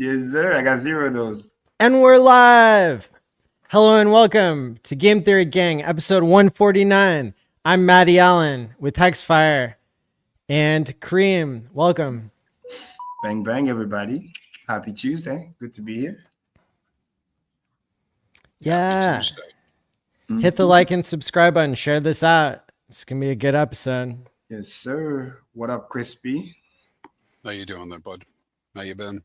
Yes, sir. I got 0 of those. And we're live. Hello and welcome to Game Theory Gang, episode 149. I'm Matty Allen with Hexfire and Kareem. Welcome. Bang, bang, everybody. Happy Tuesday. Good to be here. Yeah. Hit the like and subscribe button. Share this out. It's going to be a good episode. Yes, sir. What up, Crispy? How you doing there, bud? How you been?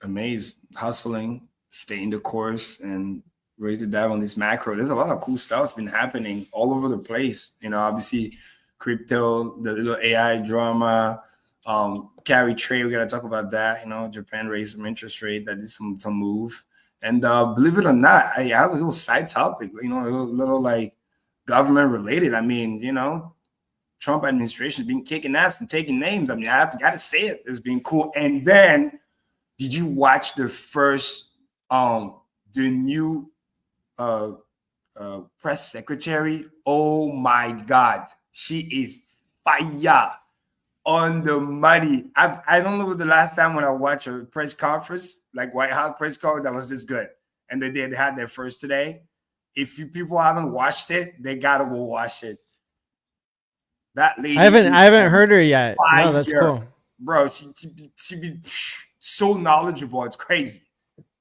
Amazed, hustling, staying the course, and ready to dive on this macro. There's a lot of cool stuff that's been happening all over the place. You know, obviously, crypto, the little AI drama, carry trade. We got to talk about that. You know, Japan raised some interest rate. That is some move. And believe it or not, I have a little side topic. You know, a little like government related. I mean, you know, Trump administration has been kicking ass and taking names. I mean, I got to say it. It's been cool. And then, did you watch the first, the new press secretary? Oh my God, she is fire on the money. I don't know the last time when I watched a press conference, like White House press conference, that was this good. And they had their first today. If you people haven't watched it, they gotta go watch it. That lady, I haven't heard her yet. Fire. No, that's cool, bro. She be so knowledgeable. It's crazy.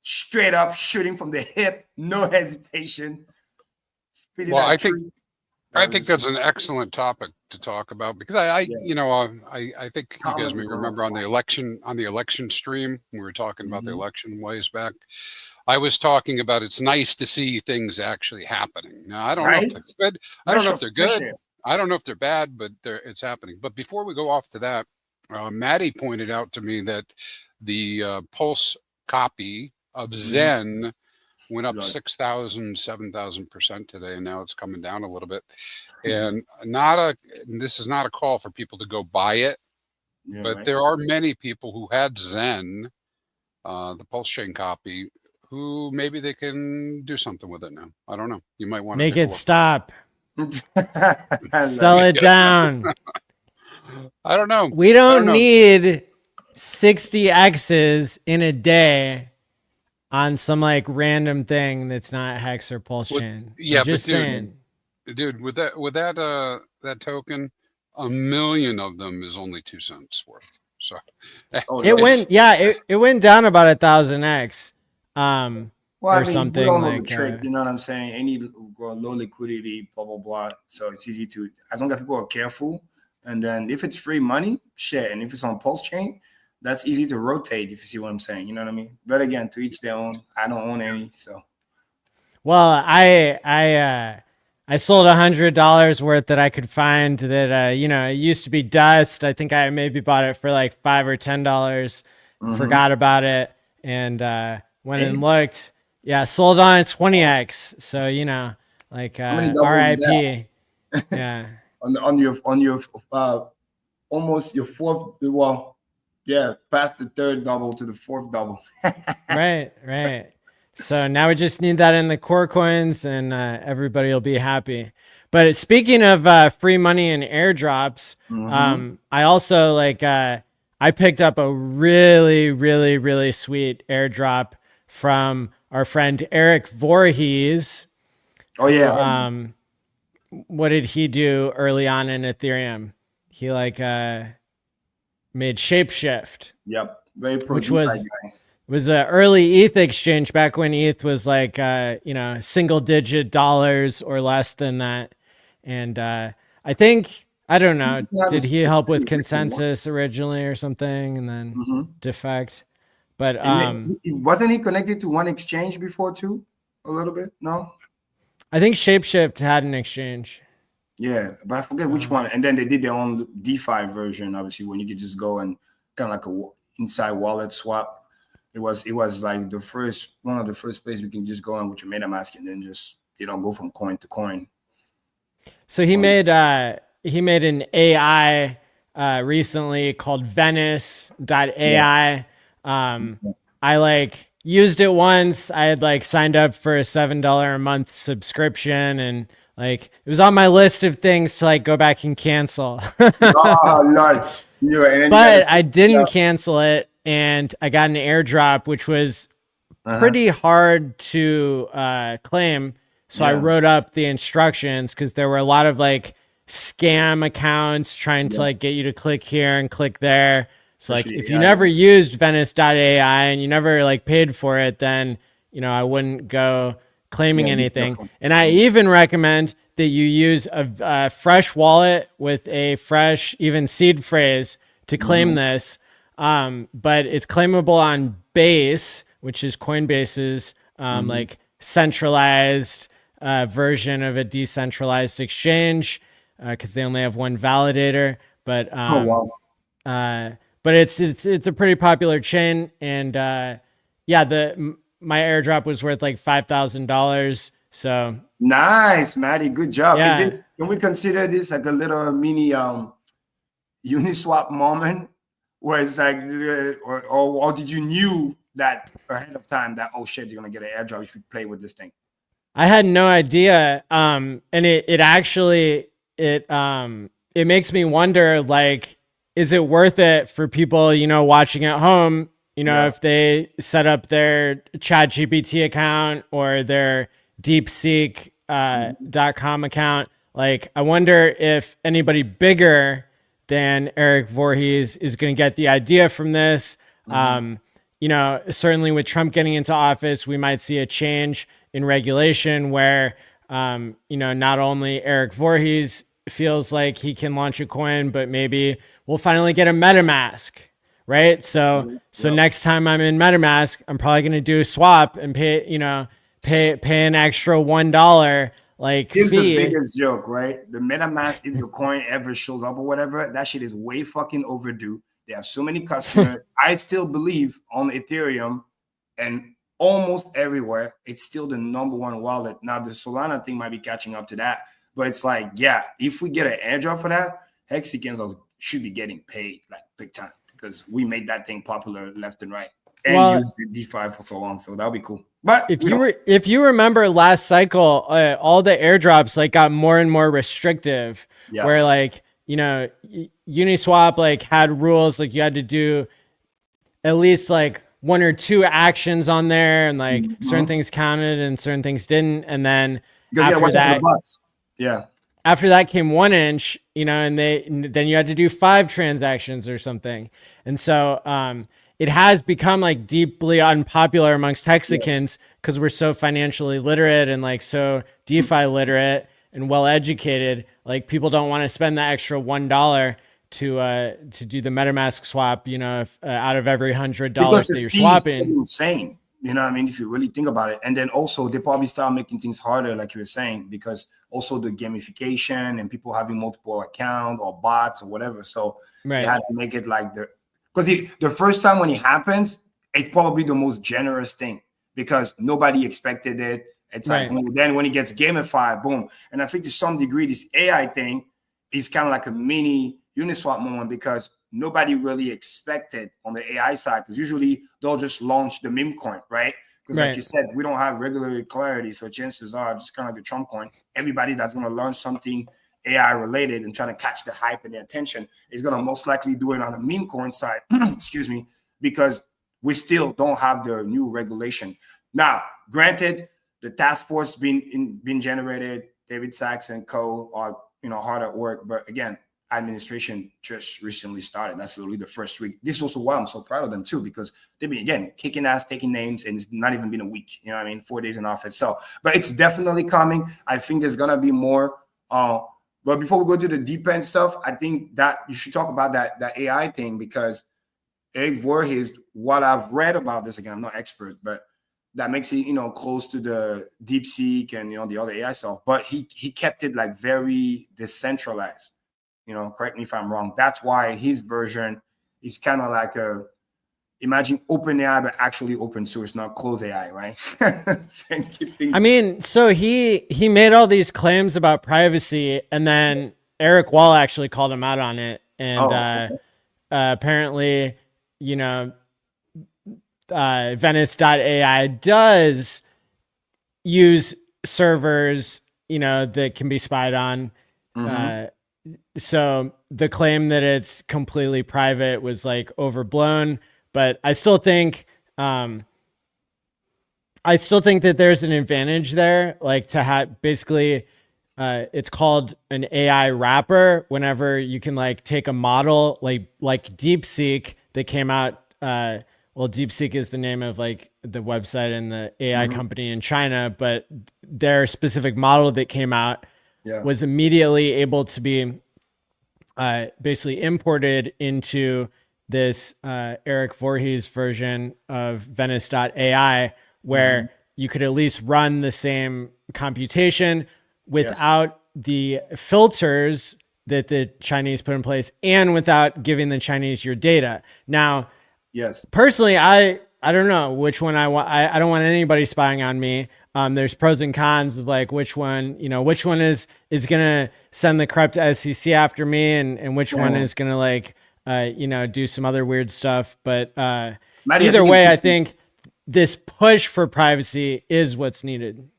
Straight up shooting from the hip, no hesitation. Well, I think that's an excellent topic to talk about because I think you guys may remember on the election stream we were talking about the election ways back. I was talking about it's nice to see things actually happening. Now I don't know if they're good. I don't know if they're good. I don't know if they're bad, but it's happening. But before we go off to that, Maddie pointed out to me that the Pulse copy of Zen went up 6,000, 7,000% today, and now it's coming down a little bit. And this is not a call for people to go buy it, but there are many people who had Zen, the Pulse chain copy, who maybe they can do something with it now. I don't know. You might want to make it stop. Sell it down. I don't know. We don't need 60 X's in a day on some like random thing that's not Hex or Pulse chain. Yeah, just saying. Dude, with that token, 1 million of them is only 2 cents worth. So it went down about 1,000x. Well, or something. We all know like, the trick. You know what I'm saying? Any low liquidity, blah blah blah. So it's easy to, as long as people are careful. And then if it's free money, shit. And if it's on Pulse chain, that's easy to rotate, if you see what I'm saying. You know what I mean? But again, to each their own. I don't own any, so. Well, I sold $100 worth that I could find that, it used to be dust. I think I maybe bought it for like $5 or $10, forgot about it, and went and looked. Yeah, sold on 20x. So, like RIP. Yeah. on your almost your fourth, past the third double to the fourth double. Right. So now we just need that in the core coins, and everybody will be happy. But speaking of free money and airdrops, I also I picked up a really, really, really sweet airdrop from our friend Eric Voorhees. Oh yeah. What did he do early on in Ethereum? He made Shapeshift. Yep. Very which was an early ETH exchange back when ETH was like single digit dollars or less than that. And I think, I don't know, did he help with Consensus originally or something and then Defect? But wasn't he connected to one exchange before too? A little bit? No? I think Shapeshift had an exchange. Yeah, but I forget which one. And then they did their own DeFi version, obviously, when you could just go and kind of like a inside wallet swap. It was like one of the first places you can just go on with your MetaMask and then just go from coin to coin. So he made an AI recently called Venice.ai. I used it once. I had signed up for a $7 a month subscription, and it was on my list of things to go back and cancel. Oh Lord. But I didn't cancel it. and I got an airdrop, which was pretty hard to claim. So I wrote up the instructions because there were a lot of like scam accounts trying to like get you to click here and click there. So like if you never used Venice.ai and you never like paid for it, then, you know, I wouldn't go claiming anything. And I even recommend that you use a fresh wallet with a fresh, even seed phrase to claim this. But it's claimable on Base, which is Coinbase's like centralized version of a decentralized exchange, because they only have one validator. But but it's a pretty popular chain, and my airdrop was worth like $5,000. So nice, Maddie, good job. Yeah. Can we consider this like a little mini Uniswap moment, where it's like, or did you knew that ahead of time that, oh shit, you're gonna get an airdrop if you play with this thing? I had no idea, and it actually it makes me wonder, like, is it worth it for people, you know, watching at home, you know, if they set up their ChatGPT account or their DeepSeek.com account? Like, I wonder if anybody bigger than Eric Voorhees is going to get the idea from this. You know, certainly with Trump getting into office, we might see a change in regulation where, you know, not only Eric Voorhees feels like he can launch a coin, but maybe we'll finally get a MetaMask, right? So next time I'm in MetaMask, I'm probably going to do a swap and pay an extra $1 like Here's fee. The biggest joke, right? The MetaMask, if your coin ever shows up or whatever, that shit is way fucking overdue. They have so many customers. I still believe on Ethereum and almost everywhere, it's still the number one wallet. Now the Solana thing might be catching up to that, but it's like, yeah, if we get an airdrop for that, Hexicans should be getting paid like big time, because we made that thing popular left and right and used the DeFi for so long. So that'll be cool. But if you remember last cycle, all the airdrops like got more and more restrictive, where like, you know, Uniswap like had rules, like you had to do at least like 1 or 2 actions on there, and like certain things counted and certain things didn't. And then after that came 1inch, you know, and then you had to do 5 transactions or something. And so it has become like deeply unpopular amongst Texicans because we're so financially literate and like so DeFi literate and well educated. Like, people don't want to spend that extra $1 to do the MetaMask swap, you know, out of every $100 that you're swapping. Insane. You know what I mean? If you really think about it. And then also they probably start making things harder, like you were saying, because also the gamification and people having multiple accounts or bots or whatever. So they had to make it like because the first time when it happens, it's probably the most generous thing because nobody expected it. It's like, then when it gets gamified, boom. And I think to some degree, this AI thing is kind of like a mini Uniswap moment because nobody really expected on the AI side, because usually they'll just launch the meme coin, right? Because like you said, we don't have regular clarity. So chances are, just kind of like the Trump coin, everybody that's going to launch something AI related and trying to catch the hype and the attention is going to most likely do it on the meme coin side, excuse me, because we still don't have the new regulation. Now, granted, the task force been generated, David Sachs and co are, you know, hard at work. But again, administration just recently started. That's literally the first week. This is also why I'm so proud of them too, because they've been, again, kicking ass, taking names, and it's not even been a week. You know what I mean? 4 days in office. So, but it's definitely coming. I think there's going to be more. But before we go to the deep end stuff, I think that you should talk about that AI thing, because Eric Voorhees, what I've read about this, again, I'm not expert, but that makes it, you know, close to the DeepSeek and, you know, the other AI stuff. But he kept it like very decentralized. You know, correct me if I'm wrong. That's why his version is kind of like imagine OpenAI, but actually open source, not closed AI, right? I mean, so he made all these claims about privacy, and then Eric Wall actually called him out on it. And apparently, you know, Venice.ai does use servers, you know, that can be spied on. So the claim that it's completely private was like overblown, But I still think that there's an advantage there, like to have basically it's called an AI wrapper. Whenever you can like take a model like DeepSeek that came out. Well, DeepSeek is the name of like the website and the AI company in China, but their specific model that came out was immediately able to be basically imported into this Eric Voorhees version of Venice.ai, where you could at least run the same computation without the filters that the Chinese put in place and without giving the Chinese your data. Now, personally, I don't know which one I want. I don't want anybody spying on me. There's pros and cons of like which one is going to send the corrupt SEC after me and which one is going to like, do some other weird stuff. But either way, I think this push for privacy is what's needed.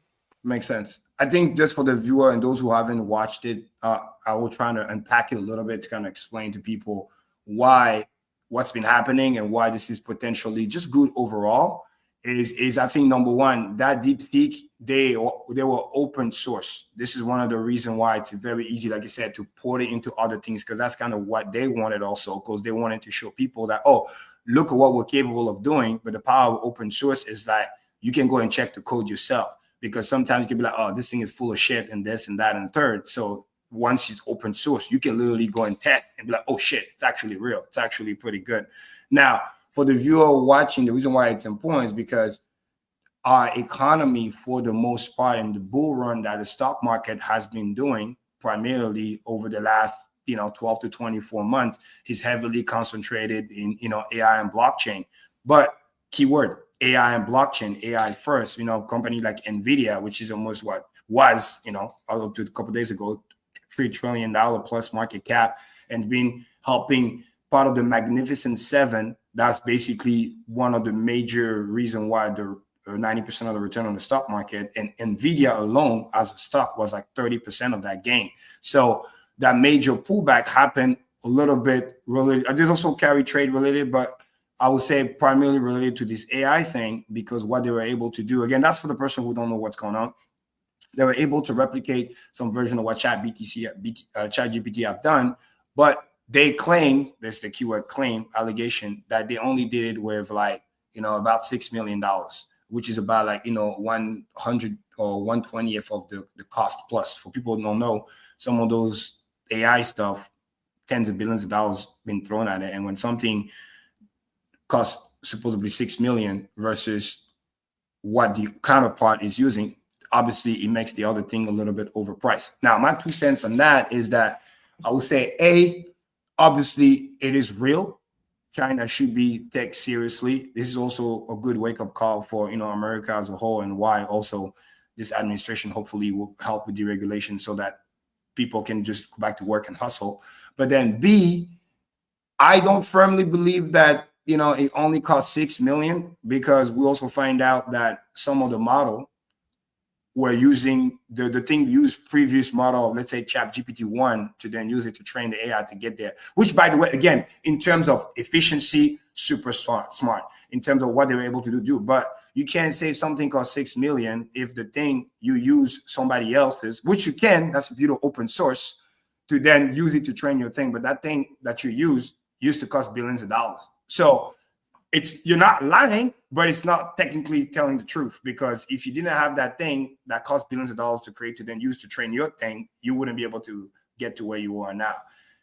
Makes sense. I think just for the viewer and those who haven't watched it, I will try to unpack it a little bit to kind of explain to people what's been happening and why this is potentially just good overall. Is I think number one, that DeepSeek, they were open source. This is one of the reasons why it's very easy, like I said, to port it into other things, because that's kind of what they wanted also, because they wanted to show people that, oh, look at what we're capable of doing. But the power of open source is that you can go and check the code yourself, because sometimes you can be like, oh, this thing is full of shit and this and that and third. So once it's open source, you can literally go and test and be like, oh shit, it's actually real. It's actually pretty good. Now, for the viewer watching, the reason why it's important is because our economy, for the most part, in the bull run that the stock market has been doing primarily over the last 12 to 24 months, is heavily concentrated in AI and blockchain. But keyword, AI and blockchain, AI first. Company like Nvidia, which is almost what was up to a couple of days ago, $3 trillion plus market cap, and been helping part of the Magnificent Seven. That's basically one of the major reasons why the 90% of the return on the stock market, and Nvidia alone as a stock was like 30% of that gain. So that major pullback happened a little bit related. There's also carry trade related, but I would say primarily related to this AI thing, because what they were able to do, again, that's for the person who don't know what's going on. They were able to replicate some version of what ChatGPT have done, but they claim, that's the keyword claim, allegation, that they only did it with like, about $6 million, which is about like, 100 or 120th of the cost plus. For people who don't know, some of those AI stuff, tens of billions of dollars been thrown at it. And when something costs supposedly 6 million versus what the counterpart is using, obviously it makes the other thing a little bit overpriced. Now, my 2 cents on that is that I would say, obviously it is real. China should be taken seriously. This is also a good wake-up call for America as a whole, and why also this administration hopefully will help with deregulation so that people can just go back to work and hustle. But then B, I don't firmly believe that it only cost 6 million, because we also find out that some of the model were using the thing used previous model of, let's say, ChatGPT-1 to then use it to train the AI to get there, which, by the way, again, in terms of efficiency, super smart in terms of what they were able to do. But you can't say something costs 6 million if the thing you use somebody else's, which you can, that's if you do open source, to then use it to train your thing. But that thing that you used to cost billions of dollars. So you're not lying, but it's not technically telling the truth, because if you didn't have that thing that cost billions of dollars to create to then use to train your thing, you wouldn't be able to get to where you are now.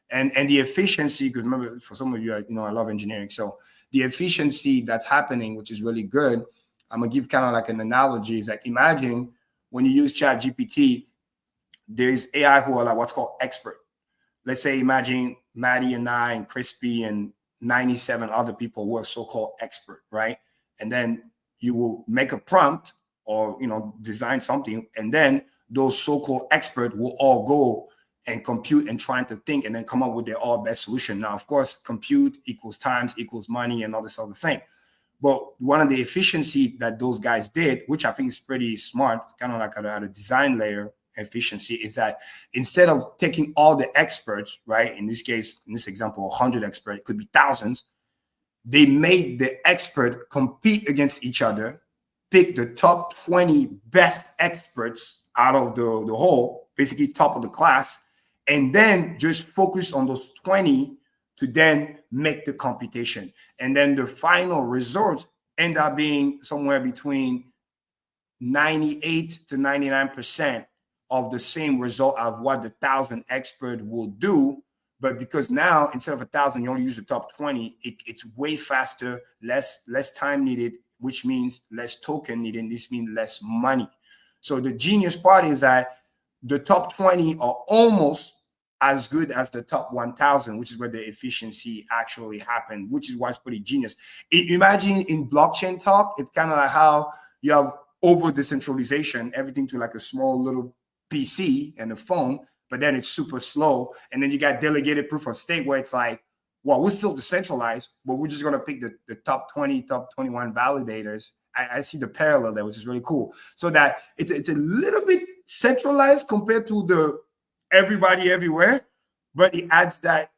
And the efficiency, because remember, for some of you, I love engineering. So the efficiency that's happening, which is really good, I'm gonna give kind of like an analogy. Is like, imagine when you use ChatGPT, there's AI who are like what's called expert. Let's say, imagine Maddie and I and Crispy and 97 other people who are so-called expert, right? And then you will make a prompt or design something, and then those so-called experts will all go and compute and trying to think and then come up with their all best solution. Now, of course, compute equals times equals money and all this other thing. But one of the efficiency that those guys did, which I think is pretty smart, kind of like at a design layer efficiency, is that instead of taking all the experts, right, in this case, in this example, 100 experts, it could be thousands, they made the expert compete against each other, pick the top 20 best experts out of the whole, basically top of the class, and then just focus on those 20 to then make the computation. And then the final results end up being somewhere between 98 to 99% of the same result of what the 1,000 expert will do. But because now, instead of 1,000, you only use the top 20, it's way faster, less time needed, which means less token needed. This means less money. So the genius part is that the top 20 are almost as good as the top 1,000, which is where the efficiency actually happened, which is why it's pretty genius. Imagine in blockchain talk, it's kind of like how you have over decentralization, everything to like a small little PC and a phone, but then it's super slow. And then you got delegated proof of stake where it's like, well, we're still decentralized, but we're just going to pick the top 20, top 21 validators. I see the parallel there, which is really cool. So that it's a little bit centralized compared to the everybody everywhere, but it adds that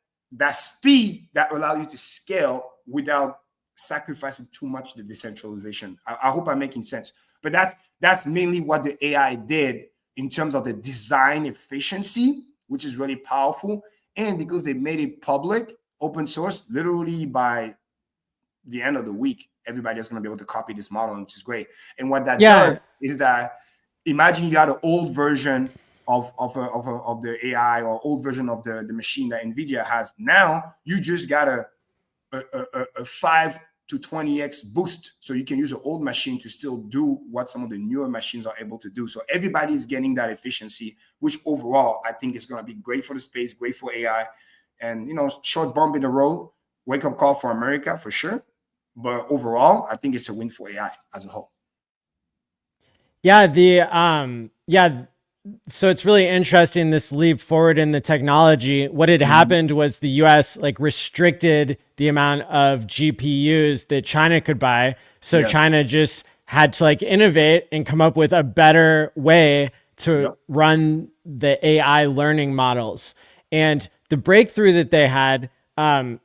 speed that allows you to scale without sacrificing too much the decentralization. I hope I'm making sense. But that's mainly what the AI did in terms of the design efficiency, which is really powerful. And because they made it public, open source, literally by the end of the week, everybody is going to be able to copy this model, which is great. And what that does is that imagine you had an old version of the AI or old version of the machine that NVIDIA has. Now you just got a 5 to 20x boost, so you can use an old machine to still do what some of the newer machines are able to do. So everybody is getting that efficiency, which overall I think is going to be great for the space, great for AI, and short bump in the road, wake up call for America for sure. But overall, I think it's a win for AI as a whole. So it's really interesting, this leap forward in the technology. What had happened was the US restricted the amount of GPUs that China could buy. So China just had to innovate and come up with a better way to run the AI learning models. And the breakthrough that they had, how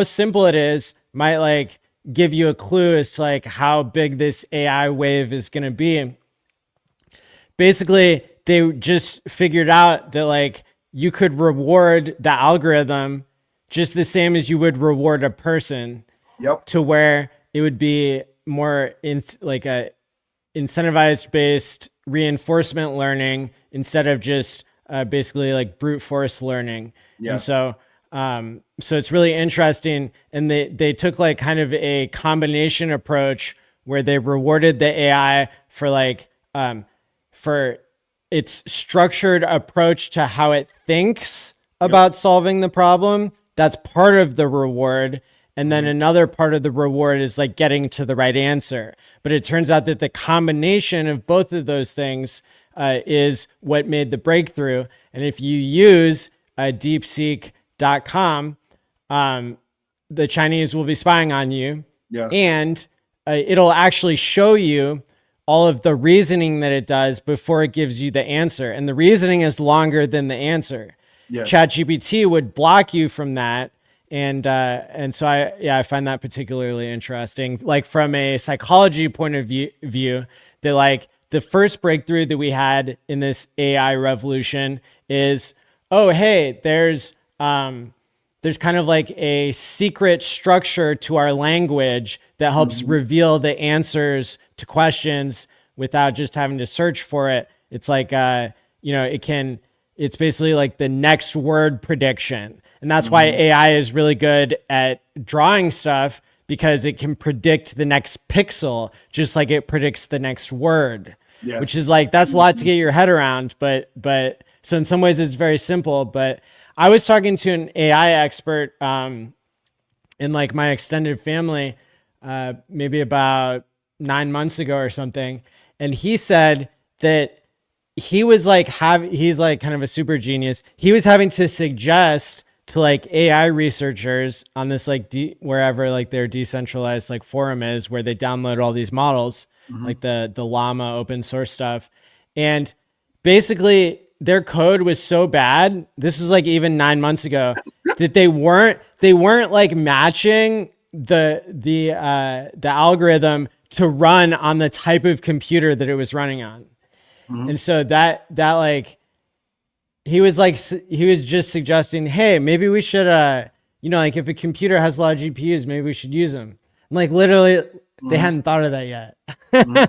simple it is might give you a clue as to how big this AI wave is going to be. Basically, they just figured out that you could reward the algorithm just the same as you would reward a person. To where it would be more a incentivized based reinforcement learning instead of just basically brute force learning. And so it's really interesting. And they took kind of a combination approach where they rewarded the AI for its structured approach to how it thinks about solving the problem. That's part of the reward. And then another part of the reward is getting to the right answer. But it turns out that the combination of both of those things is what made the breakthrough. And if you use deepseek.com, the Chinese will be spying on you. And it'll actually show you all of the reasoning that it does before it gives you the answer. And the reasoning is longer than the answer. ChatGPT would block you from that. And so I find that particularly interesting. From a psychology point of view, that the first breakthrough that we had in this AI revolution is, oh, hey, there's kind of a secret structure to our language that helps reveal the answers to questions without just having to search for it. It's it's basically the next word prediction. And that's why AI is really good at drawing stuff, because it can predict the next pixel, just like it predicts the next word, which is that's a lot to get your head around. But so in some ways it's very simple. But I was talking to an AI expert in my extended family, maybe about 9 months ago or something. And he said that he was he's kind of a super genius. He was having to suggest to AI researchers on this wherever their decentralized forum is, where they download all these models, the Llama open source stuff. And basically their code was so bad. This was like even 9 months ago that they weren't like matching the algorithm to run on the type of computer that it was running on. And so that like, he was just suggesting, hey, maybe we should, like if a computer has a lot of GPUs, maybe we should use them. And like literally, they hadn't thought of that yet. No,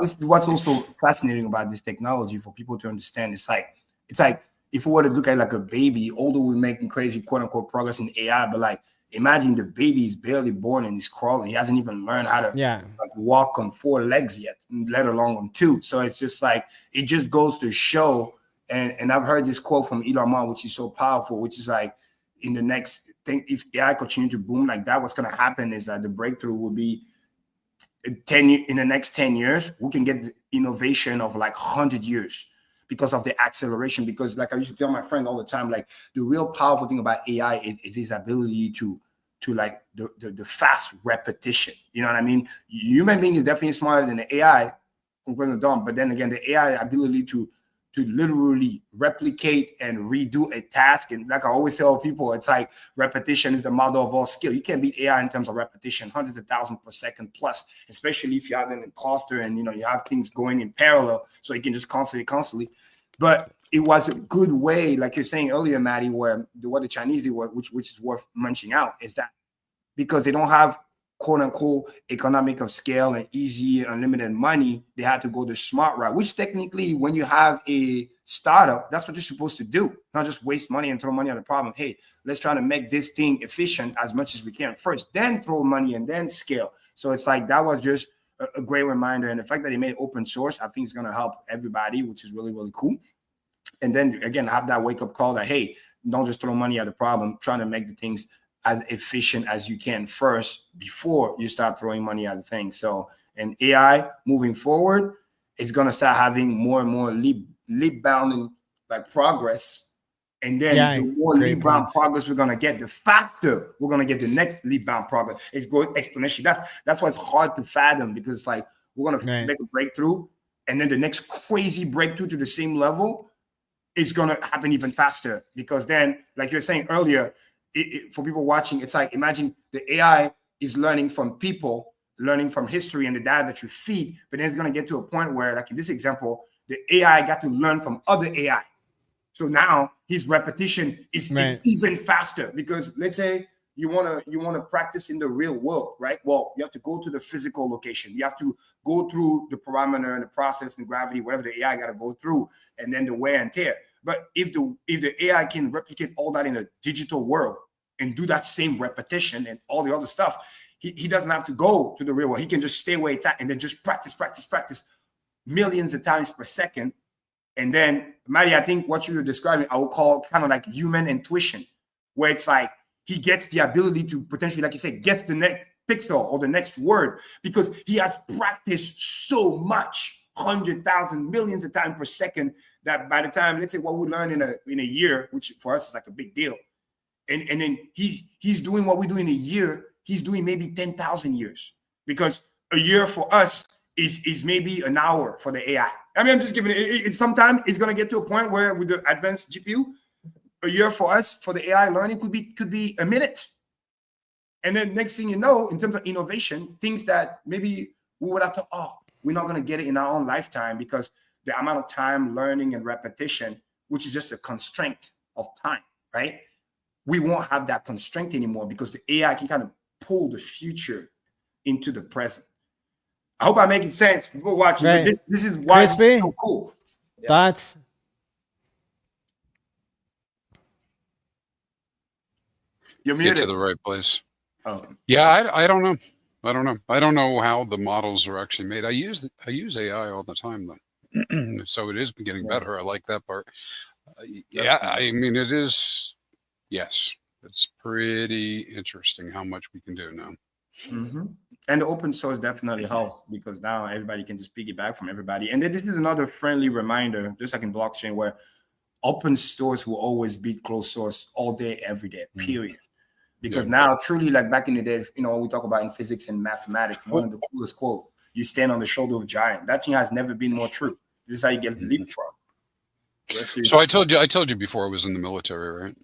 this is what's also fascinating about this technology for people to understand. It's like if we were to look at like a baby, although we're making crazy quote unquote progress in AI, but like imagine the baby is barely born and he's crawling. He hasn't even learned how to like walk on 4 legs yet, let alone on 2. So it's just like, it just goes to show. And I've heard this quote from Elon Musk, which is so powerful, which is like, in the next thing, if AI continue to boom like that, what's going to happen is that the breakthrough will be in the next 10 years, we can get the innovation of like 100 years because of the acceleration. Because like I used to tell my friends all the time, like the real powerful thing about AI is its ability to like the fast repetition. You know what I mean? Human being is definitely smarter than the AI, but then again, the AI ability to literally replicate and redo a task. And like I always tell people, it's like repetition is the mother of all skill. You can't beat AI in terms of repetition, hundreds of thousands per second plus, especially if you have them in cluster and, you have things going in parallel. So you can just constantly. But it was a good way, like you're saying earlier, Maddie, what the Chinese did, which is worth mentioning out, is that because they don't have quote unquote economic of scale and easy unlimited money, they had to go the smart route, which technically when you have a startup, that's what you're supposed to do, not just waste money and throw money at the problem. Hey, let's try to make this thing efficient as much as we can first, then throw money and then scale. So it's like, that was just a great reminder. And the fact that they made open source, I think is going to help everybody, which is really, really cool. And then again, have that wake up call that, hey, don't just throw money at the problem, trying to make the things as efficient as you can first before you start throwing money at the thing. So, and AI moving forward is going to start having more and more leap bound like progress. And then the more leap bound progress we're going to get, the faster we're going to get the next leap bound progress. It's going exponentially. That's why it's hard to fathom, because it's like, we're going to make a breakthrough, and then the next crazy breakthrough to the same level is going to happen even faster. Because then, like you were saying earlier, for people watching, it's like, imagine the AI is learning from people, learning from history and the data that you feed, but then it's going to get to a point where, like in this example, the AI got to learn from other AI. So now his repetition is even faster, because let's say you want to practice in the real world, right? Well, you have to go to the physical location. You have to go through the parameter and the process and gravity, whatever the AI got to go through, and then the wear and tear. But if the AI can replicate all that in a digital world and do that same repetition and all the other stuff, he doesn't have to go to the real world. He can just stay where it's at and then just practice millions of times per second. And then, Maddie, I think what you were describing, I would call kind of like human intuition, where it's like he gets the ability to potentially, like you said, get the next pixel or the next word, because he has practiced so much, 100,000 millions of times per second, that by the time, let's say what we learn in a year, which for us is like a big deal, and then he's doing what we do in a year, he's doing maybe 10,000 years, because a year for us is maybe an hour for the AI. I mean, I'm just giving it. Sometimes it's gonna get to a point where with the advanced GPU, a year for us for the AI learning could be a minute. And then next thing you know, in terms of innovation, things that maybe we would have to, we're not gonna get it in our own lifetime, because the amount of time learning and repetition, which is just a constraint of time, right? We won't have that constraint anymore, because the AI can kind of pull the future into the present. I hope I'm making sense. People watching, but this is why it's so cool. Thoughts? You're muted. Get to the right place. Oh. Yeah, I don't know. I don't know how the models are actually made. I use AI all the time though, so it is getting better. I like that part. I mean, it is. Yes, it's pretty interesting how much we can do now. Mm-hmm. And the open source definitely helps, because now everybody can just piggyback from everybody. And then this is another friendly reminder, just like in blockchain, where open source will always beat closed source all day, every day, period. Because now, truly, like back in the day, when we talk about in physics and mathematics, one of the coolest quote, you stand on the shoulder of a giant. That thing has never been more true. This is how you get leapfrog. So I told you before I was in the military, right?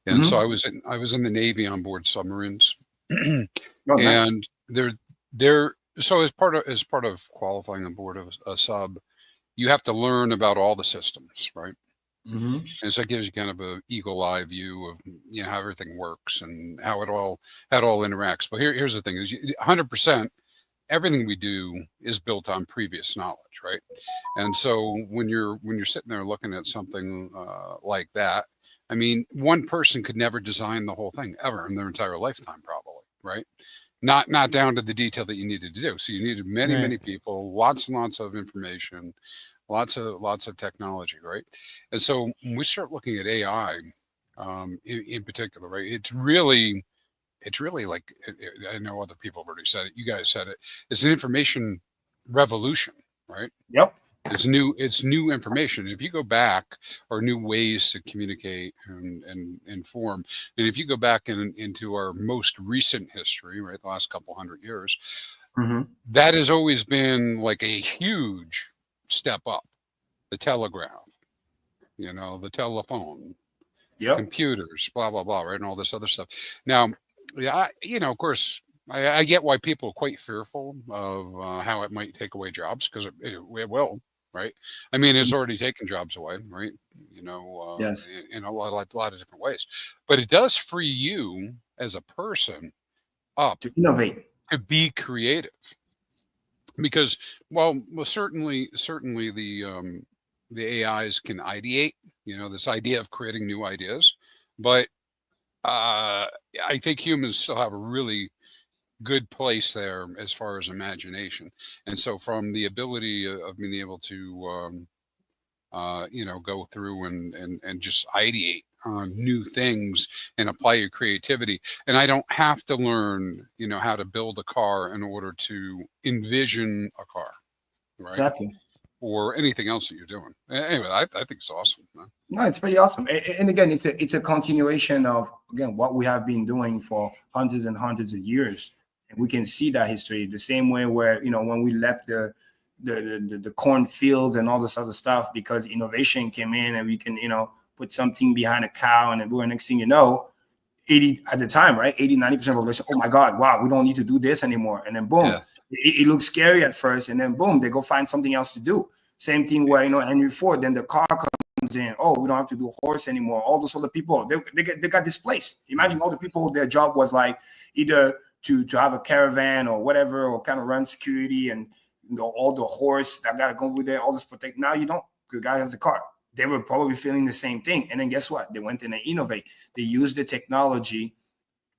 And so I was in the Navy on board submarines. Oh, nice. And they're so as part of qualifying on board of a sub, you have to learn about all the systems, right? And so it gives you kind of a eagle eye view of how everything works and how it all interacts. But here's the thing: is 100% everything we do is built on previous knowledge, right? And so when you're sitting there looking at something like that, I mean, one person could never design the whole thing ever in their entire lifetime, probably, right? Not down to the detail that you needed to do. So you needed many people, lots and lots of information, lots of technology, right? And so when we start looking at AI in particular, right, it's really like, I know other people have already said it, you guys said it, it's an information revolution, right? Yep. It's new information. If you go back, or new ways to communicate and inform, and if you go back into our most recent history, right, the last couple 100 years, that has always been like a huge step up. The telegraph, the telephone, computers, blah blah blah, right, and all this other stuff. Now, of course, I get why people are quite fearful of how it might take away jobs, because it will. Right. I mean, it's already taken jobs away, right? Yes. In a lot of different ways. But it does free you as a person up to innovate, to be creative. Because, well, certainly the AIs can ideate, this idea of creating new ideas. But I think humans still have a really good place there as far as imagination. And so from the ability of being able to go through and just ideate on new things and apply your creativity, and I don't have to learn how to build a car in order to envision a car, right? Exactly. Or anything else that you're doing. Anyway, I think it's awesome, man. No, it's pretty awesome. And again, it's a continuation of, again, what we have been doing for hundreds and hundreds of years. And we can see that history the same way where, when we left the cornfields and all this other stuff, because innovation came in and we can, put something behind a cow, and then next thing you know, 80 at the time, right? 80-90% of the population, oh my God, wow, we don't need to do this anymore. And then boom, it looks scary at first, and then boom, they go find something else to do. Same thing where, Henry Ford, then the car comes in, oh, we don't have to do horse anymore. All those other people, they got displaced. Imagine all the people, their job was like either to have a caravan or whatever, or kind of run security, and all the horse that got to go with there, all this protect. Now you don't, the guy has a car. They were probably feeling the same thing. And then guess what? They went in and innovate. They used the technology,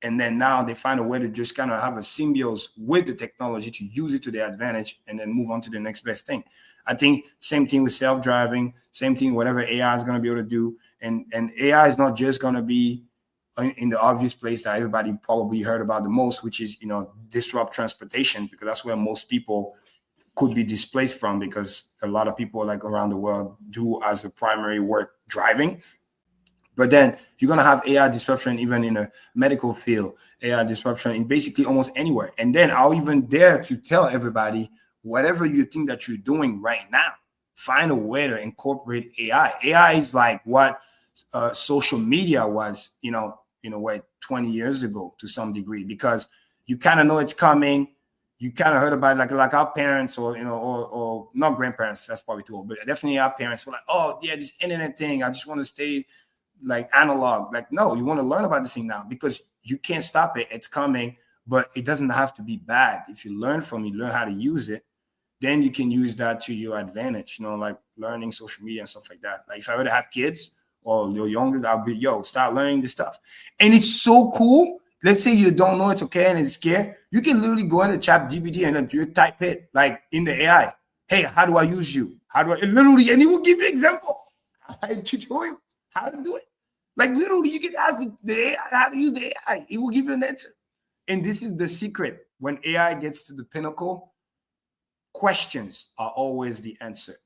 and then now they find a way to just kind of have a symbiosis with the technology to use it to their advantage, and then move on to the next best thing. I think same thing with self-driving, same thing, whatever AI is going to be able to do. And AI is not just going to be in the obvious place that everybody probably heard about the most, which is, disrupt transportation, because that's where most people could be displaced from, because a lot of people like around the world do as a primary work driving. But then you're going to have AI disruption even in a medical field, AI disruption in basically almost anywhere. And then I'll even dare to tell everybody, whatever you think that you're doing right now, find a way to incorporate AI. AI is like what social media was, in a way 20 years ago to some degree, because you kind of know it's coming. You kind of heard about it, like our parents, or or not grandparents, that's probably too old, but definitely our parents were like, oh yeah, this internet thing, I just want to stay like analog. Like, no, you want to learn about this thing now, because you can't stop it. It's coming, but it doesn't have to be bad. If you learn from it, learn how to use it, then you can use that to your advantage, like learning social media and stuff like that. Like if I were to have kids or you're younger, I'll be, start learning this stuff. And it's so cool. Let's say you don't know it's okay and it's scared. You can literally go into ChatGPT and then you type it like in the AI. Hey, how do I use you? How do I literally, and it will give you an example. I tutorial how to do it. Like literally, you can ask the AI how to use the AI. It will give you an answer. And this is the secret. When AI gets to the pinnacle, questions are always the answer.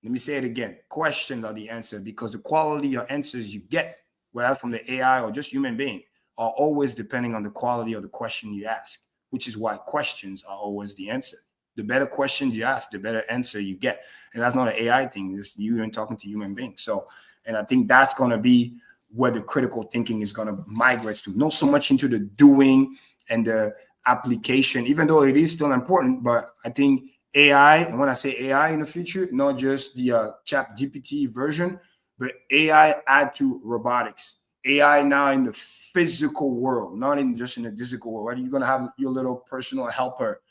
Let me say it again. Questions are the answer, because the quality of answers you get, whether from the AI or just human being, are always depending on the quality of the question you ask, which is why questions are always the answer. The better questions you ask, the better answer you get. And that's not an AI thing. It's you and talking to human beings. So, and I think that's going to be where the critical thinking is going to migrate to. Not so much into the doing and the application, even though it is still important. But I think AI, and when I say AI in the future, not just the Chat GPT version, but AI add to robotics. AI now in the physical world, not in just in the physical world. Right? You're going to have your little personal helper.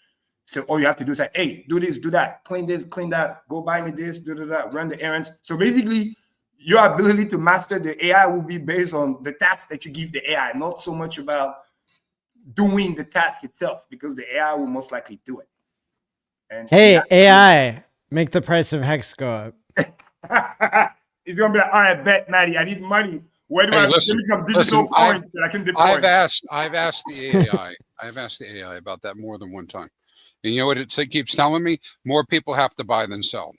So all you have to do is like, hey, do this, do that, clean this, clean that, go buy me this, do that, run the errands. So basically, your ability to master the AI will be based on the task that you give the AI, not so much about doing the task itself, because the AI will most likely do it. And hey, AI, make the price of Hex go up. It's gonna be like, all right, bet, Maddie, I need money. Where do give me some digital coins that I can deploy? I've asked the AI. I've asked the AI about that more than one time. And you know what it keeps telling me? More people have to buy than sell.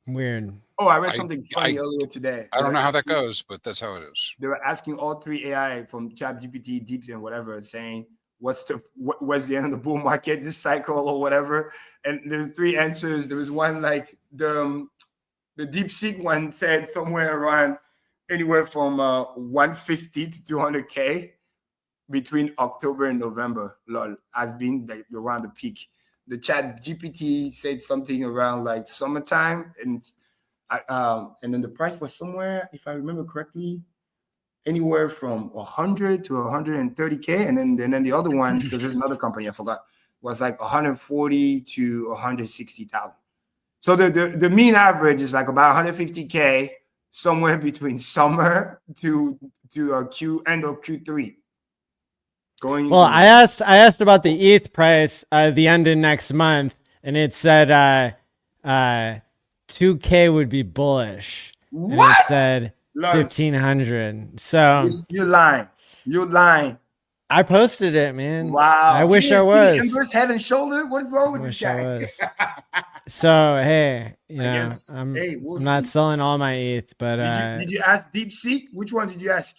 Weird. Oh, I read something funny earlier today. I don't know how that goes, but that's how it is. They were asking all three AI from ChatGPT, Deeps, and whatever, saying what's the end of the bull market, this cycle or whatever. And there's three answers. There was one like the DeepSeek one said somewhere around anywhere from 150 to 200K between October and November, has been like around the peak. The Chat GPT said something around like summertime, and then the price was somewhere, if I remember correctly, anywhere from 100 to 130K, and then the other one, because there's another company I forgot, was like 140 to 160,000. So the mean average is like about 150K, somewhere between summer to end of Q3. Well, I asked about the ETH price the end of next month, and it said 2K would be bullish. What? And it said 1,500. So you're lying. I posted it, man. Wow. I wish I was. Inverse head and shoulder. What is wrong with this guy? So hey, I'm we'll not selling all my ETH, but did you ask DeepSeek? Which one did you ask?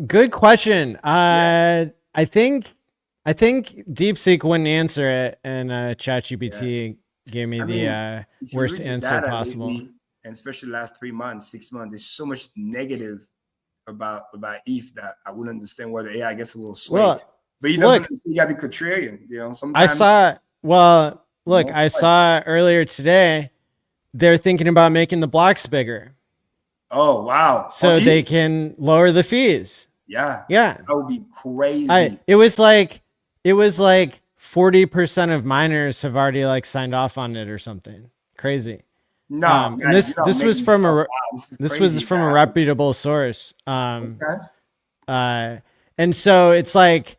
Good question. I think DeepSeek wouldn't answer it, and ChatGPT gave me the worst answer possible. Lately, and especially last 3 months, 6 months, there's so much negative about ETH that I wouldn't understand why the AI gets a little swayed. Well, but he doesn't you gotta be contrarian, sometimes. I saw earlier today they're thinking about making the blocks bigger. Oh wow. So they can lower the fees. Yeah. That would be crazy. It was like 40% of miners have already like signed off on it or something. Crazy. No, this was from a reputable source. And so it's like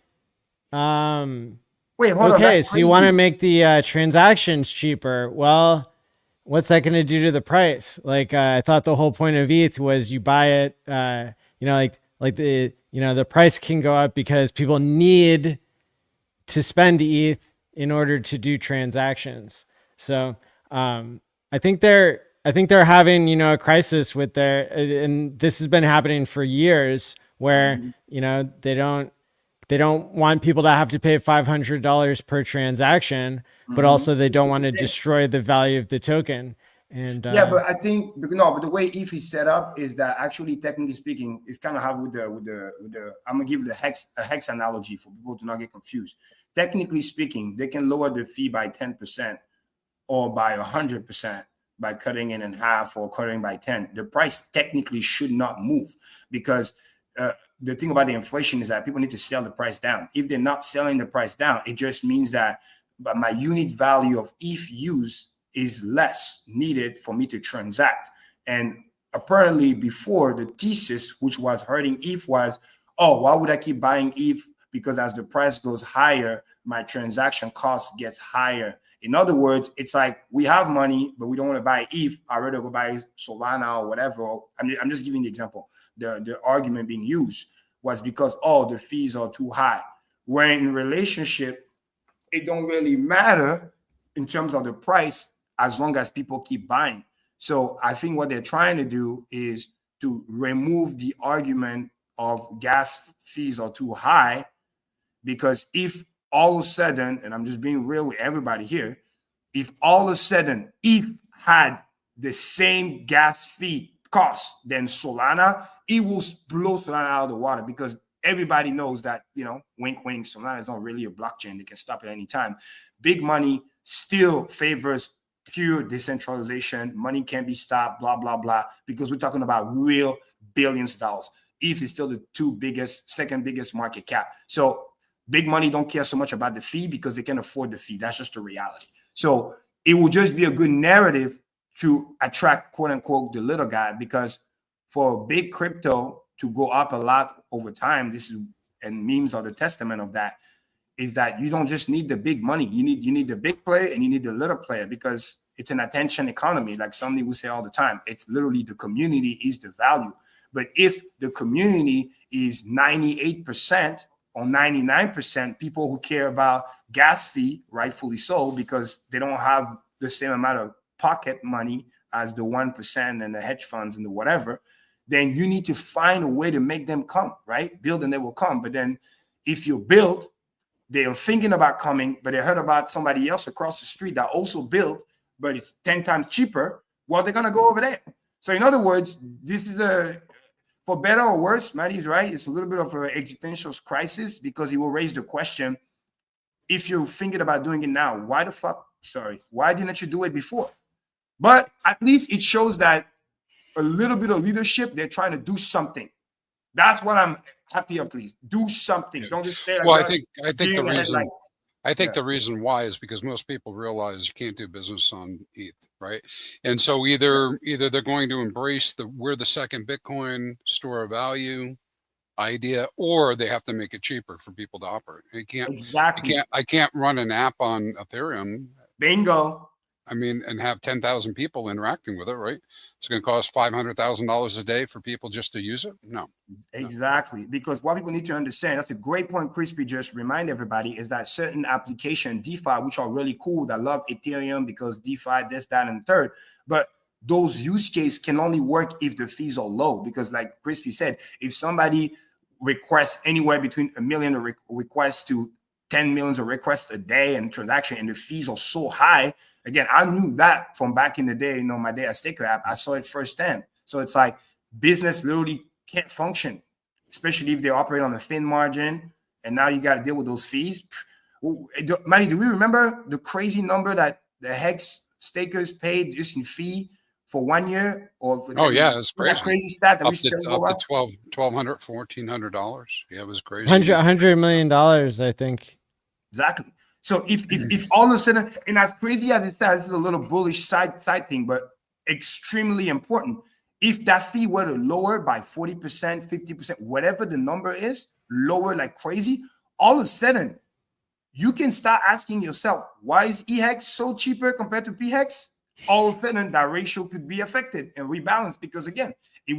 wait, hold on. Okay, so you want to make the transactions cheaper. Well, what's that going to do to the price? Like I thought the whole point of ETH was you buy it the price can go up because people need to spend ETH in order to do transactions. So I think they're having a crisis with their, and this has been happening for years, where they don't want people to have to pay $500 per transaction, but also they don't want to destroy the value of the token. And but I think but the way ETH is set up is that actually, technically speaking, it's kind of how with the I'm gonna give it a hex analogy for people to not get confused. Technically speaking, they can lower the fee by 10% or by 100% by cutting it in half or cutting by 10. The price technically should not move, because the thing about the inflation is that people need to sell the price down. If they're not selling the price down, it just means that my unit value of ETH use is less needed for me to transact. And apparently before, the thesis, which was hurting ETH, was, oh, why would I keep buying ETH? Because as the price goes higher, my transaction cost gets higher. In other words, it's like we have money, but we don't want to buy ETH. I'd rather go buy Solana or whatever. I'm just giving the example. The argument being used was because, the fees are too high. Where in relationship, it don't really matter in terms of the price as long as people keep buying. So I think what they're trying to do is to remove the argument of gas fees are too high, because if all of a sudden, and I'm just being real with everybody here, if all of a sudden ETH had the same gas fee cost than Solana, it will blow Solana out of the water, because everybody knows that, wink, wink, Solana is not really a blockchain. They can stop at any time. Big money still favors pure decentralization. Money can't be stopped, blah, blah, blah, because we're talking about real billions of dollars. ETH is still the second biggest market cap. So big money don't care so much about the fee because they can afford the fee. That's just the reality. So it will just be a good narrative to attract, quote unquote, the little guy, because for big crypto to go up a lot over time, and memes are the testament of that, is that you don't just need the big money. You need the big player and you need the little player, because it's an attention economy. Like somebody will say all the time, it's literally the community is the value. But if the community is 98% or 99% people who care about gas fee, rightfully so, because they don't have the same amount of pocket money as the 1% and the hedge funds and the whatever, then you need to find a way to make them come, right? Build and they will come. But then if you build, they are thinking about coming, but they heard about somebody else across the street that also built, but it's 10 times cheaper. Well, they're going to go over there. So in other words, this is for better or worse, Maddie's right. It's a little bit of an existential crisis, because it will raise the question, if you're thinking about doing it now, why didn't you do it before? But at least it shows that a little bit of leadership, they're trying to do something. That's what I'm happy of, please. Do something. Don't just stay like well, that. I think the reason why is because most people realize you can't do business on ETH, right? And so either they're going to embrace we're the second Bitcoin store of value idea, or they have to make it cheaper for people to operate. I can't run an app on Ethereum. Bingo. I mean, and have 10,000 people interacting with it, right? It's going to cost $500,000 a day for people just to use it? No. Exactly. Because what people need to understand, that's a great point Crispy just remind everybody, is that certain application, DeFi, which are really cool, that love Ethereum because DeFi, this, that, and third, but those use cases can only work if the fees are low. Because like Crispy said, if somebody requests anywhere between 1 million requests to 10 millions of requests a day and transaction, and the fees are so high. Again, I knew that from back in the day, my day at Staker app, I saw it firsthand. So it's like business literally can't function, especially if they operate on a thin margin. And now you got to deal with those fees. Manny, do we remember the crazy number that the Hex stakers paid just in fee for 1 year? Yeah, it's crazy. That crazy stat that up to $1,200, $1,400. Yeah, it was crazy. $100 million, I think. Exactly. So if all of a sudden, and as crazy as it sounds, this is a little bullish side thing, but extremely important. If that fee were to lower by 40%, 50%, whatever the number is, lower like crazy, all of a sudden, you can start asking yourself, why is EHEX so cheaper compared to PHEX? All of a sudden, that ratio could be affected and rebalanced, because again, it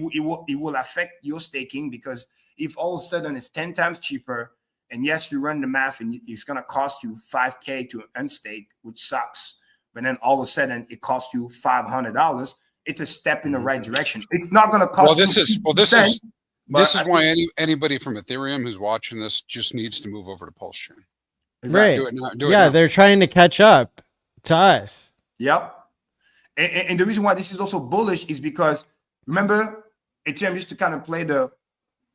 will affect your staking, because if all of a sudden it's 10 times cheaper, and yes, you run the math and it's going to cost you $5,000 to unstake, which sucks. But then all of a sudden it costs you $500. It's a step in the right direction. It's not going to cost. This is why anybody from Ethereum who's watching this just needs to move over to Pulse Chain. Right. They're trying to catch up to us. Yep. And the reason why this is also bullish is because, remember, Ethereum used to kind of play the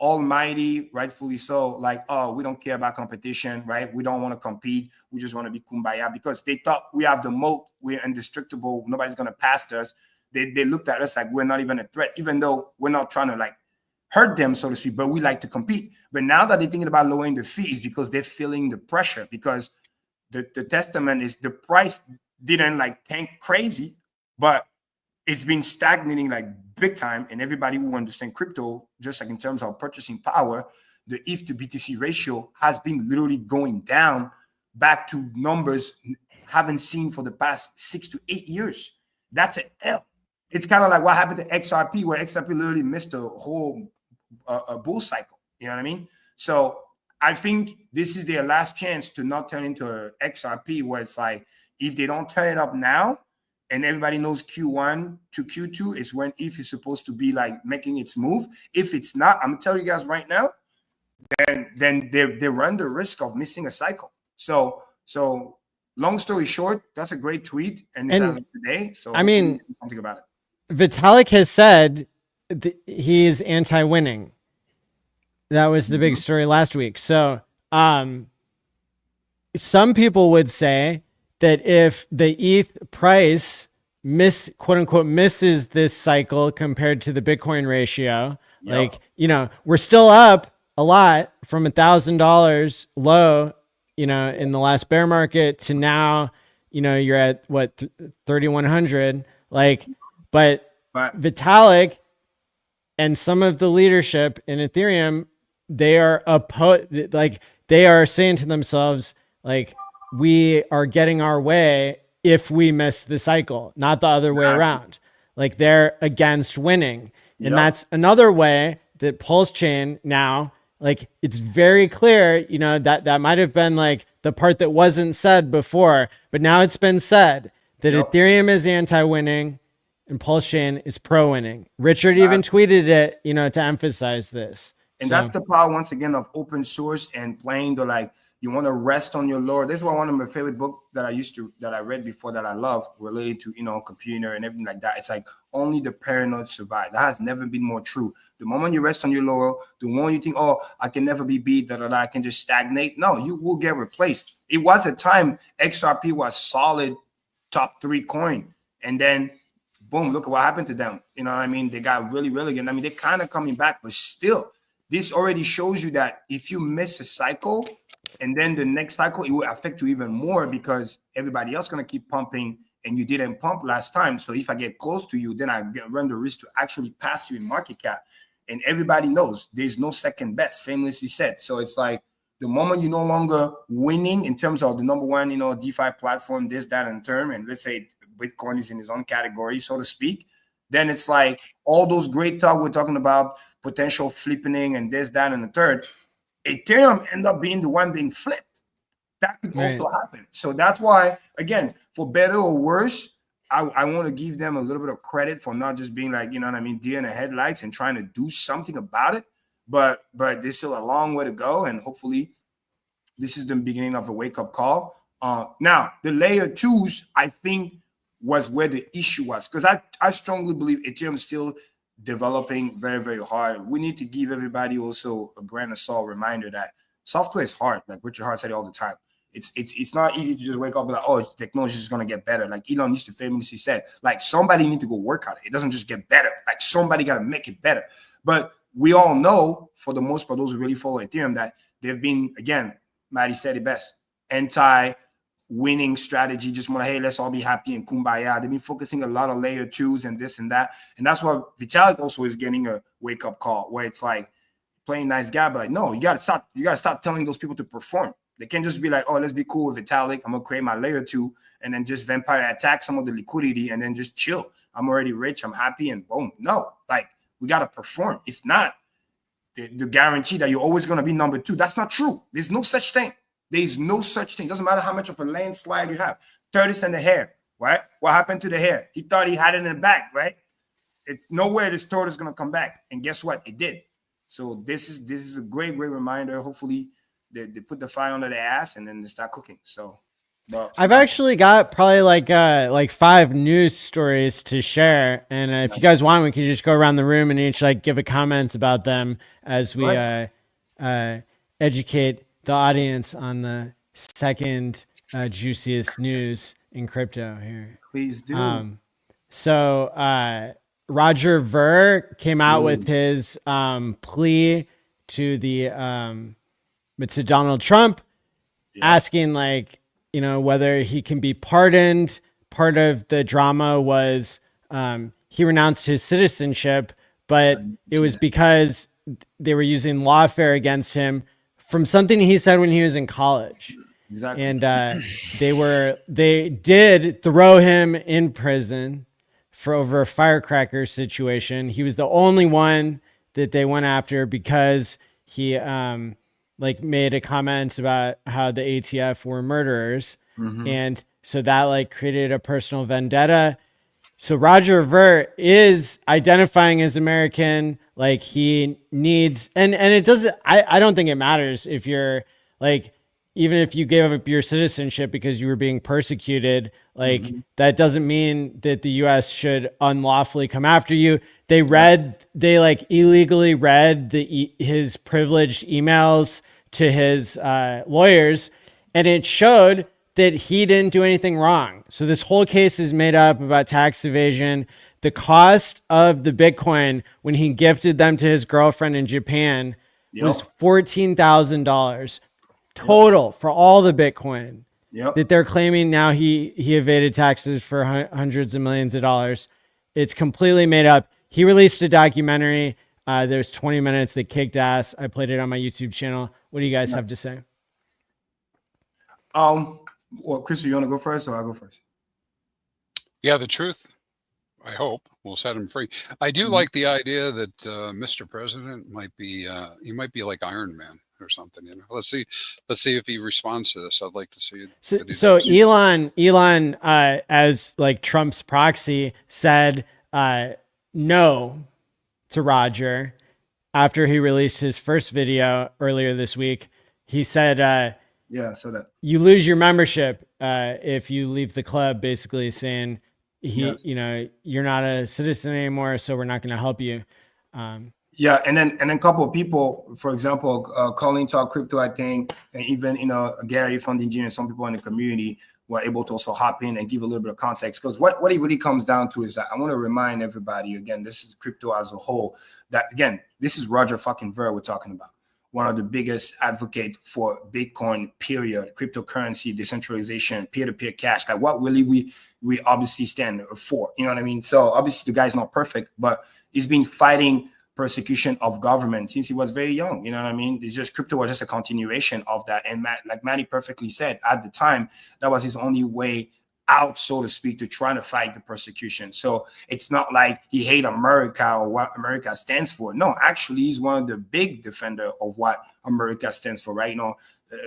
almighty, rightfully so, like, oh, we don't care about competition, right? We don't want to compete. We just want to be kumbaya, because they thought we have the moat. We're indestructible. Nobody's going to pass us. They looked at us like we're not even a threat, even though we're not trying to like hurt them, so to speak, but we like to compete. But now that they're thinking about lowering the fees, because they're feeling the pressure, because the testament is the price didn't like tank crazy, but it's been stagnating like big time. And everybody who understands crypto, just like in terms of purchasing power, the ETH to BTC ratio has been literally going down back to numbers haven't seen for the past 6 to 8 years. That's an L. It's kind of like what happened to XRP, where XRP literally missed a whole bull cycle. You know what I mean? So I think this is their last chance to not turn into a XRP, where it's like, if they don't turn it up now, and everybody knows Q1 to Q2 is when ETH is supposed to be like making its move. If it's not, I'm gonna tell you guys right now, then they run the risk of missing a cycle. So long story short, that's a great tweet, and it's as of today. So I mean, do something about it. Vitalik has said he's anti-winning. That was the big story last week. So some people would say that if the ETH price quote unquote misses this cycle compared to the Bitcoin ratio, like, you know, we're still up a lot from $1,000 low, you know, in the last bear market to now, you know, you're at what, 3,100, like, but Vitalik and some of the leadership in Ethereum, they are they are saying to themselves, like, we are getting our way if we miss the cycle, not the other way around. Like, they're against winning. And that's another way that Pulse Chain now, like, it's very clear, you know, that might have been like the part that wasn't said before, but now it's been said that Ethereum is anti-winning and Pulse Chain is pro-winning. Richard even tweeted it, you know, to emphasize this. And that's the power, once again, of open source and playing the, like, you want to rest on your laurel. This is one of my favorite books that I read before that I love, related to, you know, computer and everything like that. It's like, only the paranoid survive. That has never been more true. The moment you rest on your laurel, the moment you think, oh, I can never be beat, I can just stagnate. No, you will get replaced. It was a time XRP was solid top 3 coin. And then boom, look at what happened to them. You know what I mean? They got really again. I mean, they're kind of coming back, but still, this already shows you that if you miss a cycle, and then the next cycle, it will affect you even more, because everybody else going to keep pumping and you didn't pump last time. So if I get close to you, then I run the risk to actually pass you in market cap. And everybody knows there's no second best, famously said. So it's like, the moment you're no longer winning in terms of the number one, you know, DeFi platform, this, that, and term, and let's say Bitcoin is in his own category, so to speak, then it's like all those great talk we're talking about, potential flipping and this, that, and the third, Ethereum end up being the one being flipped. That could also happen. So that's why, again, for better or worse, I want to give them a little bit of credit for not just being like, you know what I mean, deer in the headlights and trying to do something about it. But there's still a long way to go. And hopefully this is the beginning of a wake-up call. Now, the layer 2s, I think, was where the issue was. Because I strongly believe Ethereum is still developing very hard. We need to give everybody also a grain of salt reminder that software is hard. Like Richard Hart said it all the time. It's not easy to just wake up and like, oh, technology is going to get better. Like Elon used to famously said, like, somebody need to go work on it. It doesn't just get better. Like, somebody got to make it better. But we all know, for the most part, those who really follow Ethereum, that they've been, again, Maddie said it best, anti-winning strategy. Just want to, hey, let's all be happy and kumbaya. They've been focusing a lot on layer 2s and this and that. And that's why Vitalik also is getting a wake-up call, where it's like, playing nice guy, but like, no, you gotta stop telling those people to perform. They can't just be like, oh, let's be cool with Vitalik. I'm gonna create my layer 2 and then just vampire attack some of the liquidity and then just chill. I'm already rich, I'm happy, and boom. No, like, we gotta perform. If not, the guarantee that you're always gonna be number 2. That's not true. There's no such thing. There's no such thing. Doesn't matter how much of a landslide you have. Tortoise and the hare, right? What happened to the hare? He thought he had it in the back, right? It's nowhere this tortoise is gonna come back. And guess what? It did. So this is a great reminder. Hopefully they put the fire under their ass and then they start cooking. So I've actually got probably like 5 news stories to share. And if you guys want, we can just go around the room and each like give a comment about them as we educate the audience on the second juiciest news in crypto here. Please do. Roger Ver came out with his plea to to Donald Trump, asking, like, you know, whether he can be pardoned. Part of the drama was he renounced his citizenship, but it was because they were using lawfare against him from something he said when he was in college. Exactly. And they did throw him in prison for over a firecracker situation. He was the only one that they went after because he made a comment about how the ATF were murderers. Mm-hmm. And so that like created a personal vendetta. So Roger Ver is identifying as American. Like, he needs, and it doesn't, I don't think it matters if you're like, even if you gave up your citizenship because you were being persecuted, like that doesn't mean that the US should unlawfully come after you. They like illegally read his privileged emails to his lawyers, and it showed that he didn't do anything wrong. So this whole case is made up about tax evasion. The cost of the Bitcoin when he gifted them to his girlfriend in Japan was $14,000 total for all the Bitcoin that they're claiming now he evaded taxes for hundreds of millions of dollars. It's completely made up. He released a documentary. There's 20 minutes that kicked ass. I played it on my YouTube channel. What do you guys have to say? Well, Chris, you want to go first or I'll go first? Yeah, the truth, I hope, will set him free. I do like the idea that Mr. President might be like Iron Man or something. Let's see if he responds to this. I'd like to see it. So Elon, as like Trump's proxy, said no to Roger after he released his first video earlier this week. He said, so that you lose your membership if you leave the club, basically saying you're not a citizen anymore, so we're not going to help you. And then a couple of people, for example, Colleen Talk Crypto, I think, and even Gary from the engineer, some people in the community were able to also hop in and give a little bit of context, because what it really comes down to is that I want to remind everybody, again, this is crypto as a whole, that again, this is Roger fucking Ver we're talking about, one of the biggest advocates for Bitcoin, period, cryptocurrency, decentralization, peer-to-peer cash. Like what really we obviously stand for, you know what I mean? So obviously the guy's not perfect, but he's been fighting persecution of government since he was very young, you know what I mean? It's just crypto was just a continuation of that. And like Matty perfectly said, at the time, that was his only way out, so to speak, to try to fight the persecution. So it's not like he hate America or what America stands for. No, actually, he's one of the big defender of what America stands for, right?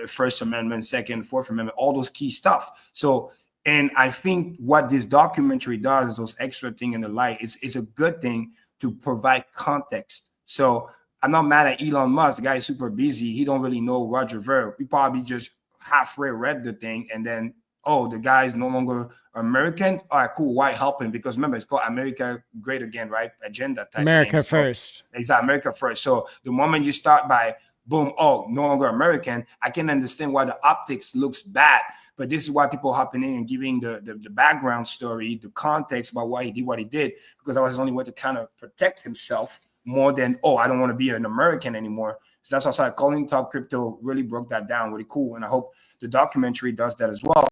First Amendment, Second, Fourth Amendment, all those key stuff. So, and I think what this documentary does, those extra thing in the light, is a good thing to provide context. So I'm not mad at Elon Musk. The guy is super busy. He don't really know Roger Ver. We probably just halfway read the thing and then, oh, the guy is no longer American. All right, cool. Why help him? Because remember, it's called America Great Again, right? Agenda type America thing. first. Exactly, America first. So the moment you start by, boom, oh, no longer American, I can understand why the optics looks bad. But this is why people hopping in and giving the background story, the context about why he did what he did, because that was his only way to kind of protect himself more than, oh, I don't want to be an American anymore. So that's why Calling Talk Crypto really broke that down really cool. And I hope the documentary does that as well,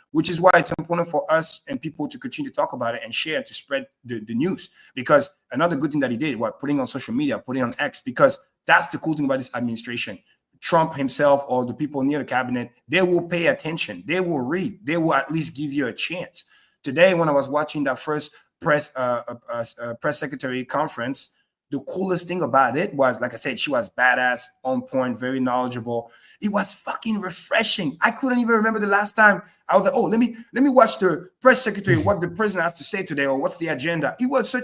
which is why it's important for us and people to continue to talk about it and share to spread the news. Because another good thing that he did, putting on social media, putting on X, because that's the cool thing about this administration. Trump himself or the people near the cabinet, they will pay attention. They will read. They will at least give you a chance. Today, when I was watching that first press secretary conference, the coolest thing about it was, like I said, she was badass, on point, very knowledgeable. It was fucking refreshing. I couldn't even remember the last time I was like, oh, let me watch the press secretary, what the president has to say today, or what's the agenda. It was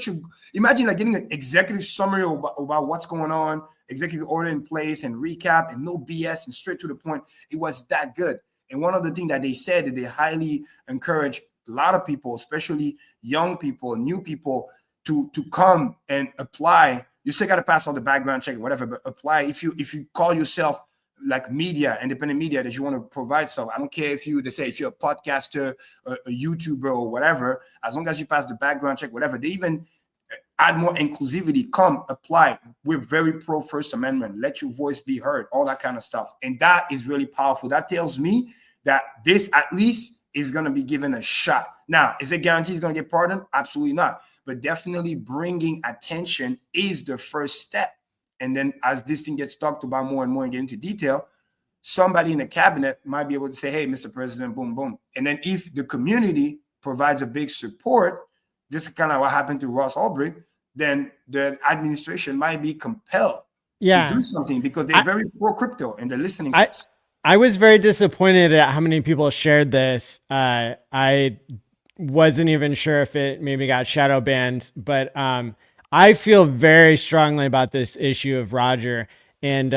imagine like getting an executive summary about what's going on, executive order in place and recap and no BS and straight to the point. It was that good. And one of the things that they said that they highly encourage a lot of people, especially young people, new people, to come and apply. You still got to pass all the background check, whatever, but apply. If you call yourself like media, independent media, that you want to provide stuff, I don't care if you're a podcaster, a YouTuber or whatever, as long as you pass the background check, whatever. They even add more inclusivity, come apply. We're very pro First Amendment. Let your voice be heard, all that kind of stuff. And that is really powerful. That tells me that this at least is going to be given a shot. Now, is it guaranteed he's going to get pardoned? Absolutely not. But definitely bringing attention is the first step. And then as this thing gets talked about more and more and get into detail, somebody in the cabinet might be able to say, hey, Mr. President, boom, boom. And then if the community provides a big support, this is kind of what happened to Ross Ulbricht, then the administration might be compelled to do something because they're very pro-crypto and they're listening to us. I was very disappointed at how many people shared this. I wasn't even sure if it maybe got shadow banned, but I feel very strongly about this issue of Roger. And,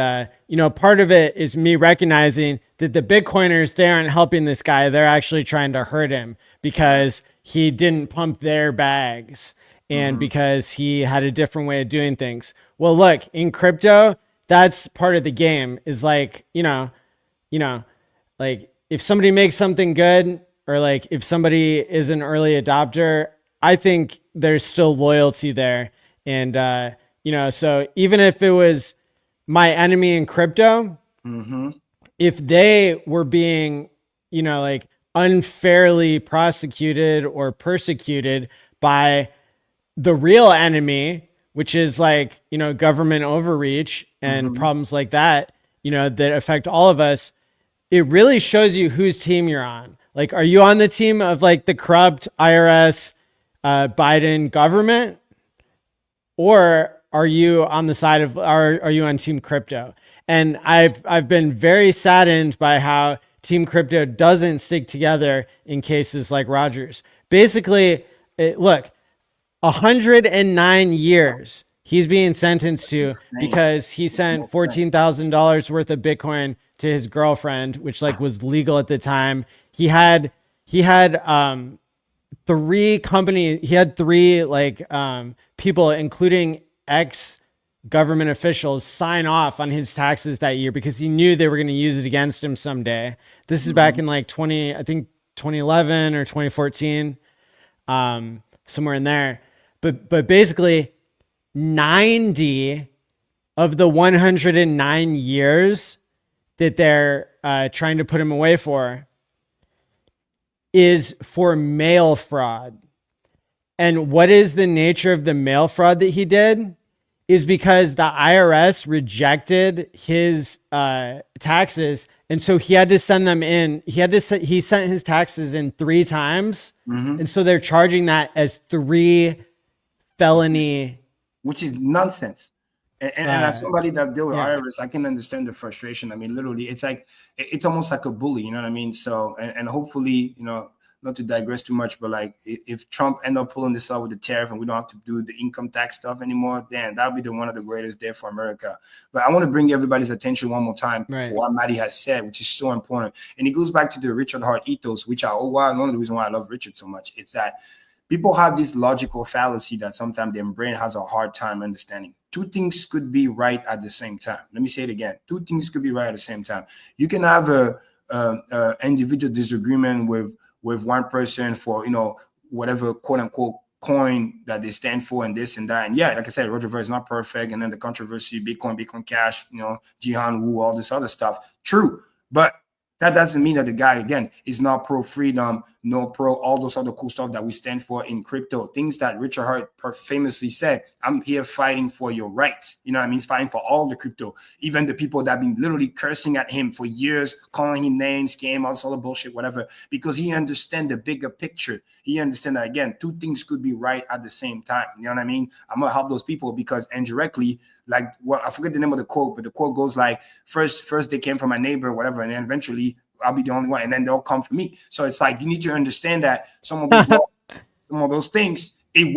part of it is me recognizing that the Bitcoiners, they aren't helping this guy. They're actually trying to hurt him because he didn't pump their bags and because he had a different way of doing things. Well, look, in crypto, that's part of the game is like, like if somebody makes something good or like if somebody is an early adopter, I think there's still loyalty there. And, so even if it was my enemy in crypto, if they were being, like unfairly prosecuted or persecuted by the real enemy, which is like, government overreach and problems like that, that affect all of us, it really shows you whose team you're on. Like, are you on the team of like the corrupt IRS, Biden government? Or are you on the side of, are you on team crypto? And I've been very saddened by how team crypto doesn't stick together in cases like Rogers. Basically, look, 109 years he's being sentenced to because he sent $14,000 worth of Bitcoin to his girlfriend, which like was legal at the time. He had three people, including ex-government officials, sign off on his taxes that year because he knew they were going to use it against him someday. This is back in like 2011 or 2014, somewhere in there. But basically 90 of the 109 years that they're trying to put him away for is for mail fraud. And what is the nature of the mail fraud that he did is because the IRS rejected his taxes. And so he had to send them in. He sent his taxes in 3 times. And so they're charging that as 3 felony. Which is nonsense. And as somebody that deal with IRS, I can understand the frustration. I mean, literally, it's like, it's almost like a bully, you know what I mean? So, and hopefully, not to digress too much, but like if Trump end up pulling this out with the tariff and we don't have to do the income tax stuff anymore, then that'll be one of the greatest days for America. But I want to bring everybody's attention one more time for what Maddie has said, which is so important. And it goes back to the Richard Hart ethos, which one of the reasons why I love Richard so much. It's that people have this logical fallacy that sometimes their brain has a hard time understanding. 2 things could be right at the same time. Let me say it again. 2 things could be right at the same time. You can have a individual disagreement with one person for, whatever quote unquote coin that they stand for and this and that. And yeah, like I said, Roger Ver is not perfect. And then the controversy, Bitcoin Cash, Jihan Wu, all this other stuff. True. But that doesn't mean that the guy, again, is not pro freedom, no pro all those other cool stuff that we stand for in crypto. Things that Richard Hart famously said, I'm here fighting for your rights. You know what I mean? He's fighting for all the crypto. Even the people that have been literally cursing at him for years, calling him names, scam, all this other bullshit, whatever, because he understands the bigger picture. He understands that, again, 2 things could be right at the same time. You know what I mean? I'm going to help those people because indirectly, like, I forget the name of the quote, but the quote goes like, first they came from my neighbor, whatever, and then eventually I'll be the only one, and then they'll come for me. So it's like you need to understand that some of those things, you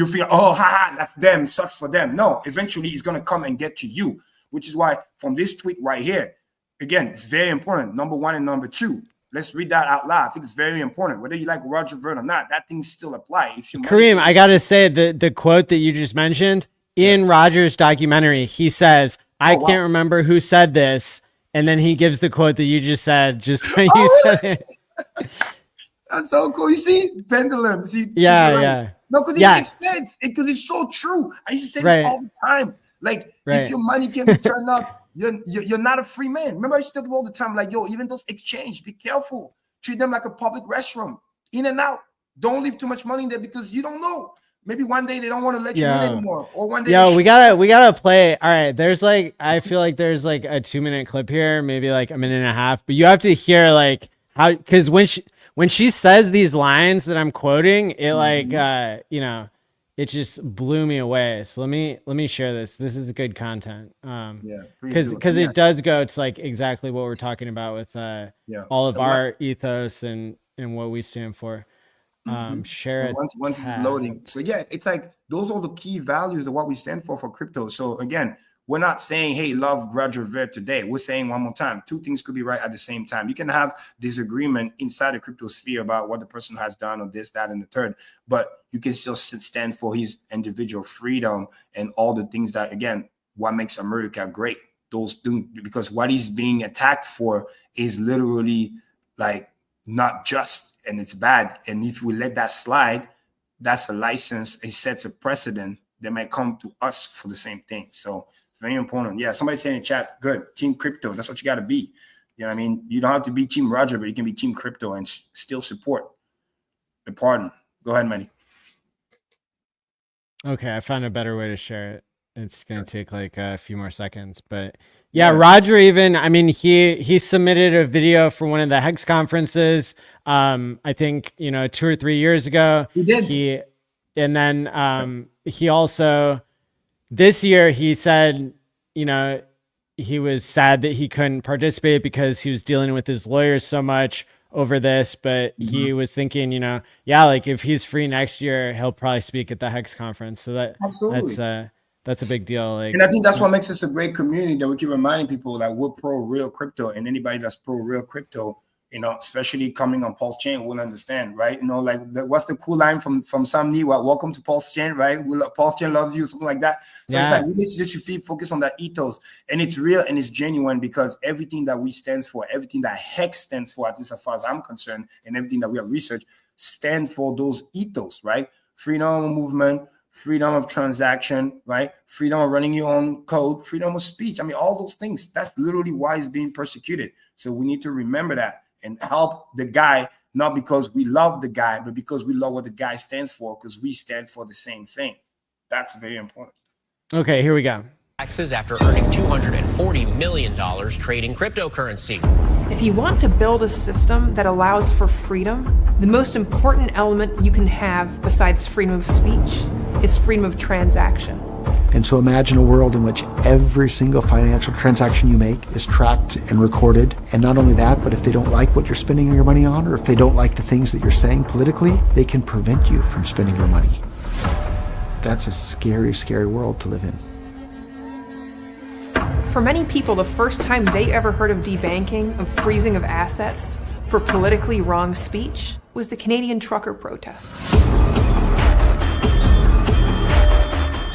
feel, oh, that's them, sucks for them. No, eventually it's gonna come and get to you, which is why from this tweet right here, again, it's very important. Number 1 and number 2. Let's read that out loud. I think it's very important. Whether you like Roger Ver or not, that thing still applies. Kareem, I gotta say the quote that you just mentioned in Roger's documentary, he says, I can't remember who said this. And then he gives the quote that you just said, just how you said it. That's so cool. You see, pendulum. See, yeah. No, because it makes sense. Because it's so true. I used to say this all the time. Like, if your money can be turned up, you're not a free man. Remember, I used to do all the time, like, even those exchange, be careful. Treat them like a public restroom. In and out. Don't leave too much money in there because you don't know. Maybe one day they don't want to let you in anymore. Or one day we gotta play. All right, there's like, I feel like there's like a 2-minute clip here, maybe like a minute and a half, but you have to hear like how, because when she says these lines that I'm quoting, it like it just blew me away. So let me share this. This is good content. Because it does go to like exactly what we're talking about with all of our ethos and what we stand for. Share it once it's loading. So yeah, it's like those are the key values of what we stand for crypto. So again, we're not saying, hey, love, grudge, or revere today. We're saying one more time, two things could be right at the same time. You can have disagreement inside the crypto sphere about what the person has done or this, that, and the third, but you can still stand for his individual freedom and all the things that, again, what makes America great. Those things, because what he's being attacked for is literally like not just, and it's bad. And if we let that slide, that's a license. It sets a precedent that might come to us for the same thing. So it's very important. Yeah, somebody saying in the chat, good, team crypto. That's what you got to be. You know what I mean? You don't have to be team Roger, but you can be team crypto and still support the pardon. Go ahead, Manny. Okay, I found a better way to share it. It's going to take like a few more seconds, but yeah, Roger even, I mean, he submitted a video for one of the Hex conferences. I think, 2 or 3 years ago. He did. And then he also, this year, he said, he was sad that he couldn't participate because he was dealing with his lawyers so much over this, but he was thinking, like if he's free next year, he'll probably speak at the Hex conference. So that's a big deal. Like, and I think that's what makes us a great community, that we keep reminding people that we're pro real crypto, and anybody that's pro real crypto, especially coming on Pulse Chain, will understand, right? What's the cool line from Sam Lee? Welcome to Pulse Chain, right? Pulse Chain loves you, something like that. So it's like we need to just focus on that ethos, and it's real and it's genuine, because everything that we stands for, everything that Hex stands for, at least as far as I'm concerned, and everything that we have researched stand for those ethos, right? Freedom of movement, freedom of transaction, right? Freedom of running your own code, freedom of speech. I mean, all those things. That's literally why he's being persecuted. So we need to remember that and help the guy, not because we love the guy, but because we love what the guy stands for, because we stand for the same thing. That's very important. Okay, here we go. Taxes after earning $240 million trading cryptocurrency. If you want to build a system that allows for freedom, the most important element you can have besides freedom of speech is freedom of transaction. And so imagine a world in which every single financial transaction you make is tracked and recorded. And not only that, but if they don't like what you're spending your money on, or if they don't like the things that you're saying politically, they can prevent you from spending your money. That's a scary, scary world to live in. For many people, the first time they ever heard of debanking, of freezing of assets for politically wrong speech, was the Canadian trucker protests.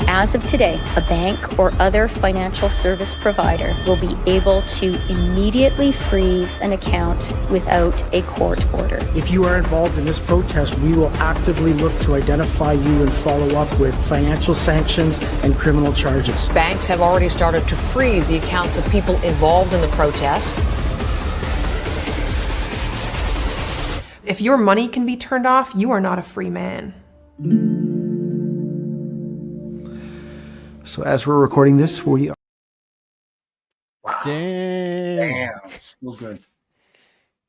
As of today, a bank or other financial service provider will be able to immediately freeze an account without a court order. If you are involved in this protest, we will actively look to identify you and follow up with financial sanctions and criminal charges. Banks have already started to freeze the accounts of people involved in the protests. If your money can be turned off, you are not a free man. So as we're recording this, we are. Wow. Damn. So good.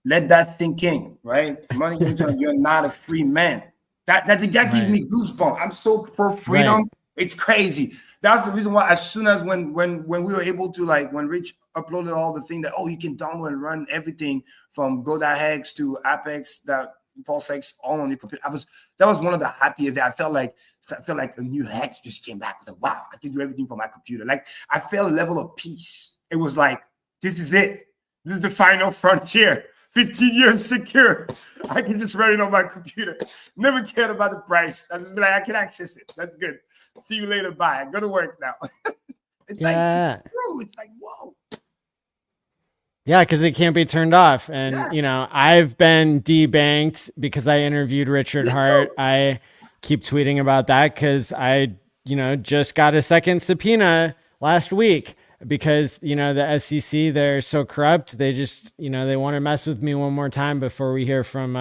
Let that sink in, right? Money, you're not a free man. That gives me goosebumps. I'm so pro freedom. Right. It's crazy. That's the reason why, as soon as when we were able to, like, when Rich uploaded all the thing that, you can download and run everything from Hex to Apex, that PulseX all on your computer. That was one of the happiest days. I felt like a new Hex just came back with wow, I can do everything from my computer. Like, I felt a level of peace. It was like, this is it. This is the final frontier. 15 years secure. I can just run it on my computer. Never cared about the price. I just be like, I can access it. That's good. See you later. Bye. I'm gonna work now. It's like, whoa. Yeah, because it can't be turned off. And, I've been debanked because I interviewed Richard Hart. I keep tweeting about that because I, just got a second subpoena last week because, the SEC, they're so corrupt. They just, they want to mess with me one more time before we hear from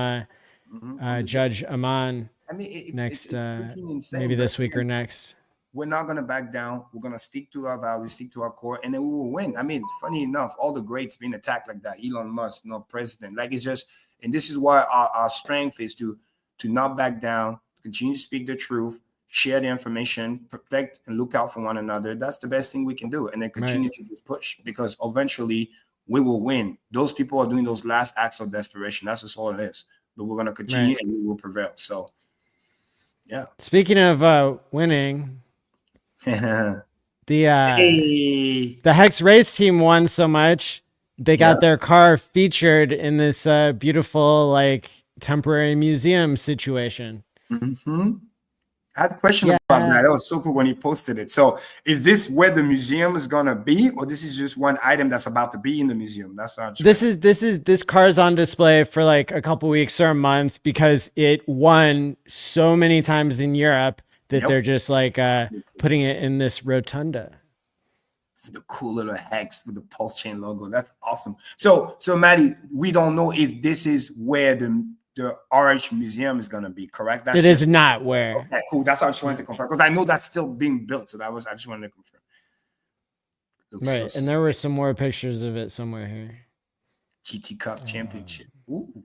Judge Aman next, maybe this week or next. We're not going to back down. We're going to stick to our values, stick to our core, and then we will win. I mean, it's funny enough, all the greats being attacked like that. Elon Musk, president. Like, it's just, and this is why our strength is to not back down, continue to speak the truth, share the information, protect and look out for one another. That's the best thing we can do. And then continue to just push, because eventually we will win. Those people are doing those last acts of desperation. That's just all it is. But we're going to continue and we will prevail. So, yeah. Speaking of winning, The Hex race team won so much they got their car featured in this beautiful like temporary museum situation. Mm-hmm. I had a question about that. That was so cool when he posted it. So is this where the museum is gonna be, or this is just one item that's about to be in the museum? That's not true. This car's on display for like a couple weeks or a month because it won so many times in Europe that they're just like putting it in this rotunda. The cool little hex with the pulse chain logo. That's awesome. So Maddie, we don't know if this is where the RH Museum is going to be, correct? That's is not where. Okay, cool. That's what I just wanted to confirm, because I know that's still being built. So I just wanted to confirm. Right, and there were some more pictures of it somewhere here. GT Cup Championship. Ooh.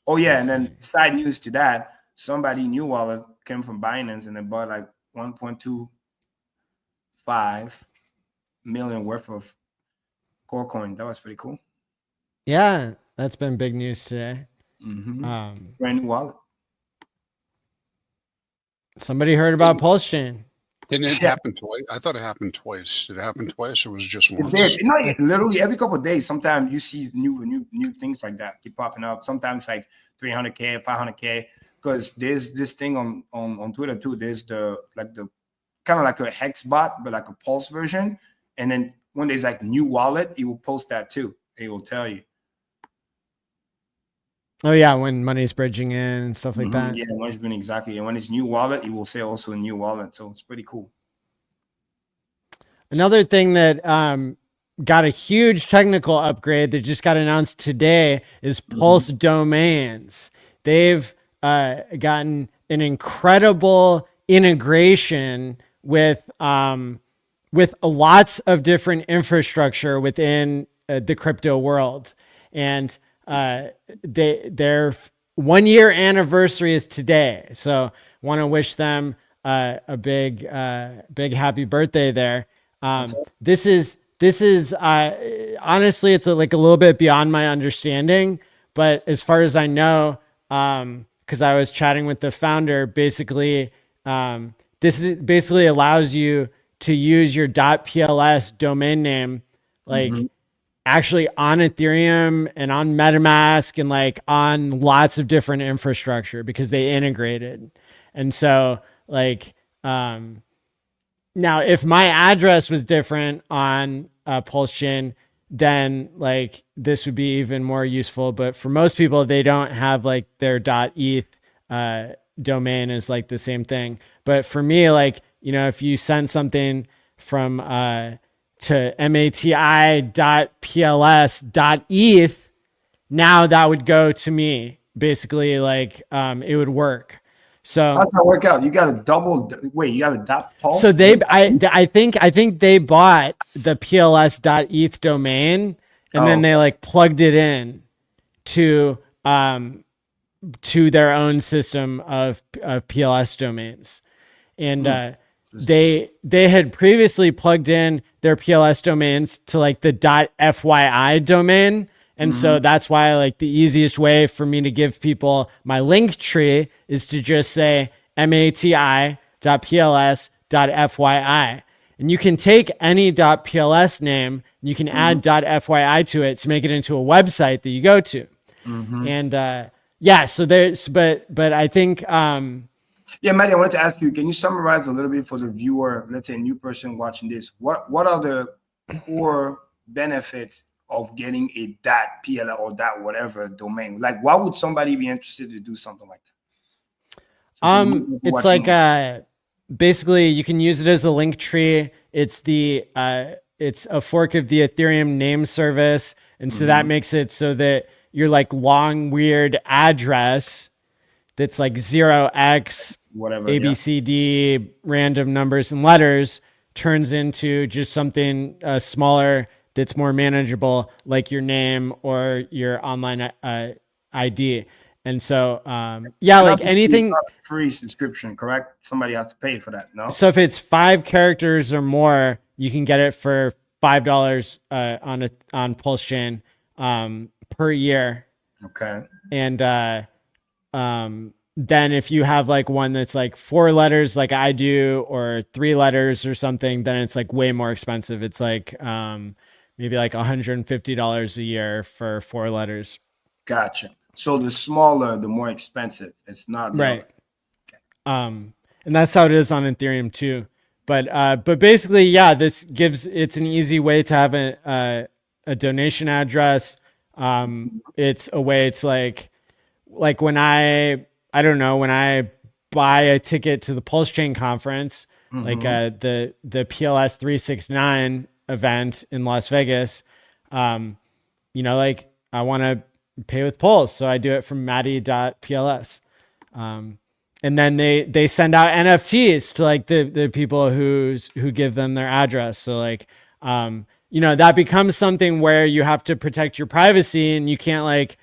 Oh yeah, and then side news to that, somebody new wallet came from Binance and they bought like 1.25 million worth of core coin. That was pretty cool. Yeah. That's been big news today. Mm-hmm. Brand new wallet. Somebody heard about Pulse Chain. Didn't it happen twice? I thought it happened twice. Did it happen twice, or was it just once? No, literally every couple of days. Sometimes you see new things like that keep popping up. Sometimes like 300K, 500K. Because there's this thing on Twitter too. There's the kind of like a hex bot, but like a Pulse version. And then when there's like new wallet, it will post that too. It will tell you. Oh yeah, when money's bridging in and stuff like that. Yeah, when it's been exactly. And when it's new wallet, it will say also a new wallet. So it's pretty cool. Another thing that got a huge technical upgrade that just got announced today is Pulse Domains. They've gotten an incredible integration with lots of different infrastructure within the crypto world. And their 1 year anniversary is today. So want to wish them a big happy birthday there. This is honestly, it's like a little bit beyond my understanding, but as far as I know, because I was chatting with the founder, basically, this basically allows you to use your .pls domain name, like actually on Ethereum and on MetaMask and like on lots of different infrastructure because they integrated. And so like, now if my address was different on Pulse Chain, then like this would be even more useful. But for most people, they don't have like their .eth domain is like the same thing. But for me, like, you know, if you send something from to mati.pls.eth, now that would go to me. Basically, like it would work. So how's that work out? You got a double. Wait, you have a .pulse? So I think they bought the pls.eth domain and then they like plugged it in to their own system of PLS domains, and they had previously plugged in their PLS domains to like the .fyi domain. And so that's why like the easiest way for me to give people my link tree is to just say mati.pls.fyi. And you can take any .pls name, you can add .fyi to it to make it into a website that you go to. And yeah, so there's, but I think, yeah, Maddie, I wanted to ask you, can you summarize a little bit for the viewer, let's say a new person watching this, what are the core benefits of getting a .pl or .whatever domain? Like, why would somebody be interested to do something like that? It's like basically you can use it as a link tree. It's the it's a fork of the Ethereum name service, and so that makes it so that your like long weird address that's like 0x whatever ABCD random numbers and letters turns into just something smaller that's more manageable, like your name or your online ID. And so, yeah, like anything. It's not a free subscription, correct? Somebody has to pay for that, no? So if it's 5 characters or more, you can get it for $5 on Pulse Chain per year. Okay. And then if you have like one that's like 4 letters like I do, or 3 letters or something, then it's like way more expensive. It's like maybe like $150 a year for 4 letters. Gotcha. So the smaller, the more expensive. It's not right. Okay. And that's how it is on Ethereum too. But basically, yeah, it's an easy way to have a donation address. It's a way it's like when I don't know, when I buy a ticket to the Pulse Chain conference, like the PLS 369 event in Las Vegas, like I want to pay with Pulse, so I do it from Maddie.pls. And then they send out NFTs to like the people who give them their address. So like, that becomes something where you have to protect your privacy, and you can't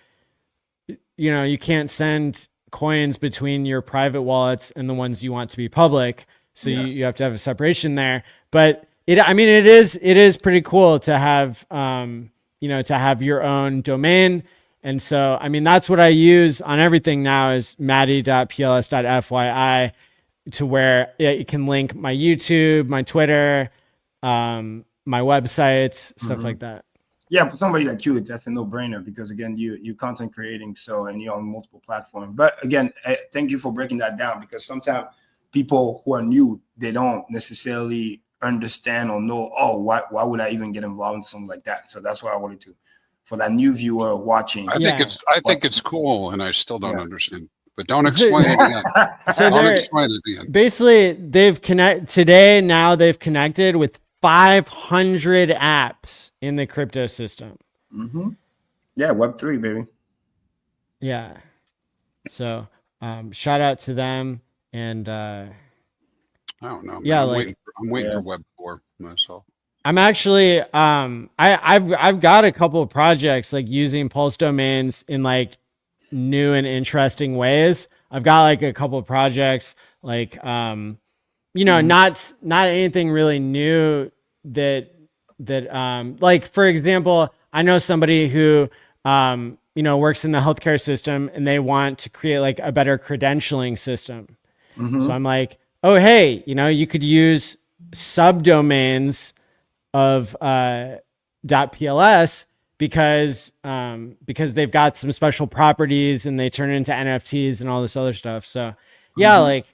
you can't send coins between your private wallets and the ones you want to be public. So you have to have a separation there. But it is pretty cool to have, to have your own domain. And so, that's what I use on everything now is maddie.pls.fyi, to where it can link my YouTube, my Twitter, my websites, stuff like that. Yeah, for somebody like you, that's a no-brainer because again, you content creating, and you're on multiple platforms. But again, thank you for breaking that down, because sometimes people who are new, they don't necessarily understand or know, why would I even get involved in something like that? So that's why I wanted to, for that new viewer watching. I think it's cool, and I still don't understand. But don't explain it again. Don't explain it again. Basically, they've connected with 500 apps in the crypto system. Yeah, Web3, baby. Yeah. So shout out to them. And I don't know. Yeah, I'm waiting for Web4 myself. I'm actually I've got a couple of projects like using Pulse domains in like new and interesting ways. I've got like a couple of projects like not anything really new that like, for example, I know somebody who works in the healthcare system, and they want to create like a better credentialing system. So I'm like, oh hey, you could use subdomains of .pls because they've got some special properties, and they turn into NFTs and all this other stuff. So yeah, like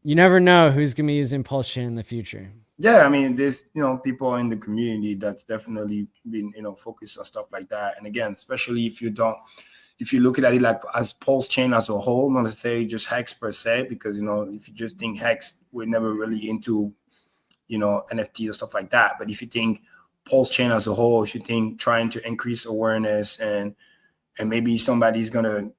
you never know who's gonna be using Pulse Chain in the future. Yeah, there's people in the community that's definitely been focused on stuff like that. And again, especially if you look at it like as Pulse Chain as a whole, not necessarily just Hex per se, because if you just think Hex, we're never really into NFTs and stuff like that. But if you think Pulse Chain as a whole, if you think trying to increase awareness and maybe somebody's gonna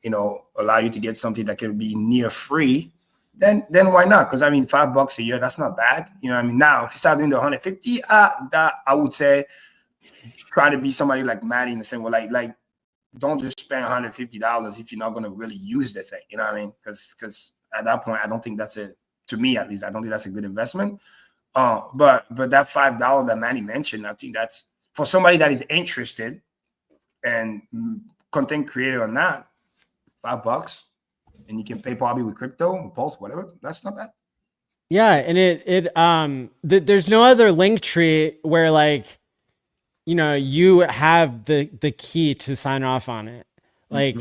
allow you to get something that can be near free, then why not? Because $5 a year, that's not bad. Now if you start doing the 150, that I would say try to be somebody like Maddie in the same way, like don't just spend $150 if you're not going to really use the thing. You know what I mean? Because at that point, I don't think to me at least, I don't think that's a good investment. But that $5 that Manny mentioned, I think that's for somebody that is interested and content creator or not, $5, and you can pay probably with crypto, Pulse, whatever. That's not bad. Yeah, and there's no other link tree where like, you have the key to sign off on it. Like,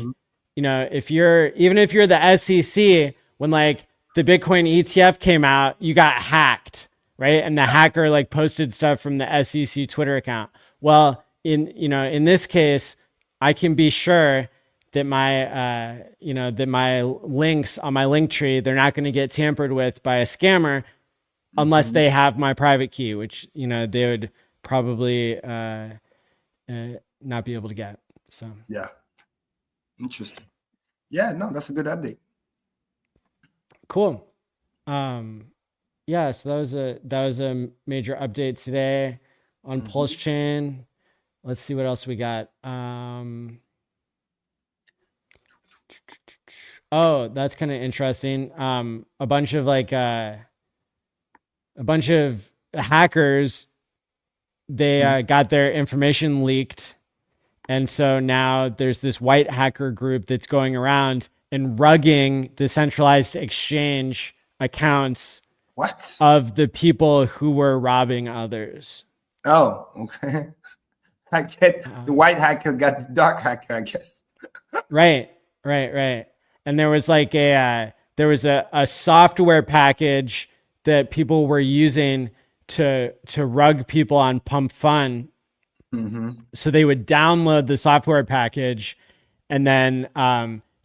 if you're the SEC, when like the Bitcoin ETF came out, you got hacked. Right. And the hacker like posted stuff from the SEC Twitter account. Well, in this case, I can be sure that my links on my link tree, they're not going to get tampered with by a scammer unless they have my private key, which, they would probably not be able to get. So, yeah. Interesting. Yeah, no, that's a good update. Cool. Yeah, so that was a major update today on Pulse Chain. Let's see what else we got. Oh, that's kind of interesting. A bunch of hackers, they got their information leaked, and so now there's this white hacker group that's going around and rugging the centralized exchange accounts What? of the people who were robbing others. Oh, okay. I get the white hacker got the dark hacker, I guess. Right. And there was like a software package that people were using to rug people on Pump Fun. So they would download the software package, and then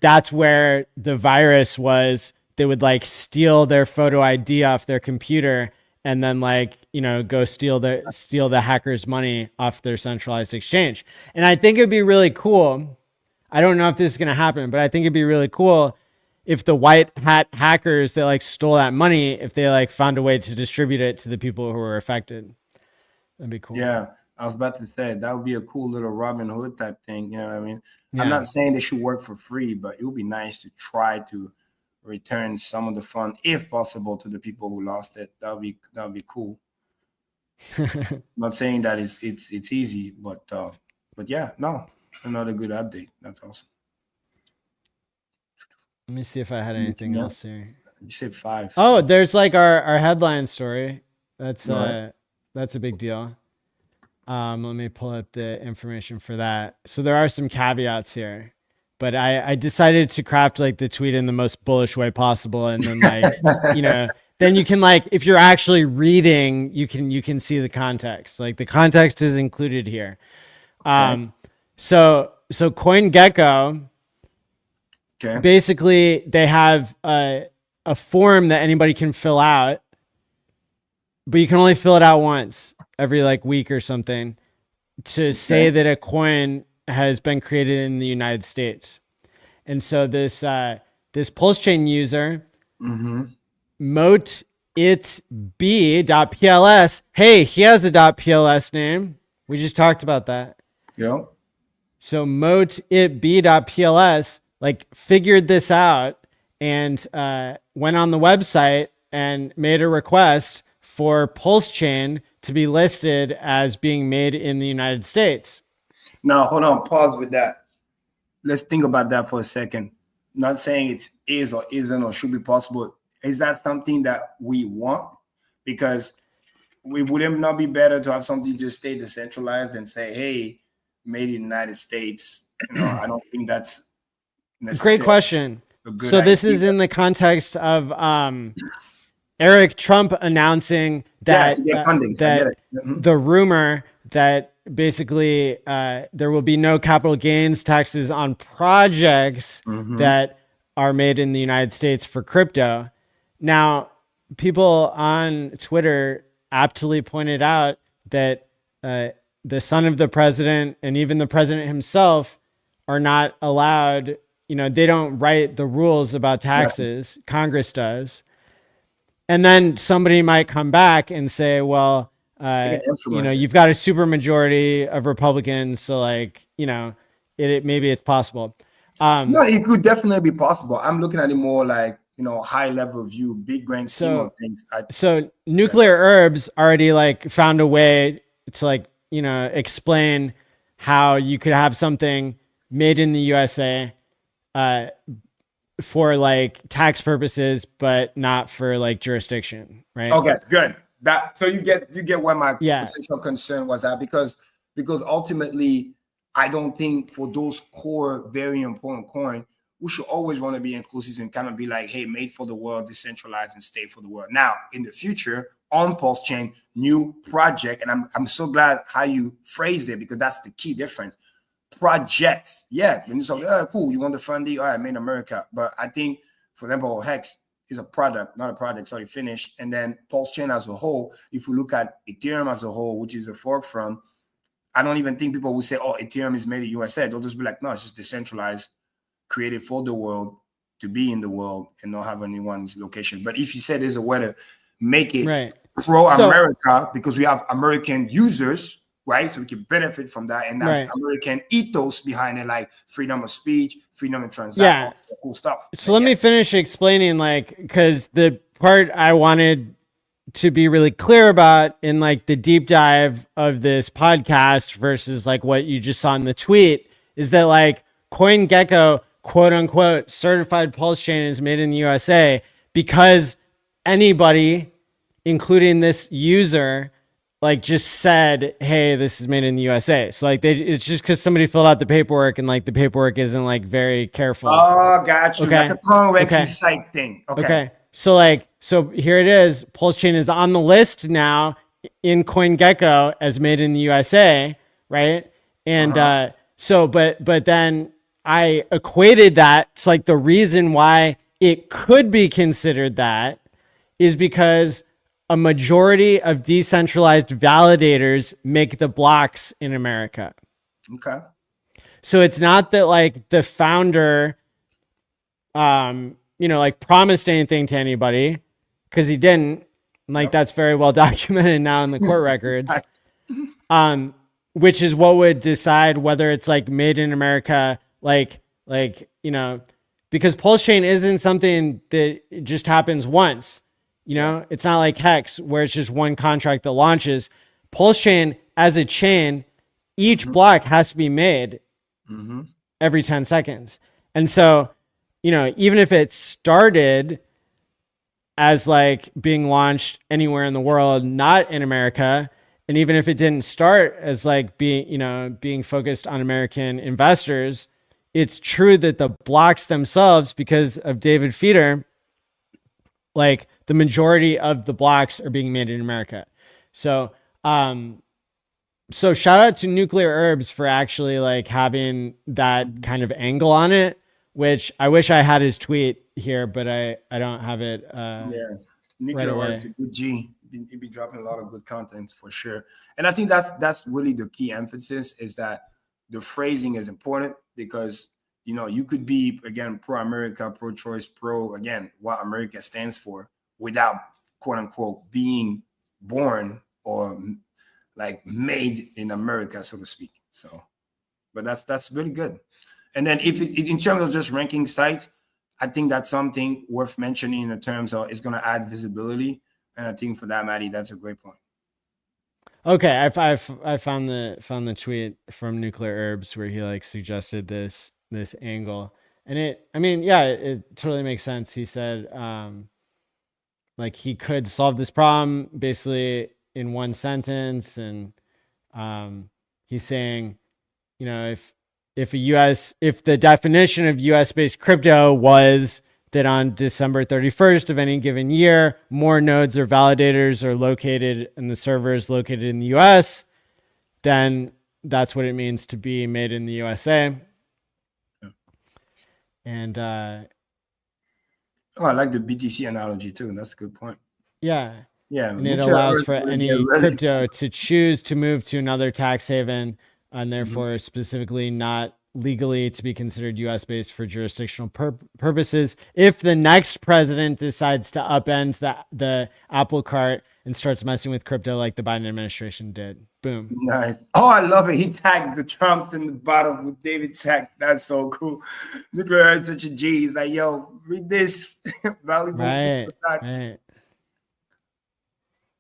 that's where the virus was. They would like steal their photo ID off their computer, and then go steal the hackers' money off their centralized exchange. And I think it'd be really cool. I don't know if this is going to happen, but I think it'd be really cool if the white hat hackers that like stole that money, if they like found a way to distribute it to the people who were affected. That'd be cool. Yeah, I was about to say that would be a cool little Robin Hood type thing. You know what I mean? Yeah. I'm not saying they should work for free, but it would be nice to try to return some of the fund, if possible, to the people who lost it. That would be cool. I'm not saying that it's easy, but yeah, no, another good update. That's awesome. Let me see if I had anything else here. You said 5. Oh, there's like our headline story. That's a big deal. Let me pull up the information for that. So there are some caveats here, but I decided to craft like the tweet in the most bullish way possible, and then like then you can like, if you're actually reading, you can see the context. Like the context is included here. Okay. So CoinGecko. Okay. Basically, they have a form that anybody can fill out, but you can only fill it out once every like week or something to say that a coin has been created in the United States. And so this Pulse Chain user, moteitb.pls, hey, he has a .pls name. We just talked about that. Yeah. So moteitb.pls like figured this out and went on the website and made a request for Pulse Chain to be listed as being made in the United States. Now, hold on, pause with that. Let's think about that for a second. Not saying it is or isn't or should be possible. Is that something that we want? Because would it not be better to have something just stay decentralized and say, hey, made in the United States? I don't think that's great question. So this is in the context of Eric Trump announcing that the rumor that basically there will be no capital gains taxes on projects that are made in the United States for crypto. Now, people on Twitter aptly pointed out that the son of the president and even the president himself are not allowed. They don't write the rules about taxes. Right. Congress does. And then somebody might come back and say, well, you've got a super majority of Republicans. So maybe it's possible. No, it could definitely be possible. I'm looking at it more like, high level view, big grand scheme of things. So Nuclear Herbs already found a way to explain how you could have something made in the USA for tax purposes, but not for jurisdiction, right? Okay, good. So you get where my potential concern was at, because ultimately I don't think for those core very important coin, we should always want to be inclusive and kind of be like, hey, made for the world, decentralized and stay for the world. Now in the future on Pulse Chain, new project, and I'm so glad how you phrased it, because that's the key difference. Projects, when you say, cool, you want the funding, all right, made in America. But I think, for example, Hex is a product, not a project, sorry, finished. And then Pulse Chain as a whole, if we look at Ethereum as a whole, which is a fork from, I don't even think people will say, oh, Ethereum is made in USA. They'll just be like, no, it's just decentralized, created for the world, to be in the world and not have anyone's location. But if you said there's a way to make it pro-America, because we have American users, right? So we can benefit from that. And that's American ethos behind it, like freedom of speech, freedom of transaction, cool stuff. So let me finish explaining, because the part I wanted to be really clear about in the deep dive of this podcast versus what you just saw in the tweet is that CoinGecko quote unquote certified pulse chain is made in the USA because anybody, including this user, like just said, hey, this is made in the USA. So like it's just because somebody filled out the paperwork and like the paperwork isn't like very careful. Oh, got you. Okay. Like a tongue ranking site thing. Okay. So here it is. Pulse chain is on the list now in CoinGecko as made in the USA, right? And but then I equated that to like the reason why it could be considered that is because a majority of decentralized validators make the blocks in America. Okay. So it's not that like the founder, like promised anything to anybody, because he didn't. Like that's very well documented now in the court records. Which is what would decide whether it's like made in America, because Pulse Chain isn't something that just happens once. It's not like Hex where it's just one contract that launches. Pulse Chain as a chain, each block has to be made every 10 seconds. And so, even if it started as like being launched anywhere in the world, not in America, and even if it didn't start as like being focused on American investors, it's true that the blocks themselves, because of David Feeder, like the majority of the blocks are being made in America. So, so shout out to Nuclear Herbs for actually like having that kind of angle on it, which I wish I had his tweet here, but I don't have it. Nuclear Herbs, a good G. He'd be dropping a lot of good content for sure. And I think that's really the key emphasis, is that the phrasing is important, because you could be, again, pro-America, pro-choice, again, what America stands for, without, quote unquote, being born or like made in America, so to speak. So, but that's really good. And then in terms of just ranking sites, I think that's something worth mentioning in terms of it's going to add visibility. And I think for that, Maddie, that's a great point. Okay, I found the tweet from Nuclear Herbs where he like suggested this angle, and it totally makes sense. He said like he could solve this problem basically in one sentence, and he's saying, if the definition of US based crypto was that on December 31st of any given year, more nodes or validators are located in the servers located in the US, then that's what it means to be made in the USA. Yeah. And I like the BTC analogy too. That's a good point. Yeah. Yeah. And it allows for any crypto to choose to move to another tax haven, and therefore specifically not legally to be considered US based for jurisdictional purposes. If the next president decides to upend the apple cart and starts messing with crypto like the Biden administration did. Boom. Nice. Oh, I love it. He tagged the Trumps in the bottom with David Sack. That's so cool. Nuclear is such a G. He's like, yo, read this. Valuable. Right.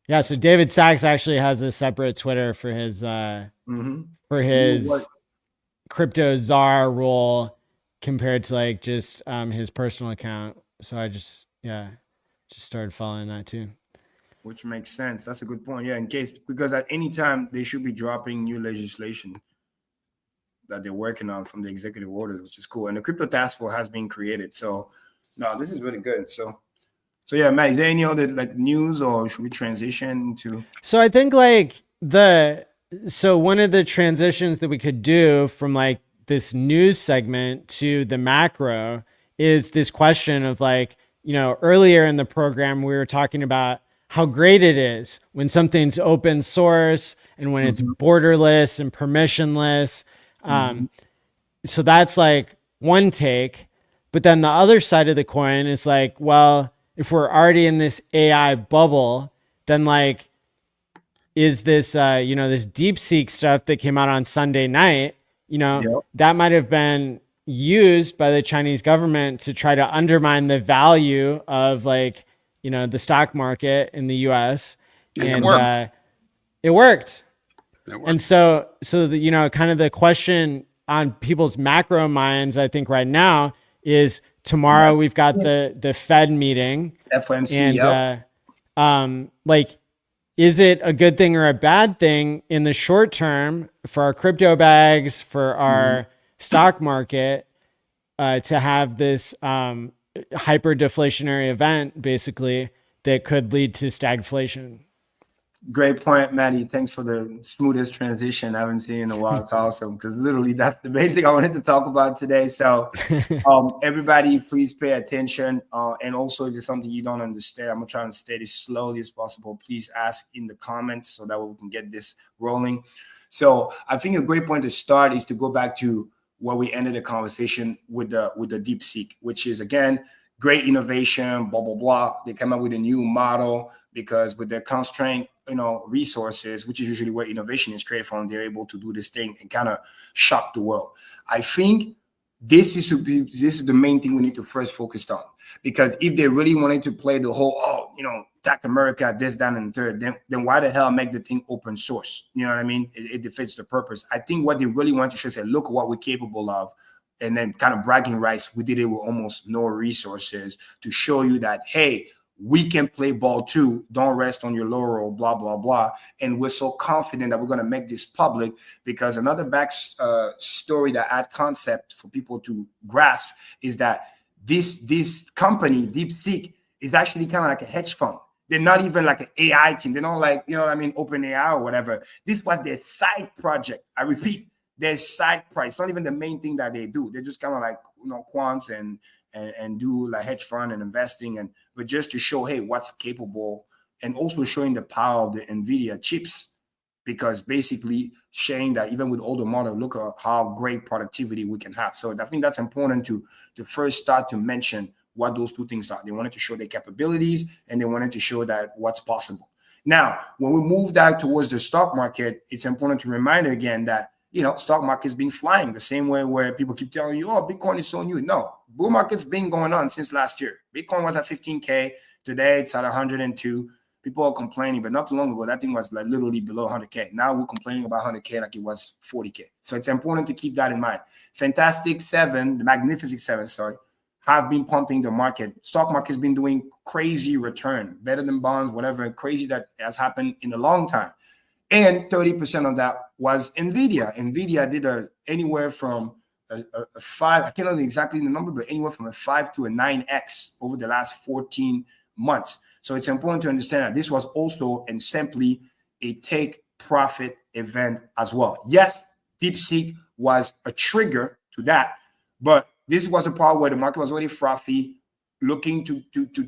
Yeah, so David Sachs actually has a separate Twitter for his crypto czar role compared to like just his personal account. So I just started following that too. Which makes sense. That's a good point. Yeah, because at any time they should be dropping new legislation that they're working on from the executive orders, which is cool. And the crypto task force has been created. So no, this is really good. So yeah, Matt, is there any other like news, or should we transition to? So I think like so one of the transitions that we could do from like this news segment to the macro is this question of like, earlier in the program, we were talking about how great it is when something's open source and when it's borderless and permissionless. So that's like one take, but then the other side of the coin is like, well, if we're already in this AI bubble, then like, is this, this DeepSeek stuff that came out on Sunday night, that might have been used by the Chinese government to try to undermine the value of like, the stock market in the US. And it worked. And so kind of the question on people's macro minds, I think right now is tomorrow we've got the Fed meeting, FOMC, and like, is it a good thing or a bad thing in the short term for our crypto bags, for our stock market, to have this hyper deflationary event basically that could lead to stagflation? Great point, Maddie. Thanks for the smoothest transition I haven't seen in a while. It's awesome, because literally that's the main thing I wanted to talk about today. So everybody, please pay attention. And also, if there's something you don't understand, I'm going to try and state as slowly as possible. Please ask in the comments so that we can get this rolling. So I think a great point to start is to go back to where we ended the conversation with the DeepSeek, which is, again, great innovation, blah, blah, blah. They come up with a new model because with their constraint, resources, which is usually where innovation is created from, they're able to do this thing and kind of shock the world. I think this is the main thing we need to first focus on, because if they really wanted to play the whole, attack America, this, that, and third, then why the hell make the thing open source? You know what I mean? It defeats the purpose. I think what they really want to show is that, look at what we're capable of, and then kind of bragging rights. We did it with almost no resources to show you that, hey, we can play ball too. Don't rest on your laurel, blah, blah, blah. And we're so confident that we're going to make this public, because another back story that add concept for people to grasp is that this company, DeepSeek, is actually kind of like a hedge fund. They're not even like an AI team. They're not like, open AI or whatever. This was their side project. I repeat, their side project. It's not even the main thing that they do. They're just kind of like, quants and do like hedge fund and investing, but just to show, hey, what's capable, and also showing the power of the NVIDIA chips, because basically showing that even with older model, look at how great productivity we can have. So I think that's important to first start to mention what those two things are. They wanted to show their capabilities, and they wanted to show that what's possible. Now, when we move that towards the stock market, it's important to remind again that stock market's been flying the same way where people keep telling you, oh, Bitcoin is so new. No, bull market's been going on since last year. Bitcoin was at 15K. Today, it's at 102. People are complaining, but not too long ago, that thing was like literally below 100K. Now we're complaining about 100K like it was 40K. So it's important to keep that in mind. The Magnificent Seven, have been pumping the market. Stock market has been doing crazy return, better than bonds, whatever, crazy that has happened in a long time. And 30% of that was NVIDIA. NVIDIA did anywhere from a 5, I can't know exactly the number, but anywhere from a 5 to a 9x over the last 14 months. So it's important to understand that this was also and simply a take profit event as well. Yes, DeepSeek was a trigger to that, but this was the part where the market was already frothy, looking to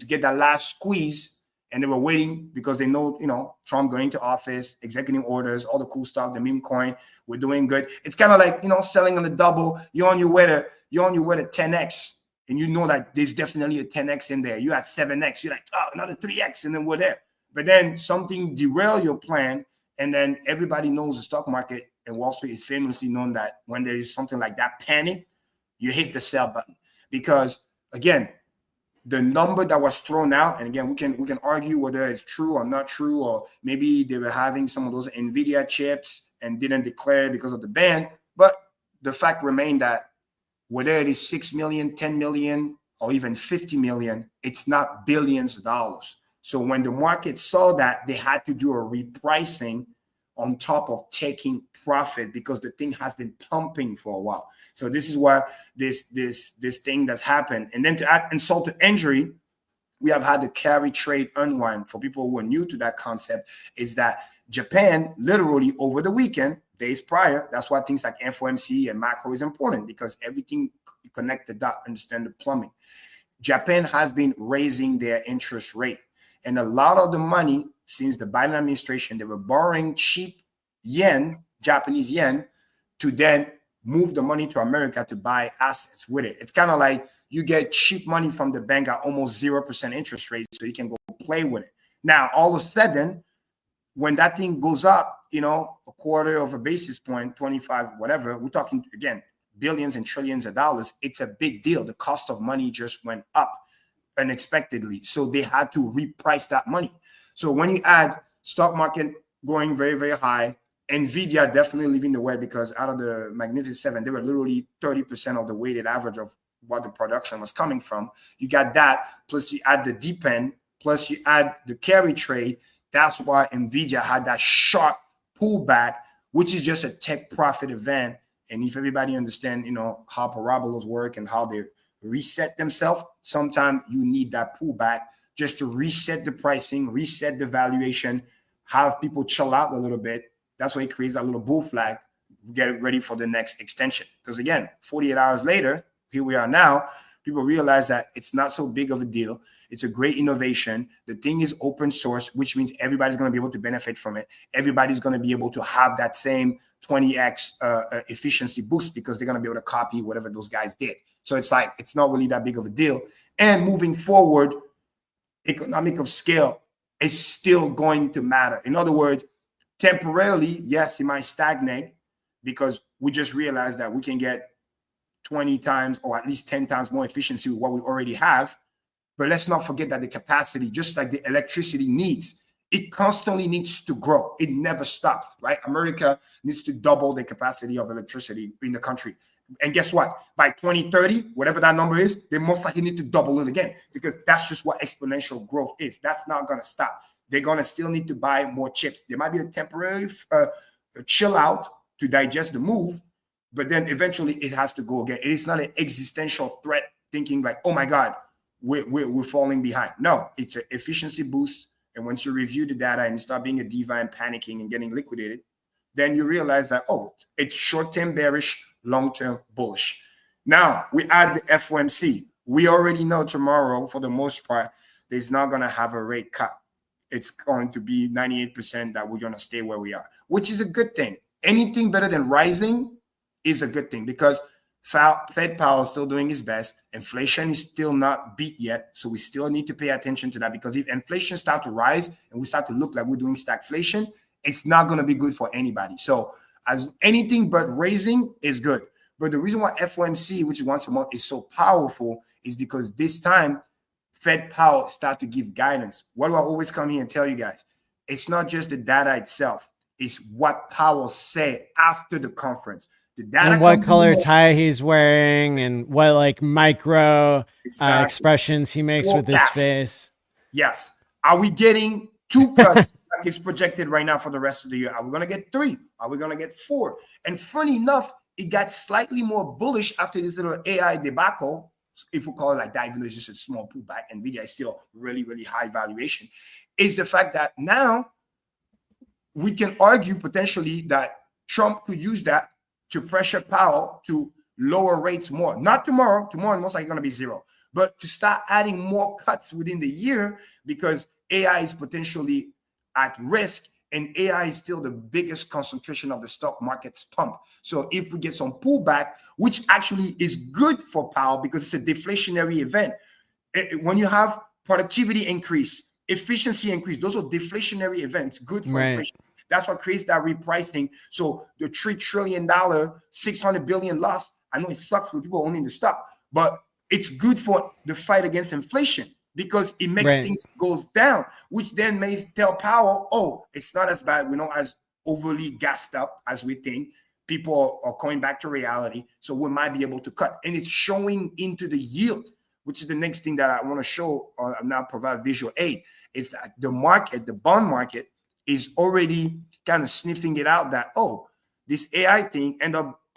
get that last squeeze. And they were waiting because they know, Trump going into office, executive orders, all the cool stuff, the meme coin, we're doing good. It's kind of like, selling on the double. You're on your way to 10x, and you know that there's definitely a 10x in there. You had 7x. You're like, oh, another 3x, and then we're there. But then something derail your plan, and then everybody knows the stock market and Wall Street is famously known that when there is something like that panic, you hit the sell button, because again, the number that was thrown out, and again, we can argue whether it's true or not true, or maybe they were having some of those NVIDIA chips and didn't declare because of the ban. But the fact remained that whether it is 6 million, 10 million, or even 50 million, it's not billions of dollars. So when the market saw that, they had to do a repricing on top of taking profit, because the thing has been pumping for a while. So this is why this thing that's happened. And then to add insult to injury, we have had the carry trade unwind. For people who are new to that concept, is that Japan literally over the weekend, days prior, that's why things like FOMC and macro is important, because everything connected that, understand the plumbing. Japan has been raising their interest rate. And a lot of the money since the Biden administration, they were borrowing cheap yen, Japanese yen, to then move the money to America to buy assets with it. It's kind of like you get cheap money from the bank at almost 0% interest rate, so you can go play with it. Now, all of a sudden, when that thing goes up, a quarter of a basis point, 25, whatever, we're talking, again, billions and trillions of dollars. It's a big deal. The cost of money just went up unexpectedly. So they had to reprice that money. So when you add stock market going very, very high, NVIDIA definitely leading the way, because out of the Magnificent Seven, they were literally 30% of the weighted average of what the production was coming from. You got that, plus you add the deep end, plus you add the carry trade. That's why NVIDIA had that sharp pullback, which is just a tech profit event. And if everybody understands, how parabolas work and how they reset themselves, sometimes you need that pullback just to reset the pricing, reset the valuation, have people chill out a little bit. That's why it creates that little bull flag, get ready for the next extension. Because again, 48 hours later, here we are now, people realize that it's not so big of a deal. It's a great innovation. The thing is open source, which means everybody's going to be able to benefit from it. Everybody's going to be able to have that same 20x efficiency boost, because they're going to be able to copy whatever those guys did. So it's like, it's not really that big of a deal. And moving forward, economic of scale is still going to matter. In other words, temporarily, yes, it might stagnate, because we just realized that we can get 20 times or at least 10 times more efficiency with what we already have. But let's not forget that the capacity, just like the electricity needs, it constantly needs to grow. It never stops, right? America needs to double the capacity of electricity in the country. And guess what? By 2030, whatever that number is, they most likely need to double it again, because that's just what exponential growth is. That's not going to stop. They're going to still need to buy more chips. There might be a temporary chill out to digest the move, but then eventually it has to go again. It is not an existential threat thinking like, oh my God, we're falling behind. No, it's an efficiency boost. And once you review the data and you start being a diva and panicking and getting liquidated, then you realize that, oh, it's short-term bearish, long-term bullish. Now we add the FOMC. We already know tomorrow, for the most part, there's not going to have a rate cut. It's going to be 98% that we're going to stay where we are, which is a good thing. Anything better than rising is a good thing, because Fed Powell is still doing his best. Inflation is still not beat yet. So we still need to pay attention to that, because if inflation starts to rise and we start to look like we're doing stagflation, it's not going to be good for anybody. So as anything but raising is good. But the reason why FOMC, which is once a month, is so powerful is because this time Fed Powell start to give guidance. What do I always come here and tell you guys? It's not just the data itself. It's what Powell said after the conference. The data and what color tie he's wearing, and what like micro expressions he makes with his face. Yes. Are we getting 2 cuts like it's projected right now for the rest of the year? Are we going to get 3? Are we going to get 4? And funny enough, it got slightly more bullish after this little AI debacle, if we call it like that, even though it's just a small pullback. NVIDIA is still really, really high valuation. Is the fact that now we can argue potentially that Trump could use that to pressure Powell to lower rates more. Not tomorrow. Tomorrow is most likely going to be 0. But to start adding more cuts within the year, because AI is potentially at risk, and AI is still the biggest concentration of the stock market's pump. So if we get some pullback, which actually is good for Powell because it's a deflationary event. When you have productivity increase, efficiency increase, those are deflationary events, good for inflation. That's what creates that repricing. So the $3 trillion, $600 billion loss, I know it sucks for people owning the stock, but it's good for the fight against inflation, because it makes things go down, which then may tell Powell, oh, it's not as bad. We're not as overly gassed up as we think. People are coming back to reality. So we might be able to cut. And it's showing into the yield, which is the next thing that I want to show or now provide visual aid, is that the market, the bond market, is already kind of sniffing it out that, oh, this AI thing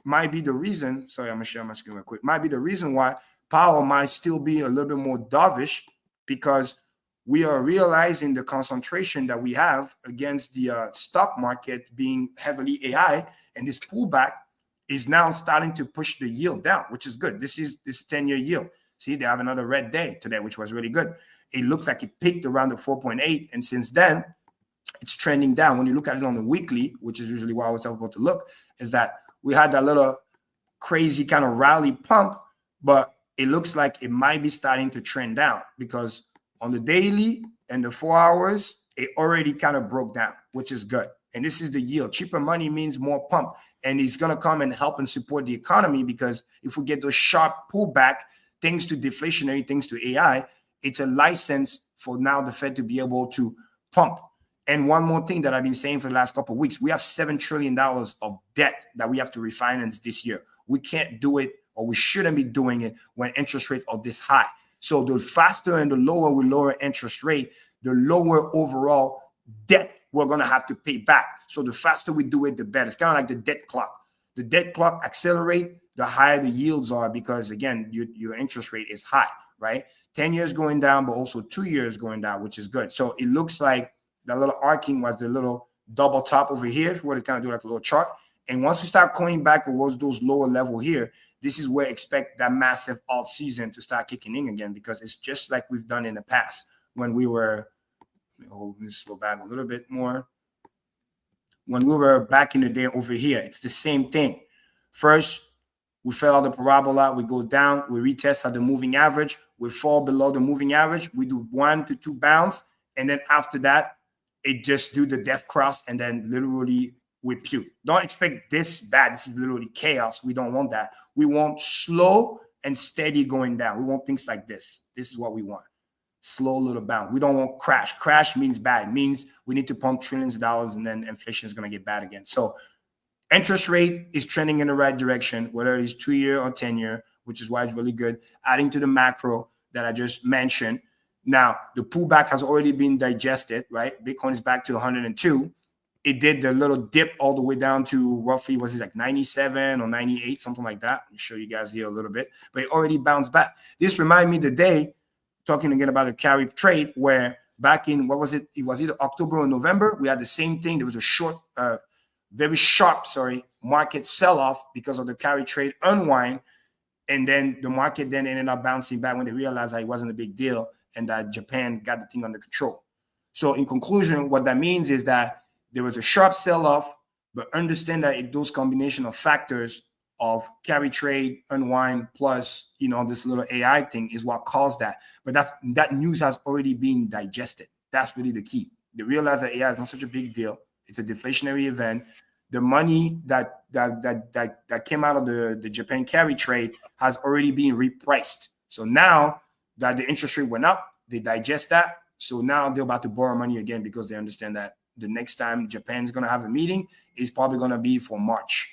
might be the reason. Sorry, I'm going to share my screen real quick. Might be the reason why Powell might still be a little bit more dovish, because we are realizing the concentration that we have against the stock market being heavily AI, and this pullback is now starting to push the yield down, which is good. This is 10-year yield. See, they have another red day today, which was really good. It looks like it peaked around the 4.8, and since then, it's trending down. When you look at it on the weekly, which is usually why I was about to look, is that we had that little crazy kind of rally pump, but it looks like it might be starting to trend down, because on the daily and the 4 hours, it already kind of broke down, which is good. And this is the yield. Cheaper money means more pump, and it's going to come and help and support the economy, because if we get those sharp pullback, thanks to deflationary, thanks to AI, it's a license for now the Fed to be able to pump. And one more thing that I've been saying for the last couple of weeks, we have $7 trillion of debt that we have to refinance this year. We can't do it, or we shouldn't be doing it when interest rates are this high. So the faster and the lower we lower interest rate, the lower overall debt we're going to have to pay back. So the faster we do it, the better. It's kind of like the debt clock. The debt clock accelerate, the higher the yields are, because again, your interest rate is high, right? 10 years going down, but also 2 years going down, which is good. So it looks like that little arcing was the little double top over here, if we were to kind of do like a little chart. And once we start going back towards those lower level here, this is where expect that massive alt season to start kicking in again, because it's just like we've done in the past when we were, let me slow back a little bit more. When we were back in the day over here, it's the same thing. First, we fell out the parabola, we go down, we retest at the moving average, we fall below the moving average, we do 1 to 2 bounce, and then after that, it just do the death cross, and then literally we puke. Don't expect this bad. This is literally chaos. We don't want that. We want slow and steady going down. We want things like this. This is what we want. Slow little bounce. We don't want crash. Crash means bad. It means we need to pump trillions of dollars, and then inflation is going to get bad again. So interest rate is trending in the right direction, whether it is 2-year or 10-year, which is why it's really good. Adding to the macro that I just mentioned. Now, the pullback has already been digested, right? Bitcoin is back to 102. It did the little dip all the way down to roughly, was it like 97 or 98, something like that? I'll show you guys here a little bit. But it already bounced back. This reminded me the day, talking again about the carry trade, where back in, what was it? It was either October or November. We had the same thing. There was a short, very sharp, market sell-off because of the carry trade unwind. And then the market then ended up bouncing back when they realized that it wasn't a big deal and that Japan got the thing under control. So in conclusion, what that means is that there was a sharp sell-off, but understand that those combination of factors of carry trade, unwind, plus, this little AI thing is what caused that. But that news has already been digested. That's really the key. They realize that AI is not such a big deal. It's a deflationary event. The money that came out of the Japan carry trade has already been repriced. So now that the interest rate went up, they digest that. So now they're about to borrow money again because they understand that the next time Japan is going to have a meeting is probably going to be for March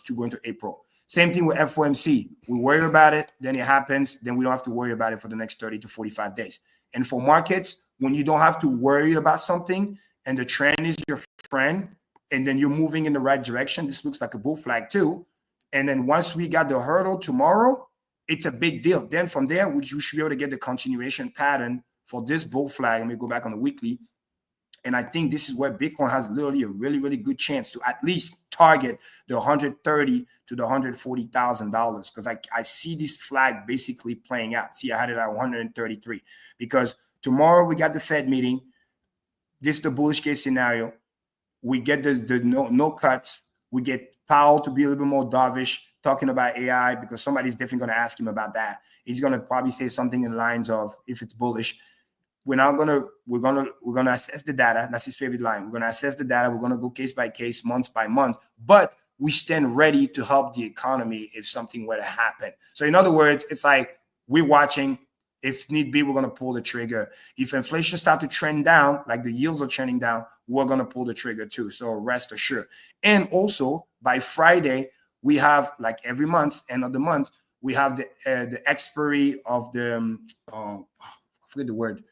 to go into April. Same thing with FOMC. We worry about it, then it happens, then we don't have to worry about it for the next 30 to 45 days. And for markets, when you don't have to worry about something and the trend is your friend, and then you're moving in the right direction, this looks like a bull flag too. And then once we got the hurdle tomorrow, it's a big deal. Then from there, we should be able to get the continuation pattern for this bull flag. Let me go back on the weekly. And I think this is where Bitcoin has literally a really, really good chance to at least target the $130,000 to the $140,000, because I see this flag basically playing out. See, I had it at 133 because tomorrow we got the Fed meeting. This is the bullish case scenario. We get the no cuts. We get Powell to be a little bit more dovish, talking about AI, because somebody's definitely going to ask him about that. He's going to probably say something in the lines of, if it's bullish, we're gonna assess the data. That's his favorite line. We're gonna assess the data. We're gonna go case by case, month by month, but we stand ready to help the economy if something were to happen. So in other words, it's like we're watching. If need be, we're gonna pull the trigger. If inflation starts to trend down, like the yields are trending down, we're gonna pull the trigger too. So rest assured. And also by Friday, we have, like every month, end of the month, we have the expiry of the I forget the word.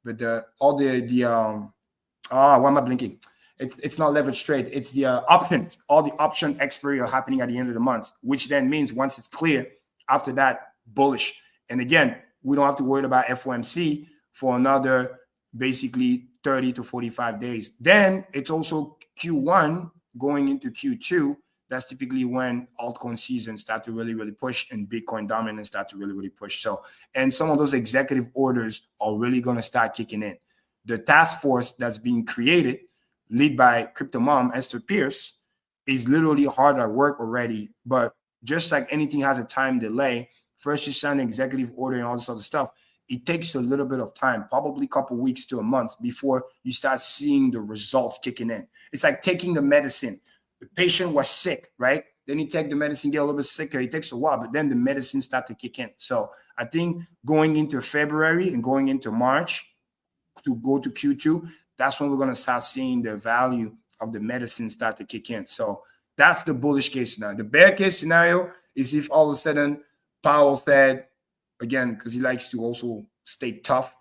But why am I blinking? It's not leverage trade. It's the options. All the option expiry are happening at the end of the month, which then means once it's clear, after that, bullish. And again, we don't have to worry about FOMC for another basically 30 to 45 days. Then it's also Q1 going into Q2. That's typically when altcoin season start to really, really push and Bitcoin dominance start to really, really push. So, and some of those executive orders are really going to start kicking in. The task force that's being created, led by Crypto Mom, Esther Pierce, is literally hard at work already. But just like anything has a time delay, first you sign an executive order and all this other stuff, it takes a little bit of time, probably a couple weeks to a month before you start seeing the results kicking in. It's like taking the medicine. The patient was sick, right? Then you take the medicine, get a little bit sicker. It takes a while, but then the medicine start to kick in. So I think going into February and going into March to go to Q2, that's when we're going to start seeing the value of the medicine start to kick in. So that's the bullish case scenario. The bear case scenario is if all of a sudden Powell said, again, because he likes to also stay tough,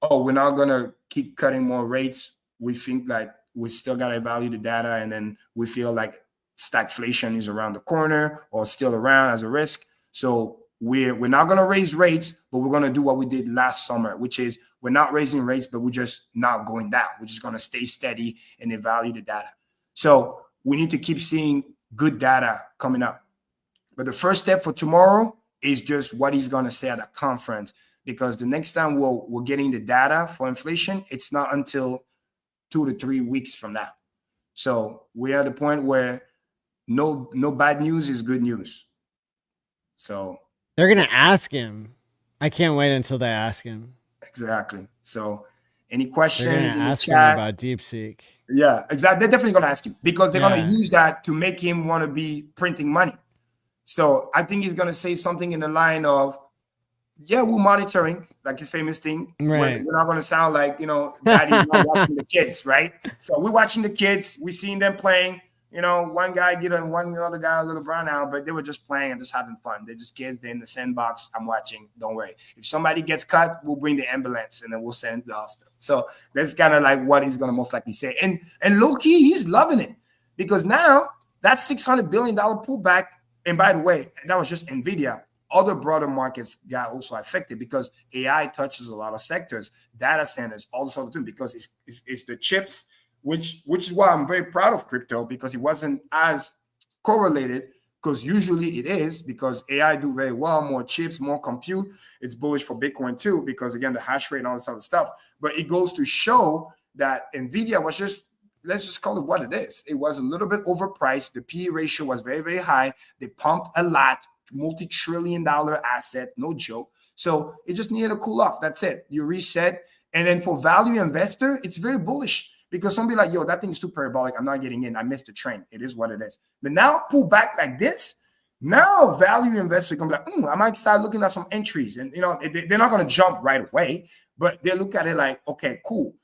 oh, we're not going to keep cutting more rates. We think like we still got to value the data, and then we feel like stagflation is around the corner or still around as a risk. So we're not going to raise rates, but we're going to do what we did last summer, which is we're not raising rates, but we're just not going down. We're just going to stay steady and evaluate the data. So we need to keep seeing good data coming up. But the first step for tomorrow is just what he's going to say at a conference, because the next time we're getting the data for inflation, it's not until 2 to 3 weeks from now. So we're at the point where no bad news is good news. So they're going to ask him. I can't wait until they ask him. Exactly. So any questions they're in the ask chat? him about DeepSeek. Yeah, exactly. They're definitely going to ask him, because they're going to use that to make him want to be printing money. So I think he's going to say something in the line of, yeah, we're monitoring, like his famous thing. Right. We're not going to sound like, daddy's not watching the kids, right? So we're watching the kids. We're seeing them playing. One guy get one other guy a little brown out, but they were just playing and just having fun. They're just kids. They're in the sandbox. I'm watching. Don't worry. If somebody gets cut, we'll bring the ambulance and then we'll send to the hospital. So that's kind of like what he's going to most likely say. And low key, he's loving it, because now that $600 billion pullback, and by the way, that was just NVIDIA. Other broader markets got also affected because AI touches a lot of sectors, data centers, all this other thing, because it's the chips, which is why I'm very proud of crypto, because it wasn't as correlated, because usually it is, because AI do very well, more chips, more compute. It's bullish for Bitcoin too, because again, the hash rate and all this other stuff. But it goes to show that NVIDIA was just, let's just call it what it is. It was a little bit overpriced. The PE ratio was very, very high. They pumped a lot, multi-trillion-dollar asset, no joke. So it just needed to cool off. That's it. You reset. And then for value investor, it's very bullish, because somebody like, yo, that thing's too parabolic. I'm not getting in. I missed the train. It is what it is. But now pull back like this. Now value investor can be like, I might start looking at some entries. And, they're not going to jump right away, but they look at it like, okay, cool.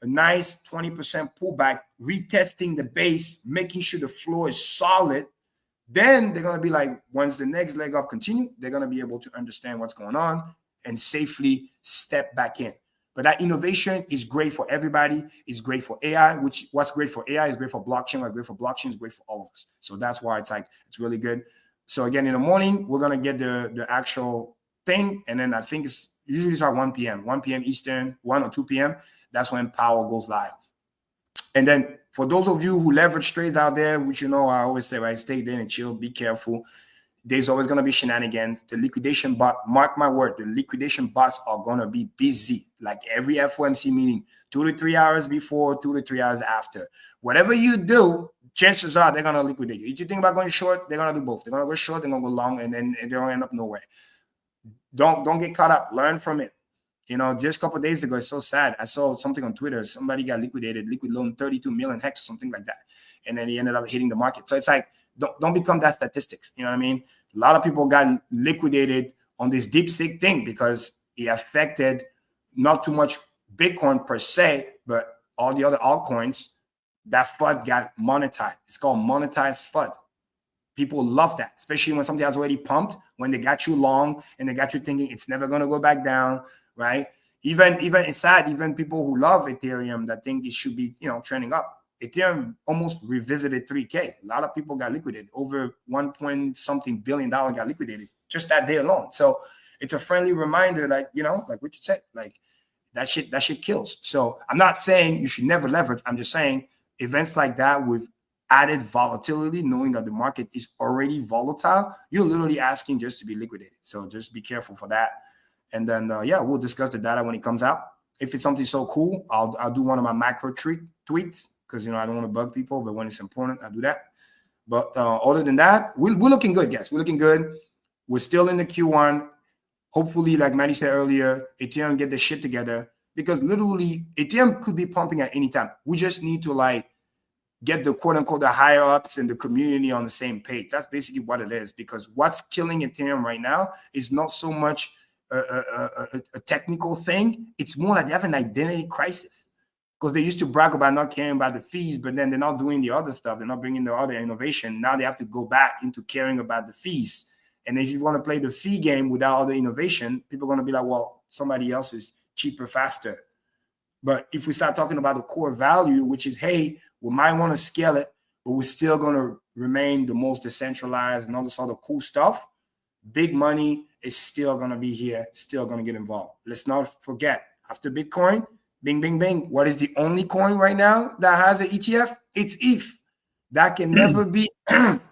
A nice 20% pullback, retesting the base, making sure the floor is solid. Then they're going to be like, once the next leg up continue, they're going to be able to understand what's going on and safely step back in. But that innovation is great for everybody. It's great for AI, which what's great for AI is great for blockchain. What's great for blockchain is great for all of us. So that's why it's really good. So again, in the morning, we're going to get the actual thing. And then I think it's usually start 1 p.m., 1 p.m. Eastern, 1 or 2 p.m. That's when Powell goes live. And then for those of you who leverage trades out there, which I always say, right, stay there and chill, be careful. There's always going to be shenanigans. The liquidation bot, mark my word, the liquidation bots are going to be busy. Like every FOMC meeting, 2 to 3 hours before, 2 to 3 hours after. Whatever you do, chances are they're going to liquidate you. If you think about going short, they're going to do both. They're going to go short, they're going to go long, and then they're going to end up nowhere. Don't get caught up. Learn from it. Just a couple of days ago, it's so sad. I saw something on Twitter. Somebody got liquidated, liquid loan, 32 million hex or something like that. And then he ended up hitting the market. So it's like, don't become that statistics. You know what I mean? A lot of people got liquidated on this DeepSeek thing because it affected not too much Bitcoin per se, but all the other altcoins. That FUD got monetized. It's called monetized FUD. People love that, especially when something has already pumped, when they got you long and they got you thinking it's never going to go back down, right? Even it's sad, even people who love Ethereum that think it should be, trending up. Ethereum almost revisited 3K. A lot of people got liquidated. Over $1.something billion got liquidated just that day alone. So it's a friendly reminder, like what you said, like that shit kills. So I'm not saying you should never leverage. I'm just saying events like that with added volatility, knowing that the market is already volatile, you're literally asking just to be liquidated. So just be careful for that. And then, we'll discuss the data when it comes out. If it's something so cool, I'll do one of my macro tweets because, I don't want to bug people, but when it's important, I'll do that. But other than that, we're looking good, guys. We're looking good. We're still in the Q1. Hopefully, like Maddie said earlier, Ethereum get the shit together because literally Ethereum could be pumping at any time. We just need to get the quote unquote the higher ups and the community on the same page. That's basically what it is, because what's killing Ethereum right now is not so much a technical thing. It's more like they have an identity crisis. because they used to brag about not caring about the fees, but then they're not doing the other stuff. They're not bringing the other innovation. Now they have to go back into caring about the fees. And if you want to play the fee game without other innovation, people are going to be like, well, somebody else is cheaper, faster. But if we start talking about the core value, which is, hey, we might want to scale it, but we're still going to remain the most decentralized and all this other cool stuff, big money is still going to be here, still going to get involved. Let's not forget, after Bitcoin, bing, bing, bing. What is the only coin right now that has an ETF? It's ETH. That can never be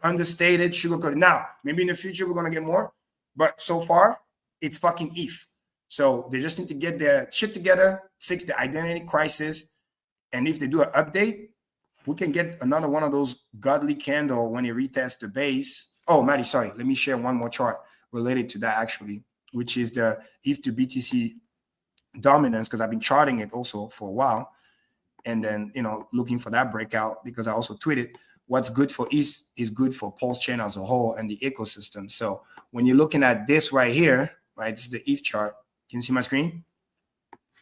understated, sugarcoated. Now, maybe in the future we're going to get more, but so far, it's fucking ETH. So they just need to get their shit together, fix the identity crisis, and if they do an update, we can get another one of those godly candle when it retests the base. Oh, Maddie, sorry. Let me share one more chart related to that, actually, which is the ETH to BTC dominance, because I've been charting it also for a while. And then, looking for that breakout, because I also tweeted what's good for ETH is good for Pulse Chain as a whole and the ecosystem. So when you're looking at this right here, right, this is the ETH chart. Can you see my screen?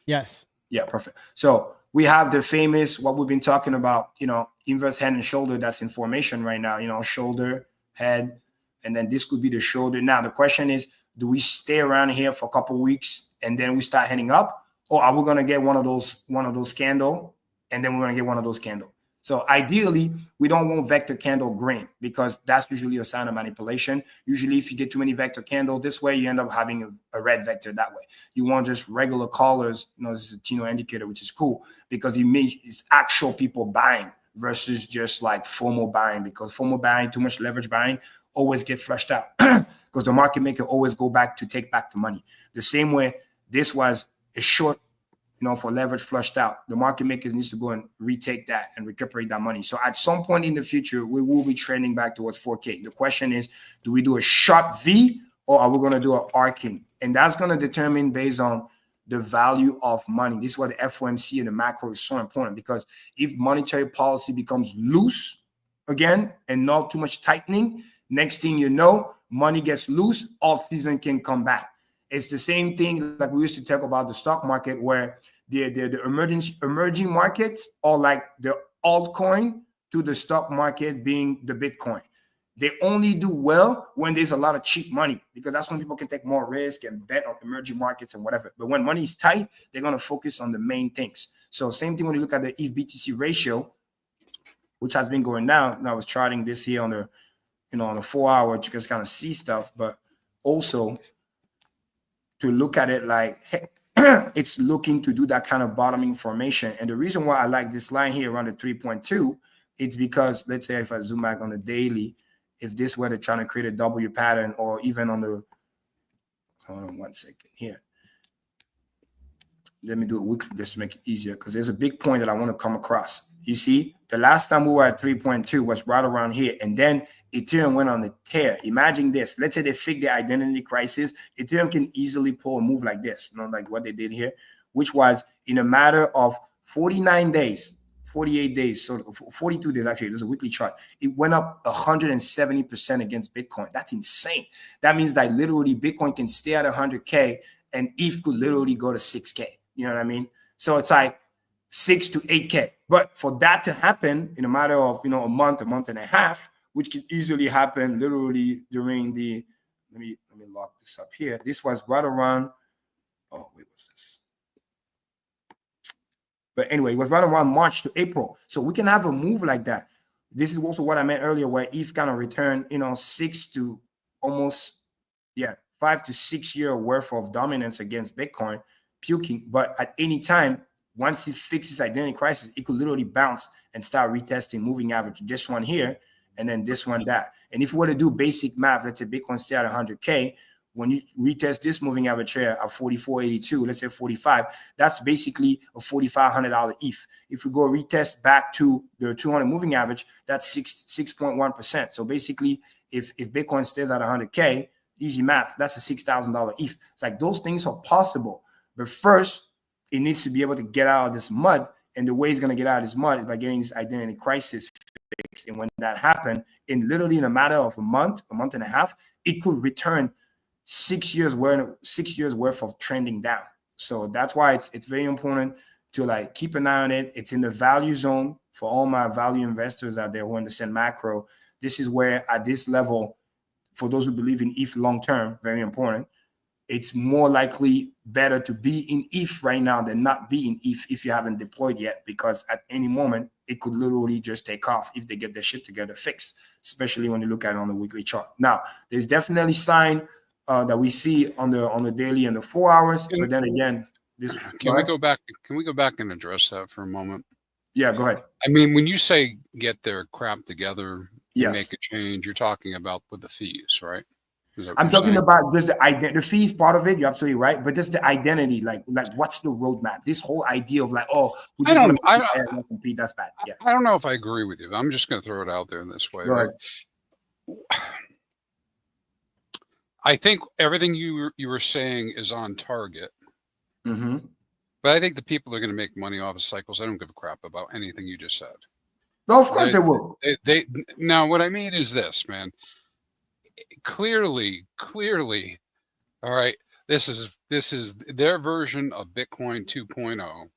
Yes. Yeah, perfect. So we have the famous, what we've been talking about, inverse head and shoulder that's in formation right now, shoulder, head, and then this could be the shoulder. Now, the question is, do we stay around here for a couple of weeks and then we start heading up? Or are we going to get one of those candle and then we're going to get one of those candle? So ideally, we don't want vector candle green because that's usually a sign of manipulation. Usually, if you get too many vector candles this way, you end up having a red vector that way. You want just regular colors. This is a Tino indicator, which is cool because it means it's actual people buying versus just like FOMO buying, because FOMO buying, too much leverage buying, always get flushed out because the market maker always go back to take back the money. The same way this was a short, for leverage flushed out. The market makers needs to go and retake that and recuperate that money. So at some point in the future, we will be trending back towards 4K. The question is, do we do a sharp V or are we going to do an arcing? And that's going to determine based on the value of money. This is why the FOMC and the macro is so important, because if monetary policy becomes loose again and not too much tightening, next thing you know, money gets loose, alt season can come back. It's the same thing like we used to talk about the stock market, where the emerging markets are like the altcoin to the stock market being the Bitcoin. They only do well when there's a lot of cheap money, because that's when people can take more risk and bet on emerging markets and whatever. But when money is tight, they're going to focus on the main things. So same thing when you look at the ETH BTC ratio, which has been going down. And I was charting this here on the, on a 4 hour, you can kind of see stuff, but also to look at it like, hey, it's looking to do that kind of bottoming formation. And the reason why I like this line here around the 3.2, it's because, let's say if I zoom back on the daily, if this were to try to create a W pattern, or even on the, hold on 1 second here. Let me do it weekly just to make it easier, because there's a big point that I want to come across. You see, the last time we were at 3.2 was right around here, and then Ethereum went on the tear. Imagine this. Let's say they fix the identity crisis. Ethereum can easily pull a move like this, like what they did here, which was in a matter of 49 days, 48 days, so 42 days actually. There's a weekly chart. It went up 170% against Bitcoin. That's insane. That means that literally Bitcoin can stay at 100K and ETH could literally go to 6K. You know what I mean? So it's like 6 to 8K. But for that to happen in a matter of, a month and a half, which could easily happen literally during the, let me lock this up here. This was right around, what's this? But anyway, it was right around March to April. So we can have a move like that. This is also what I meant earlier, where ETH kind of returned, 6 to almost, 5 to 6 year worth of dominance against Bitcoin, puking. But at any time, once it fixes identity crisis, it could literally bounce and start retesting moving average. This one here, and then this one, that. And if we were to do basic math, let's say Bitcoin stay at 100K, when you retest this moving average here at 44.82, let's say 45, that's basically a $4,500 ETH. If we go retest back to the 200 moving average, that's 6.1%. So basically, if Bitcoin stays at 100K, easy math, that's a $6,000 ETH. It's like those things are possible. But first, it needs to be able to get out of this mud. And the way it's going to get out of this mud is by getting this identity crisis fixed. And when that happened, in a matter of a month and a half, it could return 6 years worth of trending down. So that's why it's very important to like keep an eye on it. It's in the value zone for all my value investors out there who understand macro. This is where at this level, for those who believe in ETH long term, very important, it's more likely better to be in ETH right now than not be in ETH if you haven't deployed yet, because at any moment it could literally just take off if they get their shit together fixed, especially when you look at it on the weekly chart. Now, there's definitely sign that we see on the daily and the 4 hours, but then again, can we go back and address that for a moment? Yeah, go ahead. I mean, when you say get their crap together, yes, make a change, you're talking about with the fees, right? I'm talking about just the fees part of it. You're absolutely right, but just the identity, like what's the roadmap? This whole idea of like, oh, we're just going to compete. That's bad. Yeah, I don't know if I agree with you. I'm just going to throw it out there in this way. Right? I think everything you were saying is on target, mm-hmm. but I think the people are going to make money off of cycles. I don't give a crap about anything you just said. No, of course they will. They now, what I mean is this, man. Clearly, all right, this is their version of Bitcoin 2.0.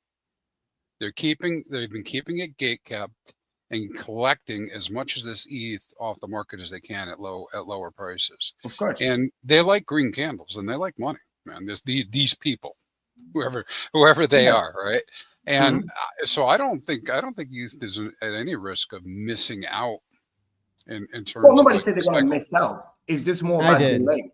They've been keeping it gate kept and collecting as much of this ETH off the market as they can at lower prices. Of course. And they like green candles and they like money, man. These people, whoever they are, right? And so I don't think ETH is at any risk of missing out. In terms nobody of said they're going to miss out. It's just more about delay.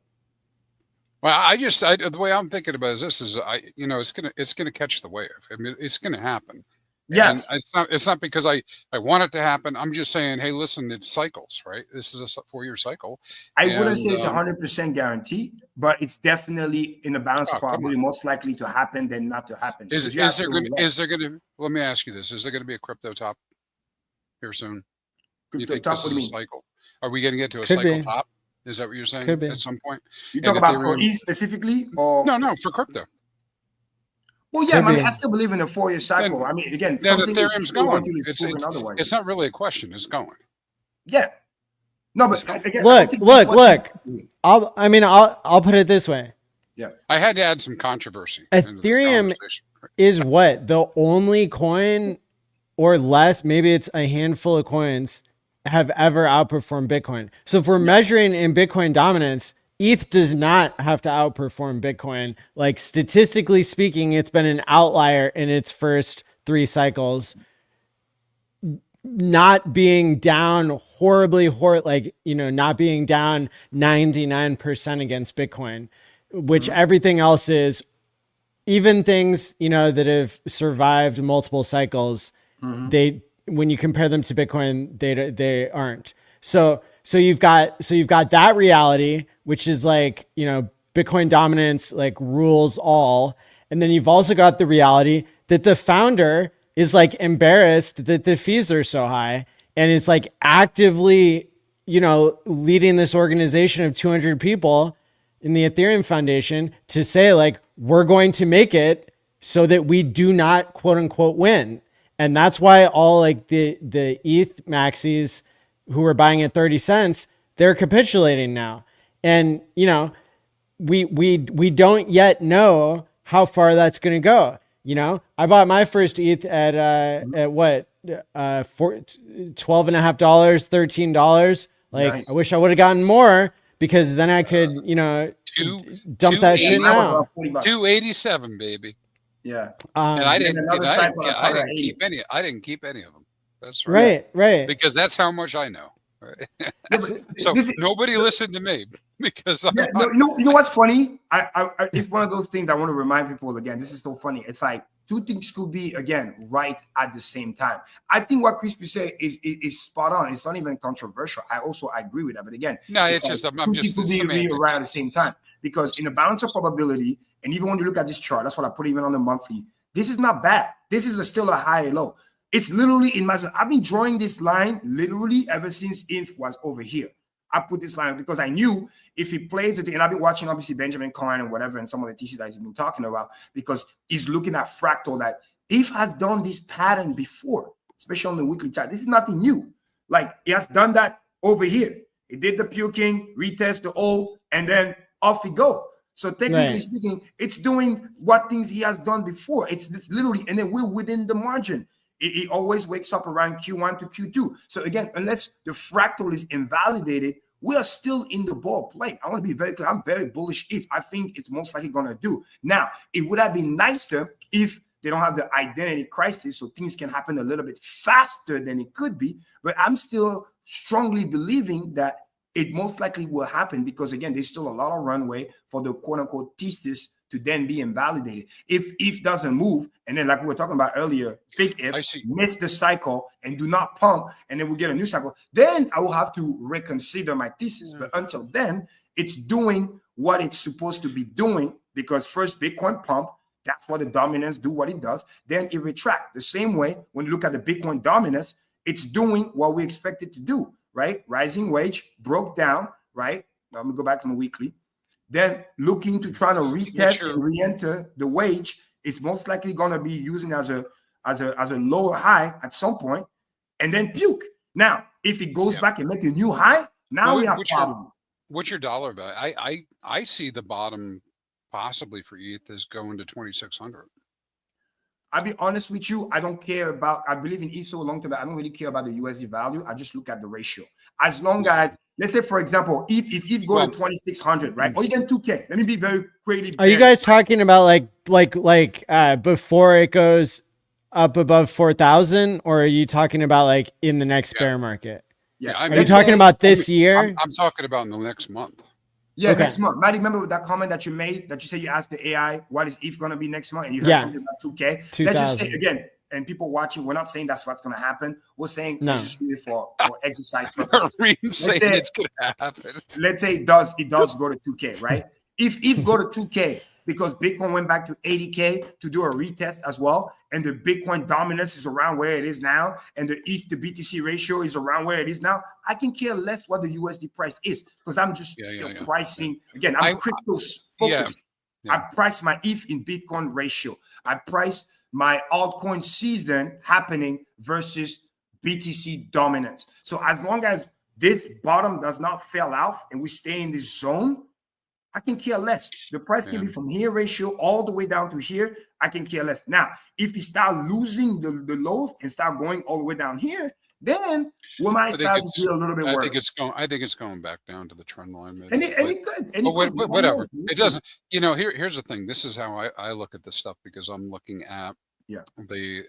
Well, the way I'm thinking about this is, it's gonna catch the wave. I mean, it's gonna happen. Yes, and it's not because I want it to happen. I'm just saying, hey, listen, it's cycles, right? This is a 4-year cycle. I wouldn't say it's 100% guaranteed, but it's definitely in a balance probably most likely to happen than not to happen. Is there going to? Let me ask you this: is there going to be a crypto top here soon? You think this is a cycle? Are we going to get to a cycle top? Is that what you're saying? At some point. You talk about for ETH specifically, or no, for crypto. Well, yeah, I mean, I still believe in a 4-year cycle. I mean, again, something Ethereum's going. It's not really a question. It's going. Yeah. No, but again, look. I'll put it this way. Yeah. I had to add some controversy. Ethereum is what? The only coin, or less, maybe it's a handful of coins, have ever outperformed Bitcoin. So if we're measuring in Bitcoin dominance, ETH does not have to outperform Bitcoin. Like, statistically speaking, it's been an outlier in its first 3 cycles, not being down horribly, not being down 99% against Bitcoin, which everything else is, even things, that have survived multiple cycles, when you compare them to Bitcoin, they aren't. So you've got that reality, which is like, Bitcoin dominance like rules all. And then you've also got the reality that the founder is like embarrassed that the fees are so high, and it's like actively, leading this organization of 200 people in the Ethereum Foundation to say like, we're going to make it so that we do not quote unquote win. And that's why all like the ETH maxis who are buying at 30 cents, they're capitulating now. And, we don't yet know how far that's going to go. I bought my first ETH at what, $12.50, $13. Like, nice. I wish I would have gotten more, because then I could, dump that shit now. 287, baby. Yeah, and I didn't keep any. I didn't keep any of them. That's right. Right. Because that's how much I know. Right? So nobody listened to me because you know what's funny? I it's one of those things I want to remind people again. This is so funny. It's like 2 things could be again right at the same time. I think what Crispy said is spot on. It's not even controversial. I also agree with that. But again, it's just I'm just could be right at the same time, because in a balance of probability. And even when you look at this chart, that's what I put even on the monthly. This is not bad. This is still a high low. It's literally in my zone. I've been drawing this line literally ever since ETH was over here. I put this line because I knew if he plays it, and I've been watching obviously Benjamin Cohen and whatever, and some of the TCs that he's been talking about, because he's looking at fractal that ETH has done this pattern before, especially on the weekly chart. This is nothing new. Like, he has done that over here. He did the puking, retest the O, and then off he go. So technically speaking, it's doing what things he has done before. It's literally, and then we're within the margin. It always wakes up around Q1 to Q2. So again, unless the fractal is invalidated, we are still in the ball play. I want to be very clear. I'm very bullish if I think it's most likely going to do. Now, it would have been nicer if they don't have the identity crisis, so things can happen a little bit faster than it could be. But I'm still strongly believing that it most likely will happen because, again, there's still a lot of runway for the quote-unquote thesis to then be invalidated. If doesn't move, and then like we were talking about earlier, big if, miss the cycle and do not pump, and then we get a new cycle, then I will have to reconsider my thesis. But until then, it's doing what it's supposed to be doing because first Bitcoin pump, that's what the dominance do what it does. Then it retract. The same way when you look at the Bitcoin dominance, it's doing what we expect it to do, right? Rising wage broke down, right? Now let me go back to my weekly. Then looking to try to retest and re-enter the wage is most likely going to be using as a lower high at some point, and then puke. Now, if it goes back and make a new high, now we have problems. What's your dollar value? I see the bottom possibly for ETH is going to 2,600. I'll be honest with you. I don't care about, I believe in ETH so long term, but I don't really care about the USD value. I just look at the ratio. As long as, let's say, for example, if ETH go to 2,600, right? Or even 2K. Let me be very creative. Are you guys talking about like before it goes up above 4,000, or are you talking about like in the next bear market? Yeah. Are you talking about this year? I'm talking about in the next month. Yeah, next month. Maddie, remember that comment that you made that you said you asked the AI, what is ETH going to be next month? And you heard something about 2K. Let's just say again, and people watching, we're not saying that's what's going to happen. We're saying it's just really for exercise purposes. It's going to happen. Let's say it does go to 2K, right? If ETH go to 2K, because Bitcoin went back to 80K to do a retest as well, and the Bitcoin dominance is around where it is now, and the ETH to BTC ratio is around where it is now, I can care less what the USD price is because I'm just pricing. Again, I'm crypto focused. I price my ETH in Bitcoin ratio. I price my altcoin season happening versus BTC dominance. So as long as this bottom does not fail out and we stay in this zone, I can care less. The price can be from here ratio all the way down to here. I can care less. Now, if you start losing the lows and start going all the way down here, then we might start to feel a little bit worried. I think it's going back down to the trend line. Maybe. And it could. But whatever. It doesn't. You know, here's the thing. This is how I look at this stuff because I'm looking at the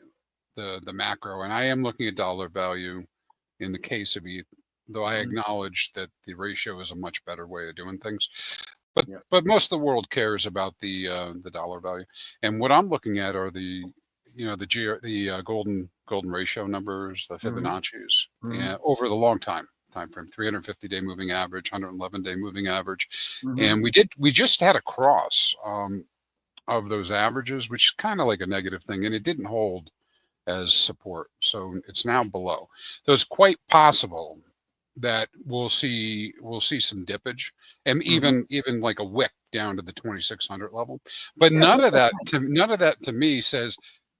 macro, and I am looking at dollar value in the case of ETH, though I acknowledge that the ratio is a much better way of doing things. But most of the world cares about the dollar value, and what I'm looking at are the golden ratio numbers, the Fibonacci's, over the long time frame, 350-day moving average, 111-day moving average, and we just had a cross of those averages, which is kind of like a negative thing, and it didn't hold as support, so it's now below. So it's quite possible that we'll see some dippage and even like a wick down to the 2,600 level, but none of that to me says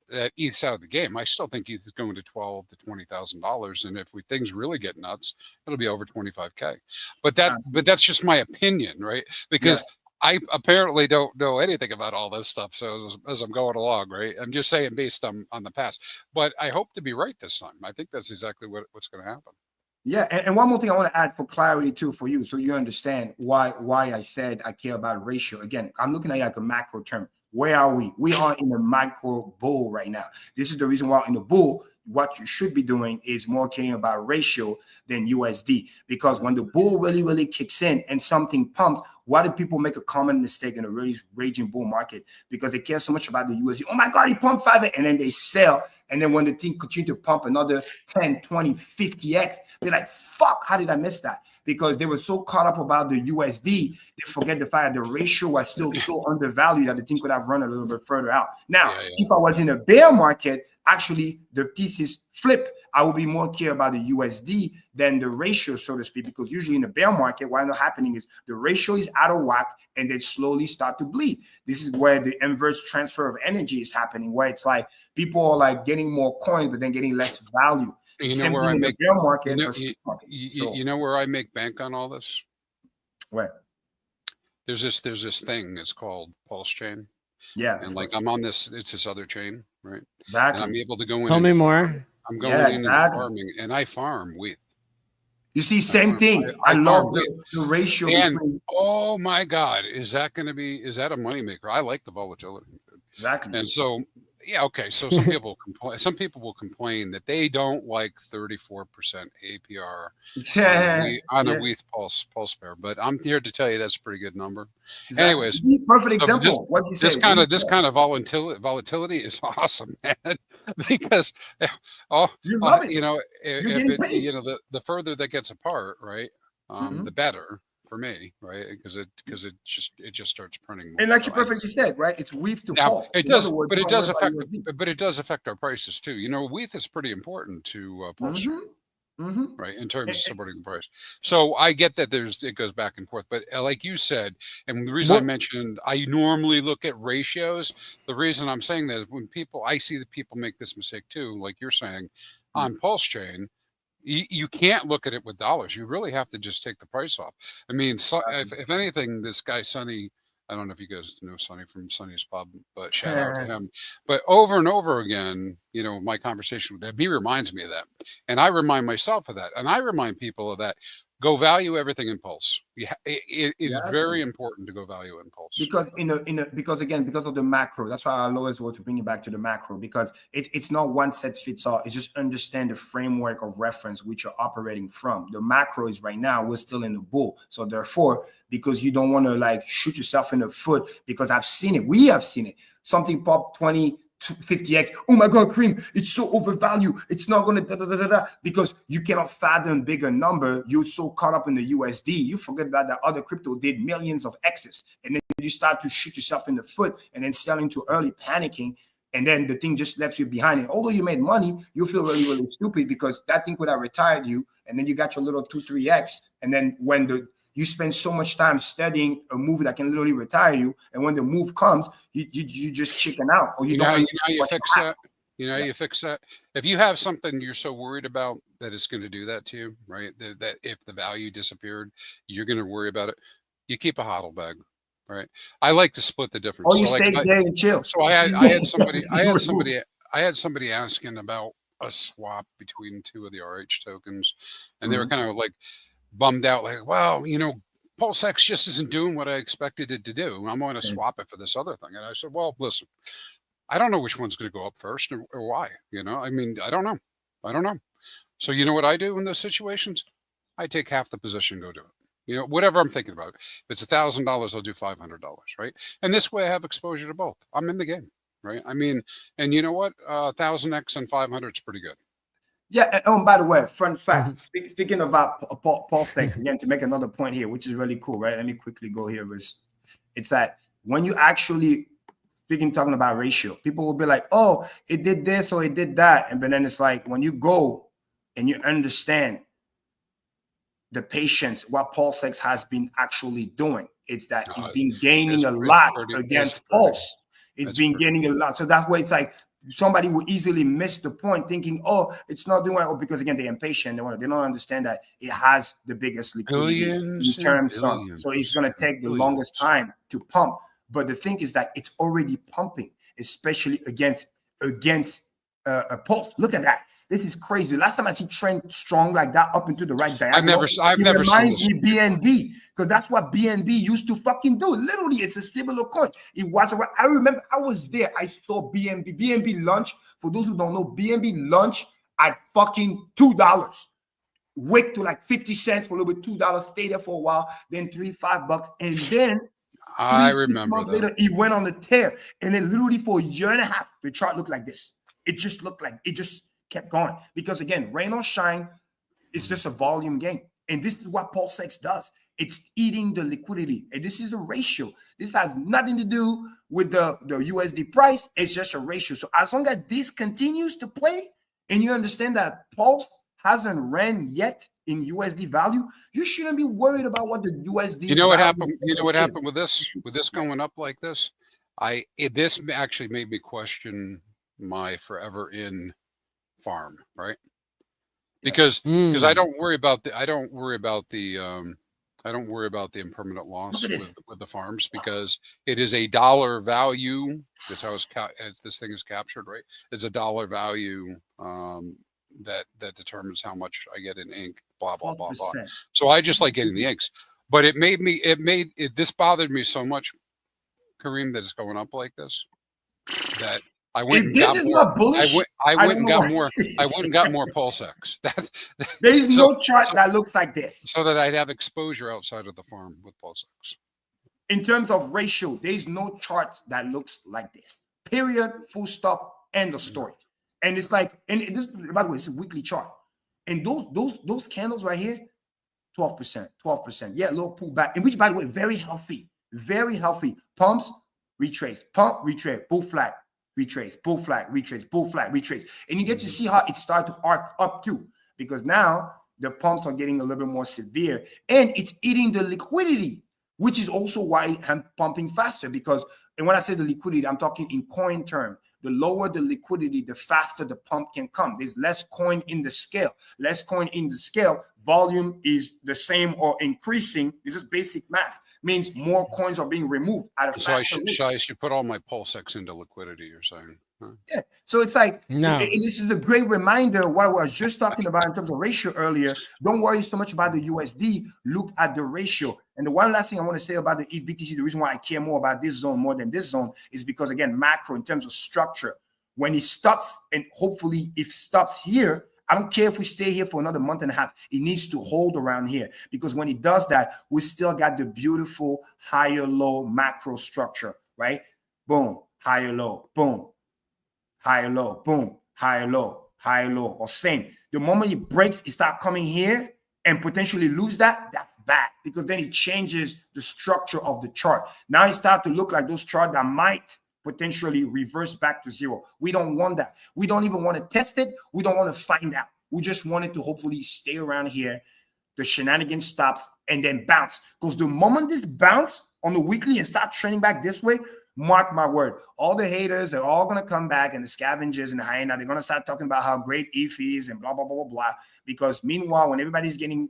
that ETH's out of the game. I still think ETH is going to $12,000 to $20,000, and if things really get nuts, it'll be over 25K. But that's just my opinion, right? Because I apparently don't know anything about all this stuff. So as I'm going along, right, I'm just saying based on the past. But I hope to be right this time. I think that's exactly what's going to happen. Yeah, and one more thing I want to add for clarity too for you, so you understand why I said I care about ratio. Again, I'm looking at it like a macro term. Where are we? We are in a micro bull right now. This is the reason why in the bull, what you should be doing is more caring about ratio than USD. Because when the bull really, really kicks in and something pumps, why do people make a common mistake in a really raging bull market? Because they care so much about the USD. Oh my God, he pumped 5x, and then they sell. And then when the thing continues to pump another 10, 20, 50x, they're like, fuck, how did I miss that? Because they were so caught up about the USD, they forget the fact that the ratio was still so undervalued that the thing could have run a little bit further out. Now, if I was in a bear market, actually the thesis flip. I will be more care about the USD than the ratio, so to speak, because usually in the bear market, what ends up happening is the ratio is out of whack and they slowly start to bleed. This is where the inverse transfer of energy is happening, where it's like people are like getting more coins, but then getting less value. You know where I make bear market. You know where I make bank on all this? Where? there's this thing. It's called Pulse Chain. Yeah. And like I'm on this, it's this other chain, right? Exactly. And I'm able to go in. Tell me more. I'm going in and farming, and I farm wheat. You see, same thing. I love the ratio between. Oh my God, is that a moneymaker? I like the volatility. Exactly. And so, yeah, okay. So some people complain. Some people will complain that they don't like 34% APR on a wheat pulse pair. But I'm here to tell you that's a pretty good number. Exactly. Anyways, perfect example. What you say? This kind of volatility is awesome, man. Because you love it. You know, paid. The further that gets apart, right, the better. For me, right? Because it just starts printing more. And like you perfectly said, right? It's wheat to pulse. It does, but it does affect our prices too. You know, wheat is pretty important to pulse, right? In terms of supporting the price. So I get that it goes back and forth, but like you said, and the reason I mentioned I normally look at ratios. The reason I'm saying that is when I see that people make this mistake too, like you're saying on Pulse Chain. You can't look at it with dollars. You really have to just take the price off. I mean, if anything, this guy Sonny, I don't know if you guys know Sonny from Sonny's Pub, but shout out to him. But over and over again, you know, my conversation with him, he reminds me of that, and I remind myself of that, and I remind people of that. Go value everything in Pulse. It is very important to go value in Pulse. Because because of the macro. That's why I always want to bring it back to the macro, because it's not one set fits all. It's just understand the framework of reference which you're operating from. The macro is right now, we're still in the bull. So therefore, because you don't want to like shoot yourself in the foot, because I've seen it. We have seen it. Something pop 20, 50x. Oh my God, Cream, it's so overvalued. It's not going to because you cannot fathom bigger number. You're so caught up in the USD. You forget that the other crypto did millions of X's. And then you start to shoot yourself in the foot and then selling too early, panicking. And then the thing just left you behind. And although you made money, you feel really, really stupid because that thing could have retired you. And then you got your little 2-3x. And then when you spend so much time studying a move that can literally retire you, and when the move comes, you just chicken out, or you don't. You fix that. You know, you fix that. If you have something you're so worried about that it's going to do that to you, right? That if the value disappeared, you're going to worry about it. You keep a hodl bag, right? I like to split the difference. Oh, you stay there and chill. So I had somebody asking about a swap between two of the RH tokens, and they were kind of like bummed out, like, well, you know, PulseX just isn't doing what I expected it to do. I'm going to swap it for this other thing. And I said, well, listen, I don't know which one's going to go up first or why. You know, I mean, I don't know. So you know what I do in those situations? I take half the position, go do it. You know, whatever I'm thinking about. If it's $1,000, I'll do $500, right? And this way I have exposure to both. I'm in the game, right? I mean, and you know what? 1,000x and 500 is pretty good. Yeah. And by the way, fun fact, speaking about PulseX, again, to make another point here, which is really cool, right? Let me quickly go here. It's that when you actually talking about ratio, people will be like, oh, it did this or it did that. And then it's like, when you go and you understand the patience, what PulseX has been actually doing, it's that it's been gaining a lot against Pulse. It's been gaining a lot. So that's why it's like, somebody will easily miss the point thinking, oh, it's not doing well, because again, they're impatient. They don't understand that it has the biggest liquidity in terms of, so it's going to take the longest time to pump. But the thing is that it's already pumping, especially against a Pulse. Look at that. This is crazy. Last time I see trend strong like that up into the right diagonal, I've never reminds me BNB, because that's what BNB used to fucking do. Literally, it's a stable coin. It was. I remember I was there. I saw BNB. BNB launch. For those who don't know, BNB launch at fucking $2. Wait to like 50 cents for a little bit, $2. Stay there for a while, then $3-5, and then I remember 6 months later, it went on the tear, and then literally for a year and a half, the chart looked like this. It just looked like it just kept going, because again, rain or shine, it's just a volume game. And this is what PulseX does. It's eating the liquidity. And this is a ratio. This has nothing to do with the USD price. It's just a ratio. So as long as this continues to play and you understand that Pulse hasn't ran yet in USD value, you shouldn't be worried about what the USD. You know what happened? You know what happened with this? With this going up like this? This actually made me question my forever in farm, right? Because I don't worry about the I don't worry about the impermanent loss with the farms because it is a dollar value. That's how this thing is captured, right? It's a dollar value that determines how much I get in ink. Blah blah blah blah. So I just like getting the inks, but this bothered me so much, Kareem, that it's going up like this. That I went and got more. I went and got more PulseX. There's no chart that looks like this. So that I'd have exposure outside of the farm with PulseX. In terms of ratio, there's no chart that looks like this. Period. Full stop. End of story. And it's like, and this, by the way, it's a weekly chart. And those candles right here, 12%, 12%. Yeah, a little pullback. And which, by the way, very healthy. Very healthy. Pumps, retrace. Pump, retrace. Bull flag. Retrace, bull flag, retrace, bull flag, retrace. And you get to see how it started to arc up too, because now the pumps are getting a little bit more severe and it's eating the liquidity, which is also why I'm pumping faster. Because, and when I say the liquidity, I'm talking in coin term. The lower the liquidity, the faster the pump can come. There's less coin in the scale. Less coin in the scale. Volume is the same or increasing. This is basic math. Means more coins are being removed out of. So I should put all my PulseX into liquidity. You're saying? Huh? Yeah. So it's like, no. And this is a great reminder what I was just talking about in terms of ratio earlier. Don't worry so much about the USD. Look at the ratio. And the one last thing I want to say about the ETH BTC, the reason why I care more about this zone more than this zone is because, again, macro in terms of structure. When it stops, and hopefully if stops here, I don't care if we stay here for another month and a half. It needs to hold around here because when it does that, we still got the beautiful higher low macro structure, right? Boom, higher low, boom, higher low, boom, higher low, or same. The moment it breaks, it starts coming here and potentially lose that, that's bad because then it changes the structure of the chart. Now it starts to look like those charts that might potentially reverse back to zero. We don't want that. We don't even want to test it. We don't want to find out. We just want it to hopefully stay around here. The shenanigans stops and then bounce. Because the moment this bounce on the weekly and start trending back this way, mark my word, all the haters are all going to come back and the scavengers and the hyena, they're going to start talking about how great ETH is and blah, blah, blah, blah, blah. Because meanwhile, when everybody's getting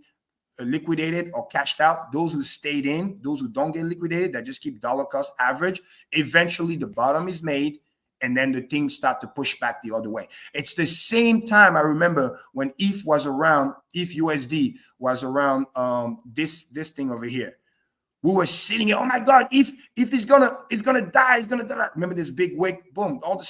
liquidated or cashed out, those who stayed in, those who don't get liquidated, that just keep dollar cost average, eventually the bottom is made and then the things start to push back the other way. It's the same time I remember when ETH was around, ETH USD was around this thing over here. We were sitting here, oh my God, ETH is gonna die, it's gonna die. Remember this big wick, boom, all the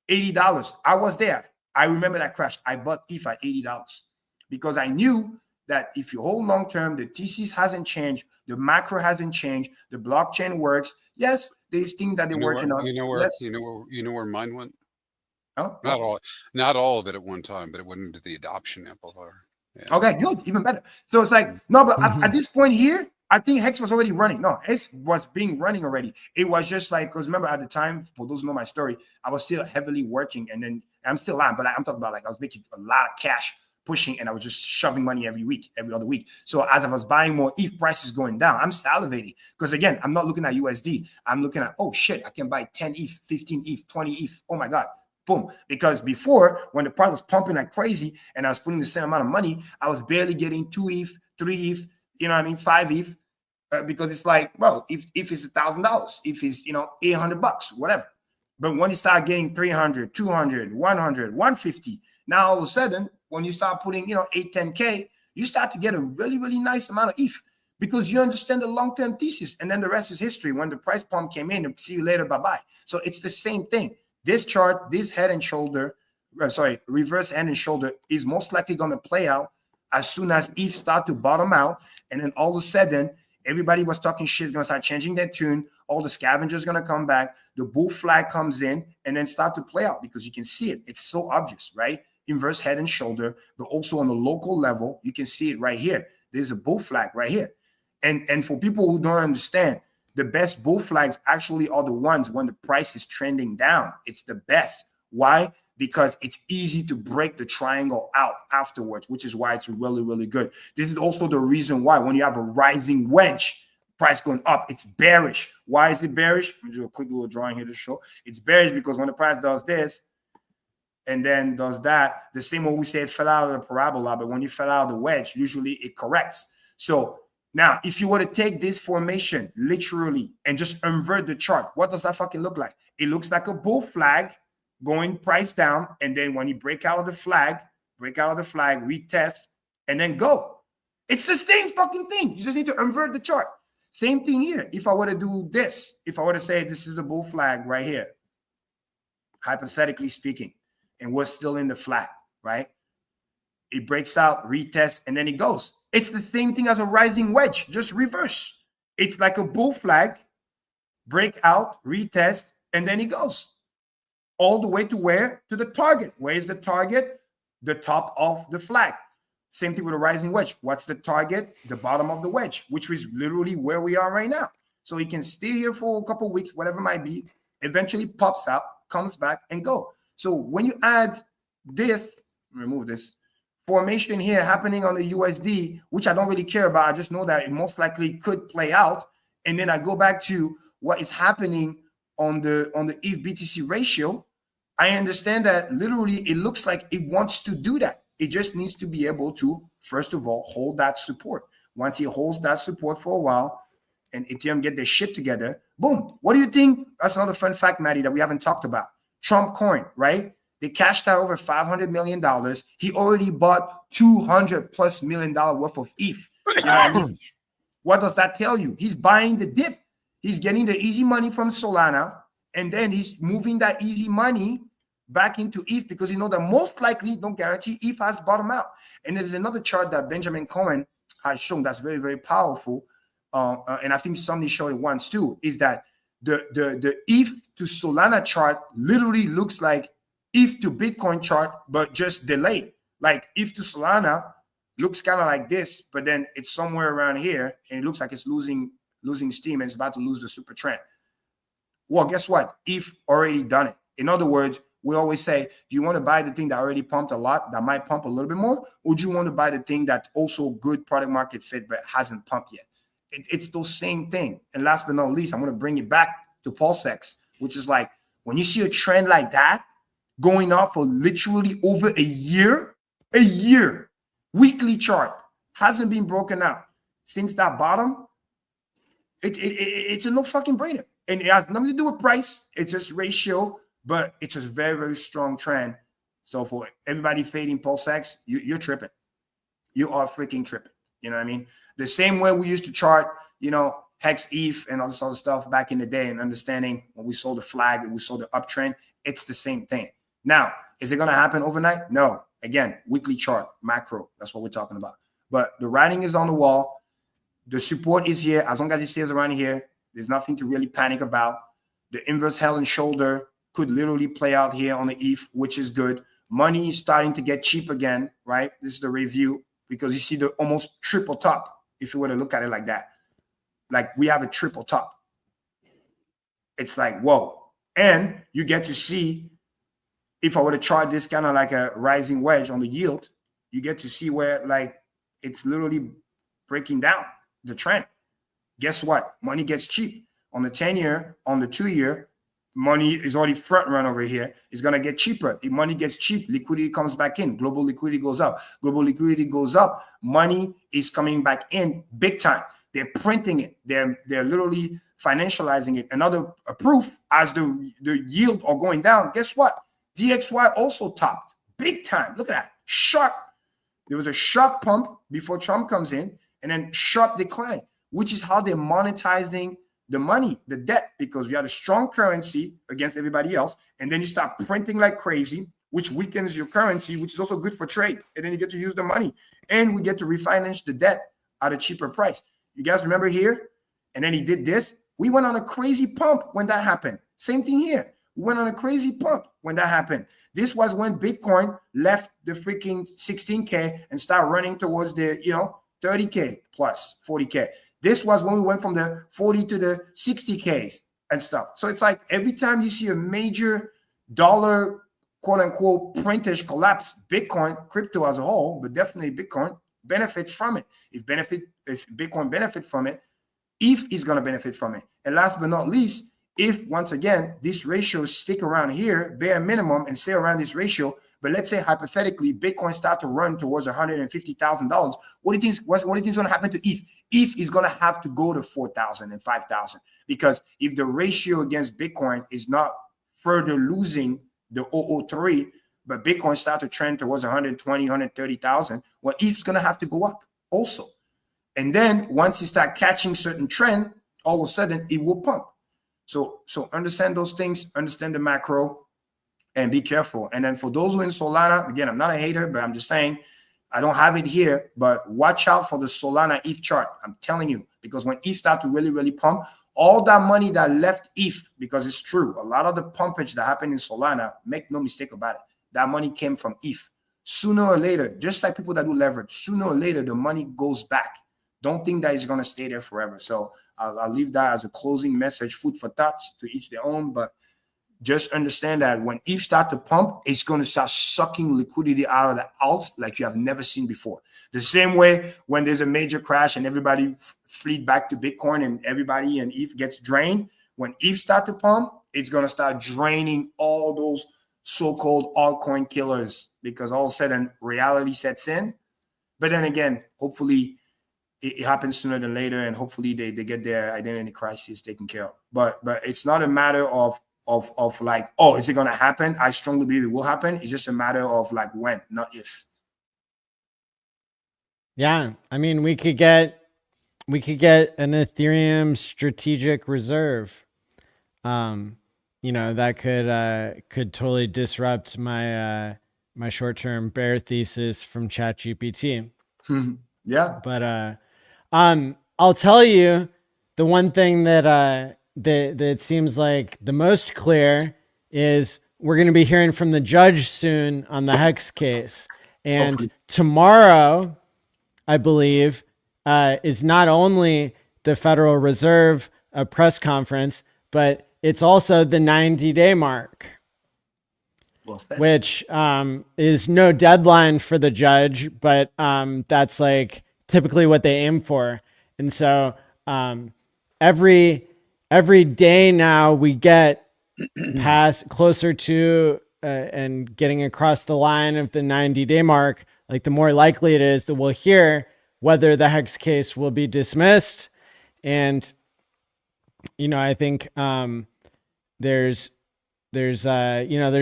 $80. I was there. I remember that crash. I bought ETH at $80 because I knew that if you hold long term, the thesis hasn't changed, the macro hasn't changed, the blockchain works. Yes, there's things that they're working on. You know where mine went? Oh, not all of it at one time, but it went into the adoption amplifier. Yeah. Okay, good, even better. So it's like, no, but at this point here, I think Hex was already running. No, Hex was running already. It was just like, because remember at the time, for those who know my story, I was still heavily working, and then I'm still on, but I'm talking about like I was making a lot of cash pushing, and I was just shoving money every other week. So as I was buying more ETH, prices going down, I'm salivating because again, I'm not looking at USD. I'm looking at, oh shit, I can buy 10 ETH, 15 ETH, 20 ETH. Oh my God, boom. Because before, when the price was pumping like crazy and I was putting the same amount of money, I was barely getting 2 ETH, 3 ETH, you know what I mean, 5 ETH, because it's like, well, if it's $1,000, if it's, $800, whatever. But when you start getting 300, 200, 100, 150, now all of a sudden, when you start putting, 8, 10K, you start to get a really, really nice amount of ETH because you understand the long-term thesis. And then the rest is history. When the price pump came in, see you later, bye-bye. So it's the same thing. This chart, this reverse head and shoulder is most likely going to play out as soon as ETH start to bottom out. And then all of a sudden, everybody was talking shit, going to start changing their tune. All the scavengers going to come back. The bull flag comes in and then start to play out because you can see it. It's so obvious, right? Inverse head and shoulder, but also on the local level, you can see it right here. There's a bull flag right here. And for people who don't understand, the best bull flags actually are the ones when the price is trending down. It's the best. Why? Because it's easy to break the triangle out afterwards, which is why it's really, really good. This is also the reason why when you have a rising wedge, price going up, it's bearish. Why is it bearish? Let me do a quick little drawing here to show. It's bearish because when the price does this, and then does that, the same way we say it fell out of the parabola, but when you fell out of the wedge, usually it corrects. So Now, if you were to take this formation literally and just invert the chart, what does that fucking look like? It looks like a bull flag going price down. And then when you break out of the flag, retest, and then go. It's the same fucking thing. You just need to invert the chart. Same thing here. If I were to do this, if I were to say this is a bull flag right here, hypothetically speaking, and we're still in the flag, right? It breaks out, retest, and then it goes. It's the same thing as a rising wedge, just reverse. It's like a bull flag, break out, retest, and then it goes. All the way to where? To the target. Where is the target? The top of the flag. Same thing with a rising wedge. What's the target? The bottom of the wedge, which is literally where we are right now. So it can stay here for a couple of weeks, whatever it might be, eventually pops out, comes back, and go. So when you add this, remove this, formation here happening on the USD, which I don't really care about, I just know that it most likely could play out. And then I go back to what is happening on the ETH BTC ratio. I understand that literally it looks like it wants to do that. It just needs to be able to, first of all, hold that support. Once it holds that support for a while and Ethereum get their shit together, boom. What do you think? That's another fun fact, Maddie, that we haven't talked about. Trump coin, right? They cashed out over $500 million. He already bought $200+ million worth of ETH. You know what I mean? What does that tell you? He's buying the dip. He's getting the easy money from Solana, and then he's moving that easy money back into ETH because you know that most likely, don't guarantee, ETH has bottomed out. And there's another chart that Benjamin Cohen has shown that's very, very powerful. And I think somebody showed it once too, is that the ETH to Solana chart literally looks like ETH to Bitcoin chart, but just delayed. Like ETH to Solana looks kind of like this, but then it's somewhere around here, and it looks like it's losing steam and it's about to lose the super trend. Well, guess what? ETH already done it. In other words, we always say, do you want to buy the thing that already pumped a lot, that might pump a little bit more? Or do you want to buy the thing that's also good product market fit, but hasn't pumped yet? It's the same thing. And last but not least, I'm going to bring it back to PulseX, which is like, when you see a trend like that going on for literally over a year, weekly chart hasn't been broken out since that bottom, it's a no fucking brainer. And it has nothing to do with price. It's just ratio, but it's a very, very strong trend. So for everybody fading PulseX, you're tripping. You are freaking tripping. You know what I mean? The same way we used to chart, you know, Hex ETH and all this other stuff back in the day, and understanding when we saw the flag and we saw the uptrend, it's the same thing. Now, is it going to happen overnight? No. Again, weekly chart, macro. That's what we're talking about. But the writing is on the wall. The support is here. As long as it stays around here, there's nothing to really panic about. The inverse head and shoulder could literally play out here on the ETH, which is good. Money is starting to get cheap again, right? This is the review, because you see the almost triple top, if you were to look at it like that. Like we have a triple top. It's like, whoa. And you get to see, if I were to chart this kind of like a rising wedge on the yield, you get to see where like it's literally breaking down the trend. Guess what? Money gets cheap. On the 10-year, on the 2-year, money is already front run over here. It's going to get cheaper. If money gets cheap, liquidity comes back in. Global liquidity goes up. Global liquidity goes up. Money is coming back in big time. They're printing it. They're literally financializing it. Another proof, as the yield are going down, guess what? DXY also topped big time. Look at that. Sharp. There was a sharp pump before Trump comes in, and then sharp decline, which is how they're monetizing the money, the debt, because we had a strong currency against everybody else, and then you start printing like crazy, which weakens your currency, which is also good for trade, and then you get to use the money, and we get to refinance the debt at a cheaper price. You guys remember here? And then he did this. We went on a crazy pump when that happened. Same thing here. We went on a crazy pump when that happened. This was when Bitcoin left the freaking 16K and started running towards the, 30K plus 40K. This was when we went from the 40 to the 60Ks and stuff. So it's like every time you see a major dollar, quote unquote, printish collapse, Bitcoin, crypto as a whole, but definitely Bitcoin benefits from it. If Bitcoin benefit from it, ETH is going to benefit from it. And last but not least, if once again, these ratios stick around here, bare minimum, and stay around this ratio, But let's say hypothetically, Bitcoin start to run towards $150,000. What do you think is going to happen to ETH? ETH is going to have to go to 4,000 and 5,000, because if the ratio against Bitcoin is not further losing the 003, but Bitcoin start to trend towards 120, 130,000, well, ETH is going to have to go up also. And then once you start catching certain trend, all of a sudden it will pump. So understand those things, understand the macro, and be careful. And then for those who in Solana, again, I'm not a hater, but I'm just saying, I don't have it here, but watch out for the Solana ETH chart. I'm telling you, because when ETH start to really, really pump, all that money that left ETH, because it's true, a lot of the pumpage that happened in Solana, make no mistake about it, that money came from ETH. Sooner or later, just like people that do leverage, sooner or later, the money goes back. Don't think that it's going to stay there forever. So I'll leave that as a closing message, food for thoughts, to each their own. But just understand that when ETH start to pump, it's going to start sucking liquidity out of the alts like you have never seen before. The same way when there's a major crash and everybody fleet back to Bitcoin and everybody and ETH gets drained, when ETH start to pump, it's going to start draining all those so-called altcoin killers, because all of a sudden reality sets in. But then again, hopefully it happens sooner than later, and hopefully they get their identity crisis taken care of. But it's not a matter of like, oh, is it going to happen? I strongly believe it will happen. It's just a matter of like when, not if. Yeah, I mean, we could get an Ethereum strategic reserve. That could totally disrupt my my short-term bear thesis from ChatGPT. Yeah, but I'll tell you the one thing that that seems like the most clear is we're going to be hearing from the judge soon on the Hex case, and hopefully tomorrow, I believe, is not only the Federal Reserve press conference, but it's also the 90-day mark, which is no deadline for the judge, but that's like typically what they aim for. And so every day now we get past closer to and getting across the line of the 90-day mark, like the more likely it is that we'll hear whether the Hex case will be dismissed. And I think there's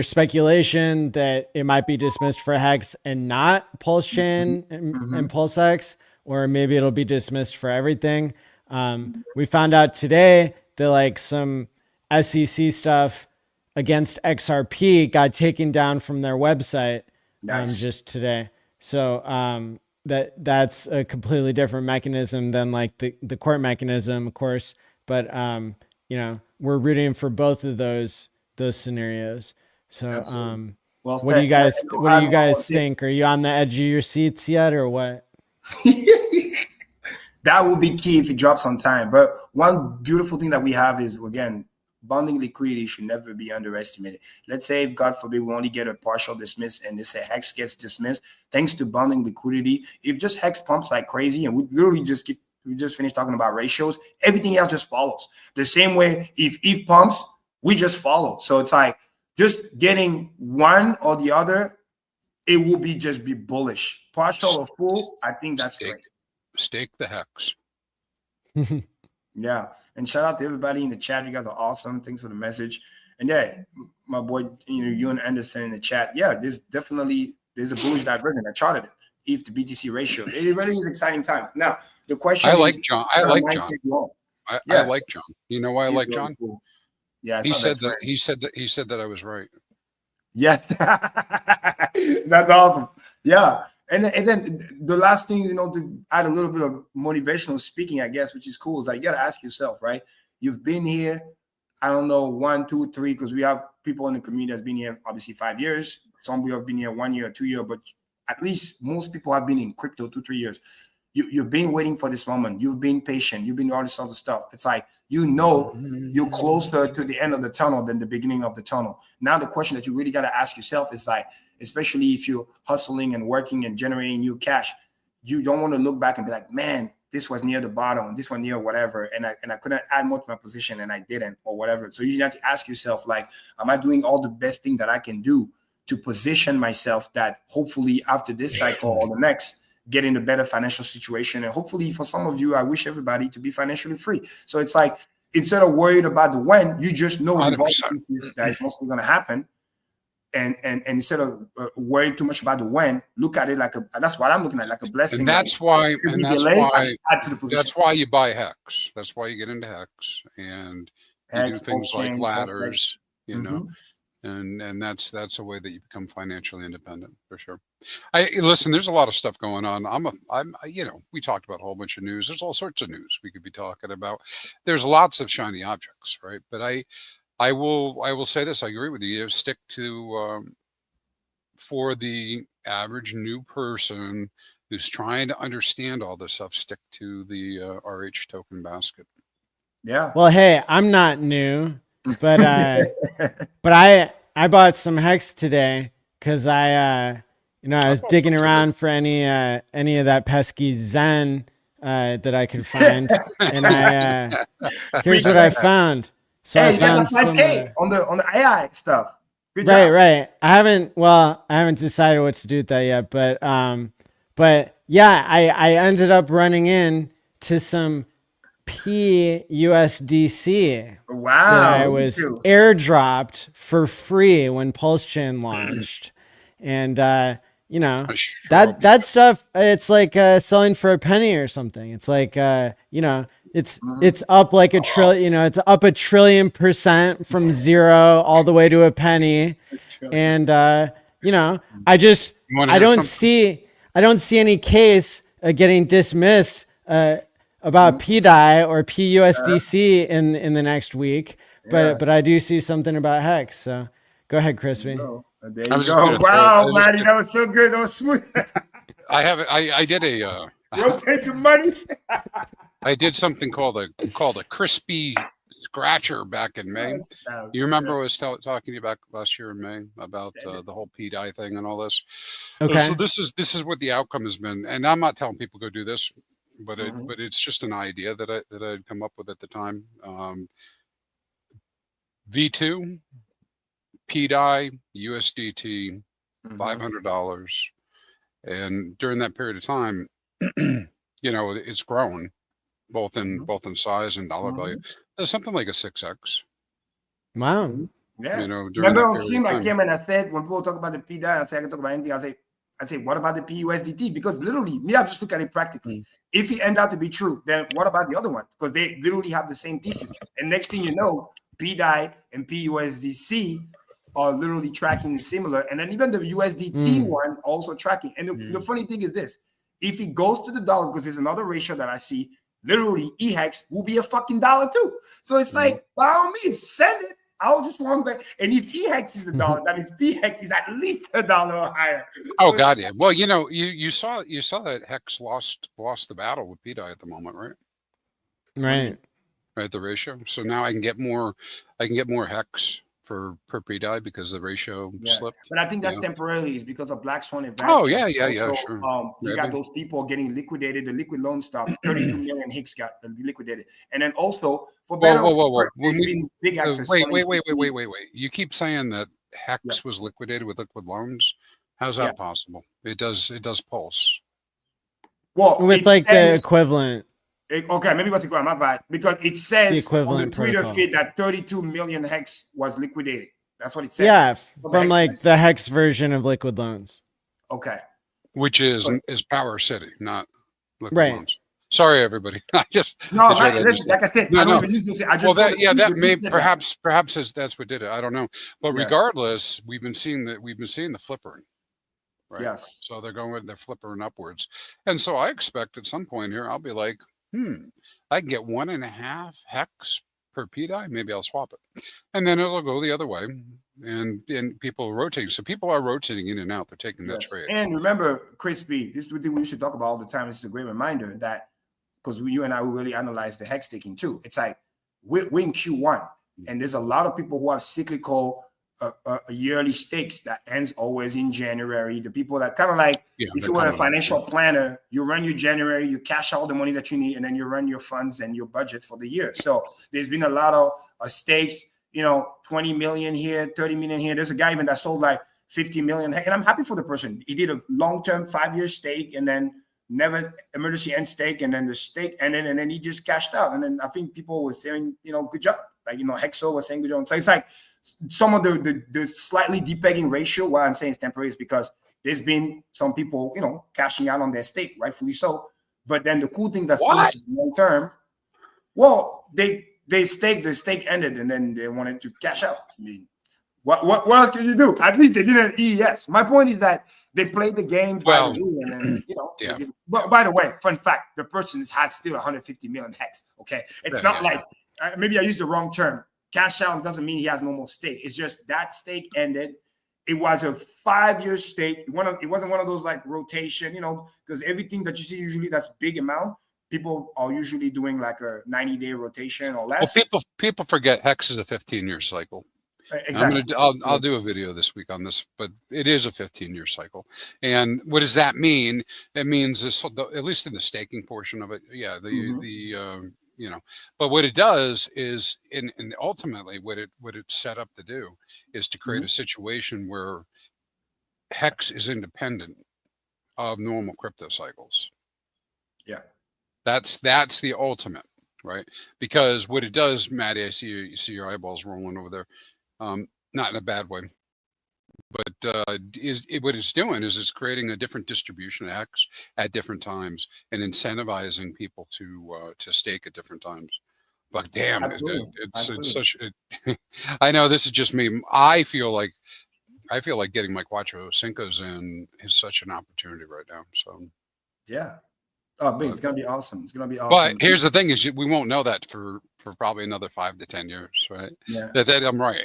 speculation that it might be dismissed for Hex and not Pulse Chain and Pulse X, or maybe it'll be dismissed for everything. We found out today that like some SEC stuff against XRP got taken down from their website. Nice. Just today. So that's a completely different mechanism than like the court mechanism, of course. But we're rooting for both of those scenarios. So what do you guys think? Are you on the edge of your seats yet, or what? That will be key if it drops on time. But one beautiful thing that we have is, again, bonding liquidity should never be underestimated. Let's say, if God forbid, we only get a partial dismiss and they say Hex gets dismissed, thanks to bonding liquidity. If just Hex pumps like crazy, and we just finished talking about ratios, everything else just follows. The same way, if ETH pumps, we just follow. So it's like just getting one or the other, it will just be bullish. Partial or full, I think that's great. Stake the Hex. Yeah. And shout out to everybody in the chat. You guys are awesome. Thanks for the message. And yeah, my boy, you and Anderson in the chat. Yeah, there's a bullish divergence. I charted it. ETH to BTC ratio. It really is exciting time. Now, the question I like John. I like John. You know why I like John? Cool. Yeah, he said that I was right. Yes. That's awesome. Yeah. And then the last thing, to add a little bit of motivational speaking, I guess, which is cool, is like, you got to ask yourself, right? You've been here, I don't know, 1, 2, 3, because we have people in the community that's been here, obviously 5 years. Some people have been here 1 year or 2 years, but at least most people have been in crypto 2, 3 years. You've been waiting for this moment. You've been patient. You've been all this other stuff. It's like, you're closer to the end of the tunnel than the beginning of the tunnel. Now, the question that you really got to ask yourself is like, especially if you're hustling and working and generating new cash, you don't want to look back and be like, man, this was near the bottom, this one near whatever, and I couldn't add more to my position and I didn't, or whatever. So you have to ask yourself, like, am I doing all the best thing that I can do to position myself that hopefully after this cycle or the next, get in a better financial situation. And hopefully for some of you, I wish everybody to be financially free. So it's like, instead of worried about the when, you just know the volatility that is mostly going to happen. And instead of worrying too much about the when, look at it like that's what I'm looking at, like a blessing. And that's why you buy Hex. That's why you get into Hex and you do things like ladders, you know. And that's a way that you become financially independent for sure. Listen, there's a lot of stuff going on. I'm we talked about a whole bunch of news. There's all sorts of news we could be talking about. There's lots of shiny objects, right? But I will say this. I agree with you. You stick to for the average new person who's trying to understand all this stuff, stick to the RH token basket. Yeah. Well, hey, I'm not new. But but I bought some Hex today because I was digging around for any of that pesky Zen that I could find, and here's what I found. So I found some on the AI stuff. Good job. Right. I haven't decided what to do with that yet, but yeah, I ended up running in to some PUSDC. Wow. That I was airdropped for free when Pulse Chain launched. And that stuff, it's like selling for a penny or something. It's like it's up like a trillion, it's up 1 trillion% from zero all the way to a penny. And I don't see any case getting dismissed about PDI or PUSDC in the next week, but I do see something about Hex. So go ahead, Crispy. There you go. Wow, Maddie, that was so good. That was smooth. I did a rotate the money. I did something called a crispy scratcher back in May. You remember I was talking to you about last year in May about the whole PDI thing and all this. Okay. So this is what the outcome has been, and I'm not telling people go do this. But it's just an idea that I'd come up with at the time. V2, PDI, USDT, $500, and during that period of time, it's grown both in size and dollar value. There's something like a 6x. Wow. Yeah. Remember on stream I came and I said when people talk about the PDI, I say I can talk about anything. I say, what about the PUSDT? Because literally, I just look at it practically. If it end out to be true, then what about the other one? Because they literally have the same thesis. And next thing you know, PDI and PUSDC are literally tracking similar. And then even the USDT one also tracking. And the funny thing is this. If it goes to the dollar, because there's another ratio that I see, literally EHEX will be a fucking dollar too. So it's like, by all means, send it. I'll just want that. And if EHEX is $1, that means PHEX is at least $1 or higher. Oh, so God, yeah. Well, you saw that Hex lost the battle with PDI at the moment, right? Right. Right, the ratio. So now I can get more Hex per PDI because the ratio slipped. But I think that's temporarily. It's because of Black Swan event. Oh, yeah, sure. You got those people getting liquidated. The liquid loan stuff, 32 million Hicks got liquidated. And then also for better. Whoa. Big actors. Wait. You keep saying that Hex was liquidated with liquid loans. How's that possible? It does pulse. Well, with like the equivalent. Okay, maybe what's equivalent, my bad. Because it says on the Twitter protocol feed that 32 million Hex was liquidated. That's what it says. Yeah, from like the Hex version of liquid loans. Okay. Which is Power City, not liquid right. loans. Sorry, everybody. I just like I said, I don't even use this. I just that may perhaps that's what did it. I don't know. But regardless, we've been seeing the flippering. Right. Yes. So they're flippering upwards. And so I expect at some point here I'll be like, I can get 1.5 Hex per PDI. Maybe I'll swap it. And then it'll go the other way. And people are rotating. So people are rotating in and out. They're taking that trade. And remember, Crispy, this is the thing we should talk about all the time. It's a great reminder that because you and I will really analyze the Hex taking too. It's like we're in Q1, and there's a lot of people who have cyclical yearly stakes that ends always in January. The people that kind of like, if you were a financial planner, you run your January, you cash out the money that you need, and then you run your funds and your budget for the year. So there's been a lot of stakes, 20 million here, 30 million here. There's a guy even that sold like 50 million. And I'm happy for the person. He did a long-term 5-year stake and then never emergency end stake, and then the stake ended, and then he just cashed out. And then I think people were saying, good job. Like, Hexo was saying good job. So it's like some of the slightly depegging ratio. Why I'm saying it's temporary is because there's been some people, cashing out on their stake, rightfully so. But then the cool thing that's long term, well, they staked, the stake ended, and then they wanted to cash out. I mean, what else can you do? At least they didn't EES. My point is that they played the game by the rule, and then yeah. But by the way, fun fact: the person had still 150 million hex. Okay, it's not like maybe I used the wrong term. Cash out doesn't mean he has no more stake. It's just that stake ended. It was a 5-year stake. It wasn't one of those like rotation, because everything that you see usually that's big amount. People are usually doing like a 90-day rotation or less. Well, people forget Hex is a 15-year cycle. Exactly. I'll do a video this week on this, but it is a 15-year cycle. And what does that mean? It means this, at least in the staking portion of it. Yeah. But what it does is, and ultimately what it's set up to do is to create a situation where Hex is independent of normal crypto cycles. Yeah. That's the ultimate, right? Because what it does, Maddie, you see your eyeballs rolling over there. Not in a bad way, but what it's doing is it's creating a different distribution of X at different times and incentivizing people to stake at different times. But damn, it's such. I know this is just me. I feel like getting my Cuatro Cinco's in is such an opportunity right now. So yeah. Oh, big! It's gonna be awesome. It's gonna be awesome. But here's the thing: is we won't know that for probably another 5 to 10 years, right? Yeah. That I'm right.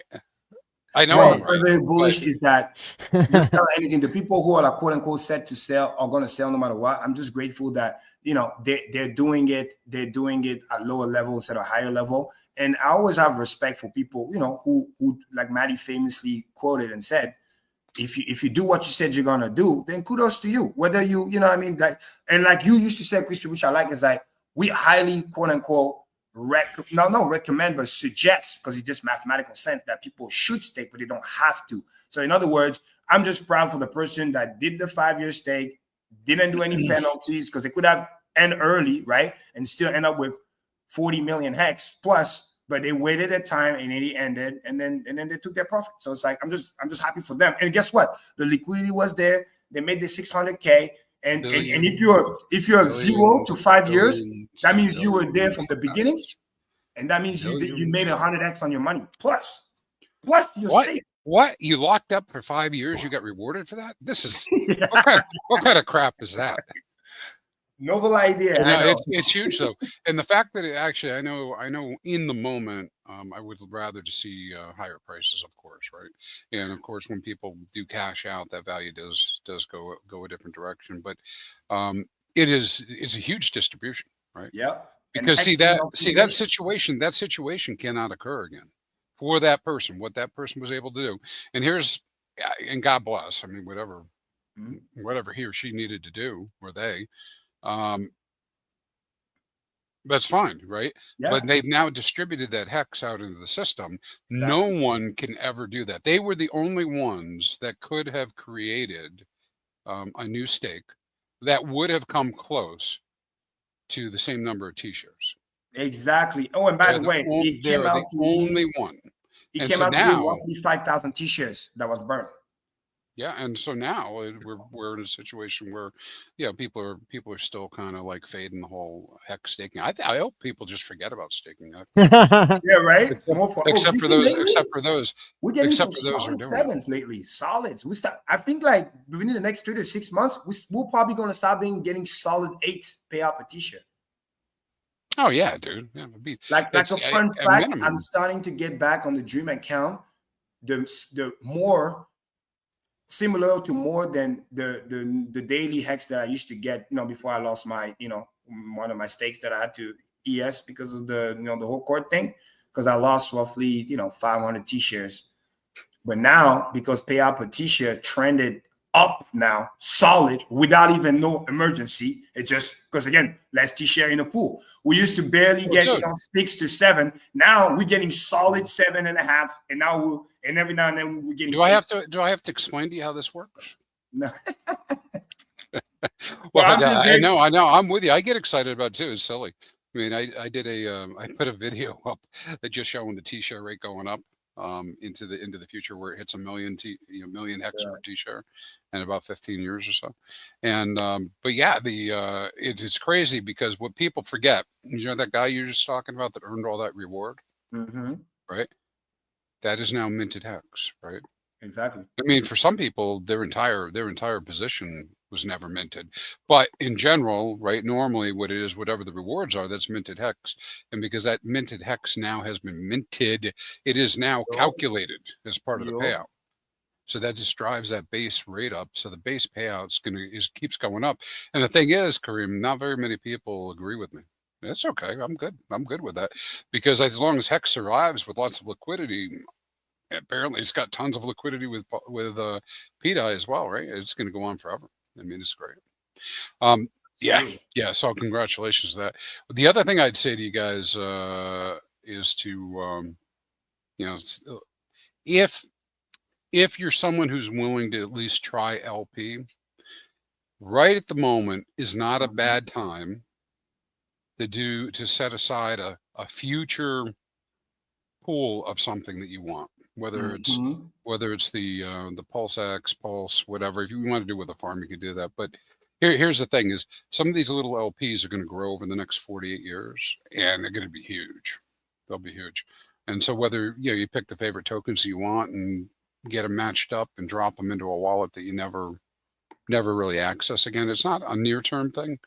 I know. Well, I'm very bullish is that you sell anything. The people who are like quote unquote set to sell are going to sell no matter what. I'm just grateful that they're doing it. They're doing it at lower levels, at a higher level. And I always have respect for people, who like Maddie famously quoted and said, if you do what you said you're gonna do, then kudos to you. Whether you know what I mean, like you used to say, Crispy, which I like, is like we highly quote unquote recommend, but suggest, because it's just mathematical sense that people should stake, but they don't have to. So in other words, I'm just proud for the person that did the 5-year stake, didn't do any penalties, because they could have end early, right, and still end up with 40 million hex plus. But they waited a time and it ended, and then they took their profit. So it's like I'm just happy for them. And guess what? The liquidity was there. They made the 600K. And if you're 0 to 5 years, that means you were there from the beginning, and that means you made 100x on your money plus your stake. What, you locked up for 5 years? You got rewarded for that? This is what kind of crap is that? Novel idea. It's huge though, and the fact that it actually, I know in the moment, I would rather to see higher prices, of course, right? And of course, when people do cash out, that value does go a different direction. But it's a huge distribution, right? Yeah. Because that situation cannot occur again for that person. What that person was able to do, and God bless. I mean, whatever he or she needed to do, or they. That's fine, right? Yeah. But they've now distributed that hex out into the system. Exactly. No one can ever do that. They were the only ones that could have created a new stake that would have come close to the same number of T-shares. Exactly. Oh, and by the way, He came out to roughly 5,000 T-shares that was burned. Yeah, and so now we're in a situation where, people are still kind of like fading the whole hex staking. I hope people just forget about staking. Yeah, right. Except for those. We're getting some solid sevens lately. Solids. I think like within the next 3 to 6 months, we're probably going to start getting solid 8s payout per T-shirt. Oh yeah, dude. Yeah, like a fun fact, I'm starting to get back on the Dream account. The more similar to more than the daily hex that I used to get, before I lost my, one of my stakes that I had to ES because of the whole court thing, because I lost roughly, 500 T-shares. But now, because payout per T-shirt trended up now, solid, without even no emergency. It's just because, again, less T-share in the pool. We used to barely get 6 to 7. Now we're getting solid 7.5, and now every now and then we're getting. Do I have to explain to you how this works? No. Well, I know. I'm with you. I get excited about it too. It's silly. I mean, I put a video up that just showing the T-share rate going up into the future, where it hits 1 million million hex per T-share in about 15 years or so. And but yeah, it's crazy because what people forget, that guy you're just talking about that earned all that reward, right? That is now minted hex, right? Exactly. I mean, for some people, their entire position was never minted, but in general, right? Normally, what it is, whatever the rewards are, that's minted hex, and because that minted hex now has been minted, it is now calculated as part of the payout. So that just drives that base rate up. So the base payout's keeps going up. And the thing is, Kareem, not very many people agree with me. That's okay. I'm good. I'm good with that, because as long as hex survives with lots of liquidity. Apparently, it's got tons of liquidity with PDI as well, right? It's going to go on forever. I mean, it's great. Yeah. So congratulations to that. The other thing I'd say to you guys is to, if you're someone who's willing to at least try LP, right at the moment is not a bad time to set aside a future pool of something that you want. Whether it's the Pulse X, Pulse, whatever. If you want to do with a farm, you can do that. But here's the thing: is some of these little LPs are going to grow over the next 48 years, and they're going to be huge. They'll be huge. And so whether you pick the favorite tokens you want and get them matched up and drop them into a wallet that you never really access again. It's not a near-term thing,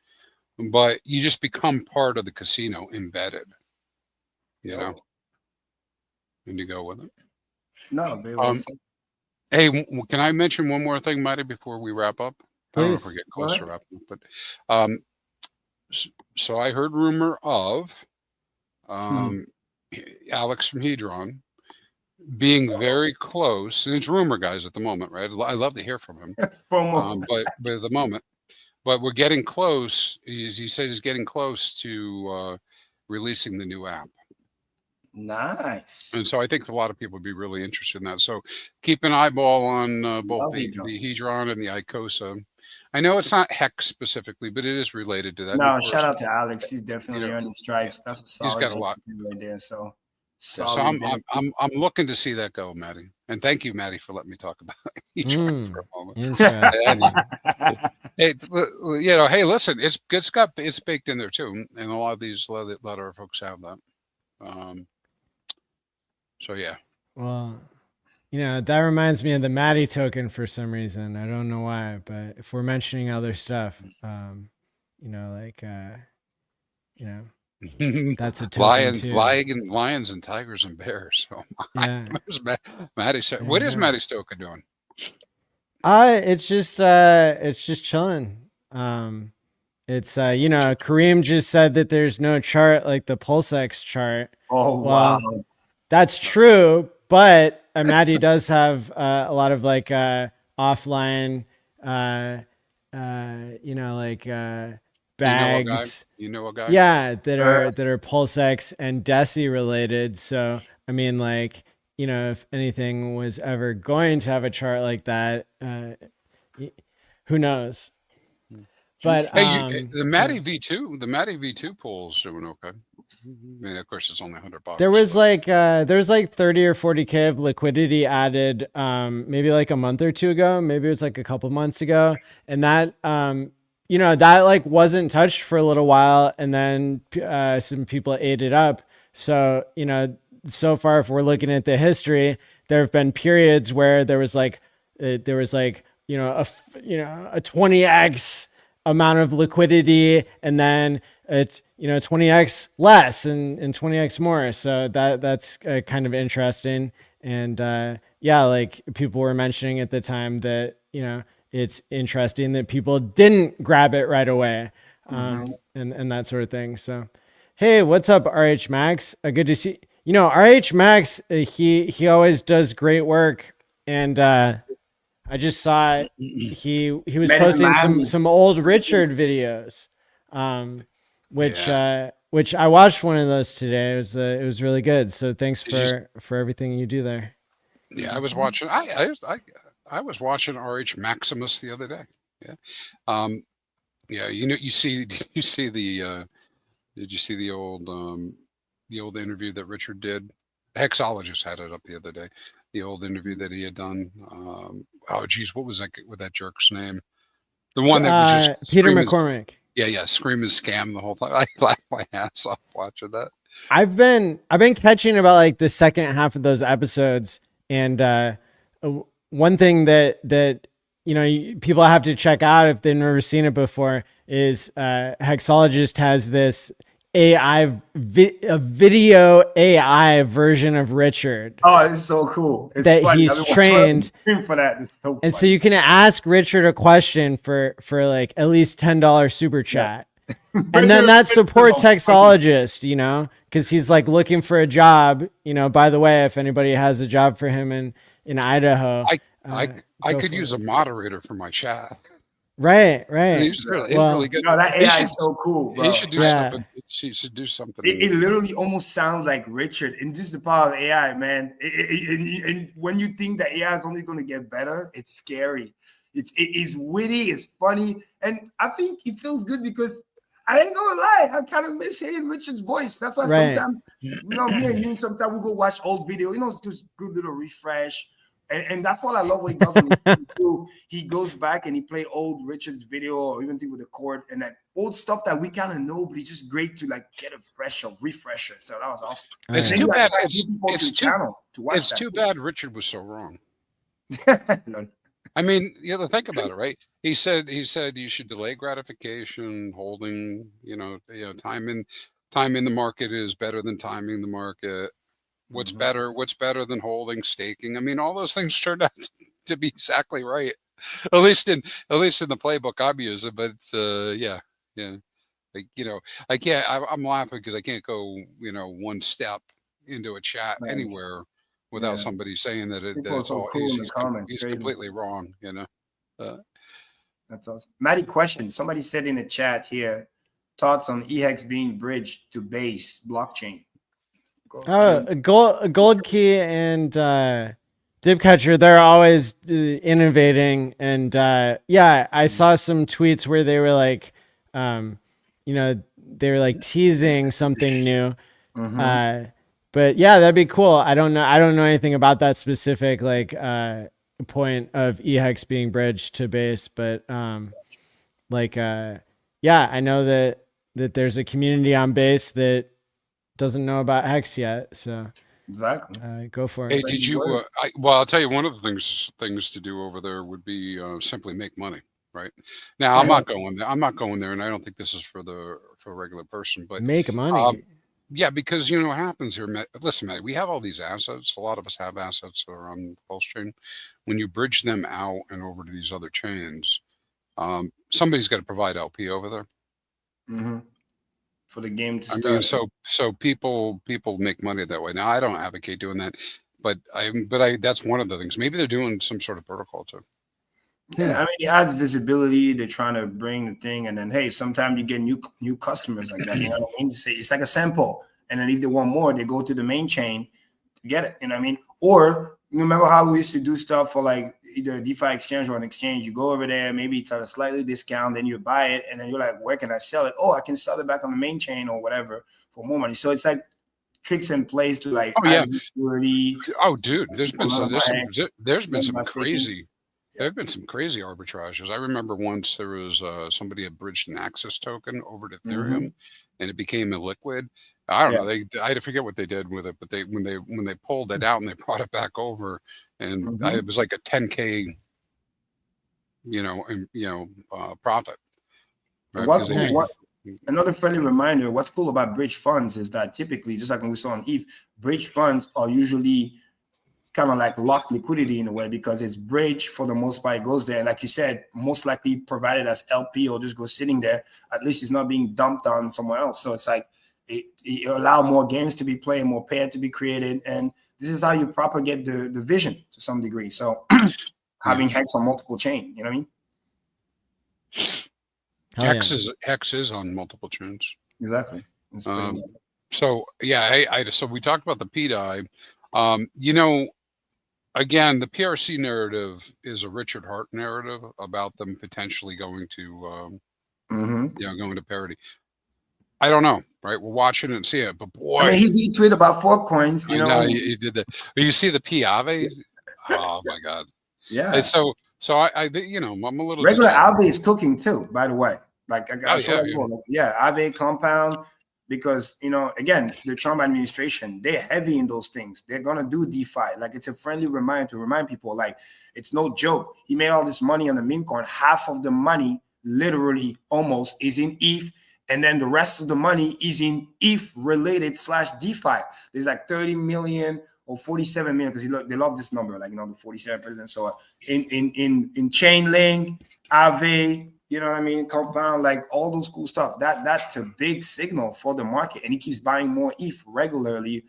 but you just become part of the casino embedded. And you go with it. No, very well said. Hey, can I mention one more thing, Matty, before we wrap up? Please. I don't know if we're getting close to wrapping up, but so I heard rumor of Alex from Hedron being very close, and it's rumor, guys, at the moment, right? I love to hear from him, but at the moment, but we're getting close. He said he's getting close to releasing the new app. Nice. And so I think a lot of people would be really interested in that. So keep an eyeball on both the Hedron and the Icosa. I know it's not Hex specifically, but it is related to that. No, shout out to Alex. He's definitely earning stripes. That's a solid. He's got a lot right there. So I'm looking to see that go, Matty. And thank you, Matty, for letting me talk about Hedron for a moment. Hey, listen, it's baked in there too, and a lot of our folks have that. So yeah. Well, that reminds me of the Matty token for some reason. I don't know why, but if we're mentioning other stuff, that's a token lions and tigers and bears. Oh my. Yeah. Matty said, what is Matty's token doing? It's just chilling. It's Kareem just said that there's no chart like the PulseX chart. Oh, wow. That's true, but Matty does have a lot of offline bags. You know a guy? Yeah, that are PulseX and Deci related. So I mean, if anything was ever going to have a chart like that, who knows? But hey, the Matty V2 pool is doing okay. I mean, of course, it's only $100. There was there's 30 or 40K of liquidity added, maybe a month or two ago. Maybe it was a couple months ago, and that that wasn't touched for a little while, and then some people ate it up. So so far, if we're looking at the history, there have been periods where there was a 20x amount of liquidity, and then it's 20x less and 20x more. So that's kind of interesting. And people were mentioning at the time that it's interesting that people didn't grab it right away, and that sort of thing. So hey, what's up, RH Max? Good to see RH Max. He always does great work, and I just saw he was Met in posting Miami. some old Richard videos, which I watched one of those today. It was really good. So thanks for everything you do there. Yeah, I was watching. I was watching RH Maximus the other day. Yeah, yeah. You see the. Did you see the old interview that Richard did? The Hexologist had it up the other day. The old interview that he had done. Oh, geez, what was that jerk's name? The one that was just Peter McCormick. Yeah, scream and scam the whole thing. I laughed my ass off watching that. I've been catching about like the second half of those episodes, and one thing that people have to check out if they've never seen it before is Hexologist has this a video AI version of Richard. Oh, it's so cool. It's that funny. he's trained for that. It's so and funny. so you can ask Richard a question for like at least $10 super chat. Yeah. And then that supports Hexologist, because he's like looking for a job. By the way, if anybody has a job for him in Idaho, I could use a moderator for my chat. Right. He's really good. No, that AI is so cool, bro. He should do something. He should do something. It literally almost sounds like Richard, and just the power of AI, man. And when you think that AI is only going to get better, it's scary. It is witty, it's funny, and I think it feels good because I ain't gonna lie, I kind of miss hearing Richard's voice. That's why sometimes, me and you, sometimes we go watch old video. It's just good little refresh. And that's what I love what he does on YouTube. He goes back and he play old Richard's video or even with the chord and that old stuff that we kind of know, but it's just great to like get a refresher. So that was awesome. It's too bad. It's too bad Richard was so wrong. I mean, think about it, right? He said you should delay gratification, holding, time in the market is better than timing the market. What's better than holding, staking? I mean, all those things turned out to be exactly right. At least in the playbook I'm using. But yeah. Like, I can't. I'm laughing because I can't go one step into a chat anywhere without somebody saying that that's all cool in the comments. He's completely wrong. That's awesome. Maddie, question. Somebody said in the chat here, thoughts on EHEX being bridged to base blockchain. Gold Key and Dipcatcher, they're always innovating, and I saw some tweets where they were like, they were like teasing something new. But yeah, that'd be cool. I don't know anything about that specific point of EHEX being bridged to base, but I know that there's a community on base that doesn't know about Hex yet, so exactly. Go for it. Hey, did you? I'll tell you, one of the things to do over there would be simply make money. Right now, I'm not going there, and I don't think this is for a regular person. But make money. Yeah, because what happens here. Listen, Matt, we have all these assets. A lot of us have assets that are on the Pulse chain. When you bridge them out and over to these other chains, somebody's got to provide LP over there. For the game to start. So people make money that way. Now I don't advocate doing that, but that's one of the things. Maybe they're doing some sort of protocol too. Yeah, I mean, it adds visibility. They're trying to bring the thing, and then hey, sometimes you get new customers like that. You know what I mean? You say it's like a sample, and then if they want more, they go to the main chain to get it. You know what I mean? Or you remember how we used to do stuff for like either a DeFi exchange or an exchange? You go over there, maybe it's at a slightly discount, then you buy it, and then you're like, where can I sell it? Oh, I can sell it back on the main chain or whatever for more money. So it's like tricks and plays to like visibility. Oh, dude, there's been some crazy. There have been some crazy arbitrages. I remember once there was somebody had bridged an Axis token over to Ethereum, and it became illiquid. I don't know. I forget what they did with it, but when they pulled it out and they brought it back over, and it was like a 10K, profit. Right? Another friendly reminder: what's cool about bridge funds is that typically, just like when we saw on ETH, bridge funds are usually kind of like locked liquidity in a way because it's bridge for the most part. It goes there, and like you said, most likely provided as LP or just go sitting there. At least it's not being dumped on somewhere else. So it's like it allow more games to be played, more pair to be created, and this is how you propagate the vision to some degree. So having hex on multiple chain. You know what I mean? Hex is on multiple chains. Exactly. So yeah, so we talked about the PDI. Again, the PRC narrative is a Richard Hart narrative about them potentially going to, going to parity. I don't know, right? We're watching it and seeing it, but boy, I mean, he did tweet about 4 coins. You know, he did that. But you see the Piave? Oh my God! Yeah. And so I, I'm a little regular Aave is cooking too. By the way, like Aave compound. Because, again, the Trump administration, they're heavy in those things. They're going to do DeFi. Like, it's a friendly reminder to remind people, like, it's no joke. He made all this money on the meme coin. Half of the money, literally almost, is in ETH. And then the rest of the money is in ETH-related /DeFi. There's like 30 million or 47 million, because they love this number, like, the 47%. So in Chainlink, Aave, you know what I mean? Compound, like all those cool stuff. That's a big signal for the market. And he keeps buying more ETH regularly,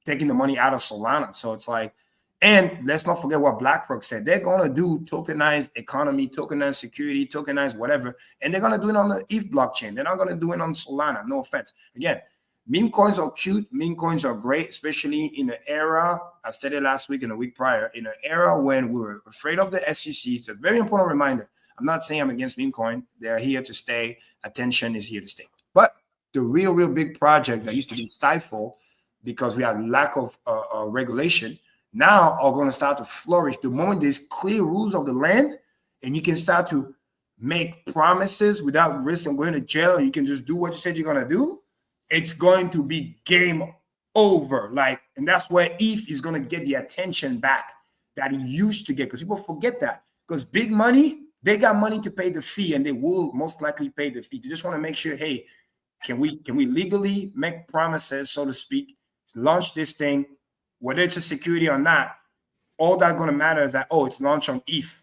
taking the money out of Solana. So it's like, and let's not forget what BlackRock said. They're going to do tokenized economy, tokenized security, tokenized whatever. And they're going to do it on the ETH blockchain. They're not going to do it on Solana. No offense. Again, meme coins are cute. Meme coins are great, especially in the era, I said it last week and the week prior, in an era when we were afraid of the SEC. It's a very important reminder. I'm not saying I'm against meme coin. They're here to stay. Attention is here to stay. But the real big project that used to be stifled because we had lack of regulation now are going to start to flourish. The moment there's clear rules of the land and you can start to make promises without risk of going to jail, you can just do what you said you're going to do, it's going to be game over. And that's where ETH is going to get the attention back that he used to get, because people forget that. Because big money, they got money to pay the fee, and they will most likely pay the fee. They just want to make sure, hey, can we legally make promises, so to speak, launch this thing, whether it's a security or not? All that's going to matter is that, it's launched on ETH.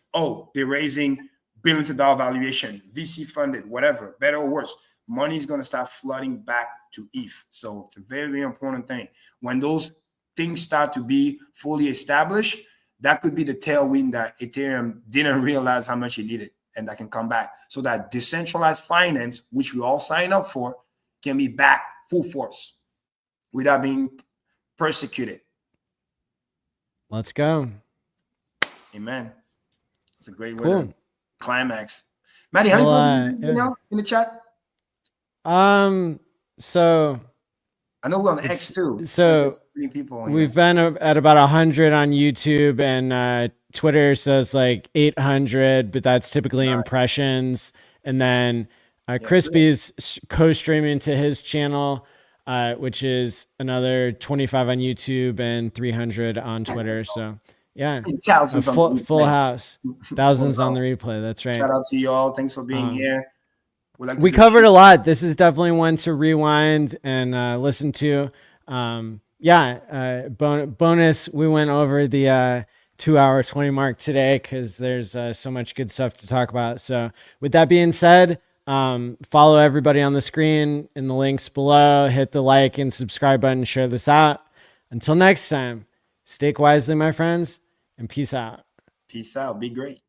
They're raising billions of dollar valuation, VC funded, whatever, better or worse. Money is going to start flooding back to ETH. So it's a very, very important thing. When those things start to be fully established, that could be the tailwind that Ethereum didn't realize how much it needed, and that can come back. So that decentralized finance, which we all sign up for, can be back full force without being persecuted. Let's go. Amen. It's a great way to climax. Maddie, how many people in the chat? So I know we're on X too. So people we've been at about 100 on YouTube, and Twitter says like 800, but that's typically impressions. And then Crispy's co-streaming to his channel, which is another 25 on YouTube and 300 on Twitter. So yeah, full house, thousands on the replay. That's right. Shout out to you all. Thanks for being here. We covered a lot. This is definitely one to rewind and listen to. Bonus, we went over the 2 hour 20 mark today because there's so much good stuff to talk about. So with that being said, follow everybody on the screen in the links below. Hit the like and subscribe button. Share this out. Until next time, stake wisely, my friends, and peace out. Peace out. Be great.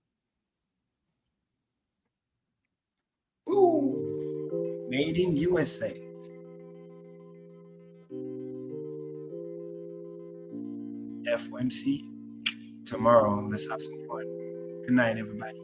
Ooh, made in USA. FOMC tomorrow. Let's have some fun. Good night, everybody.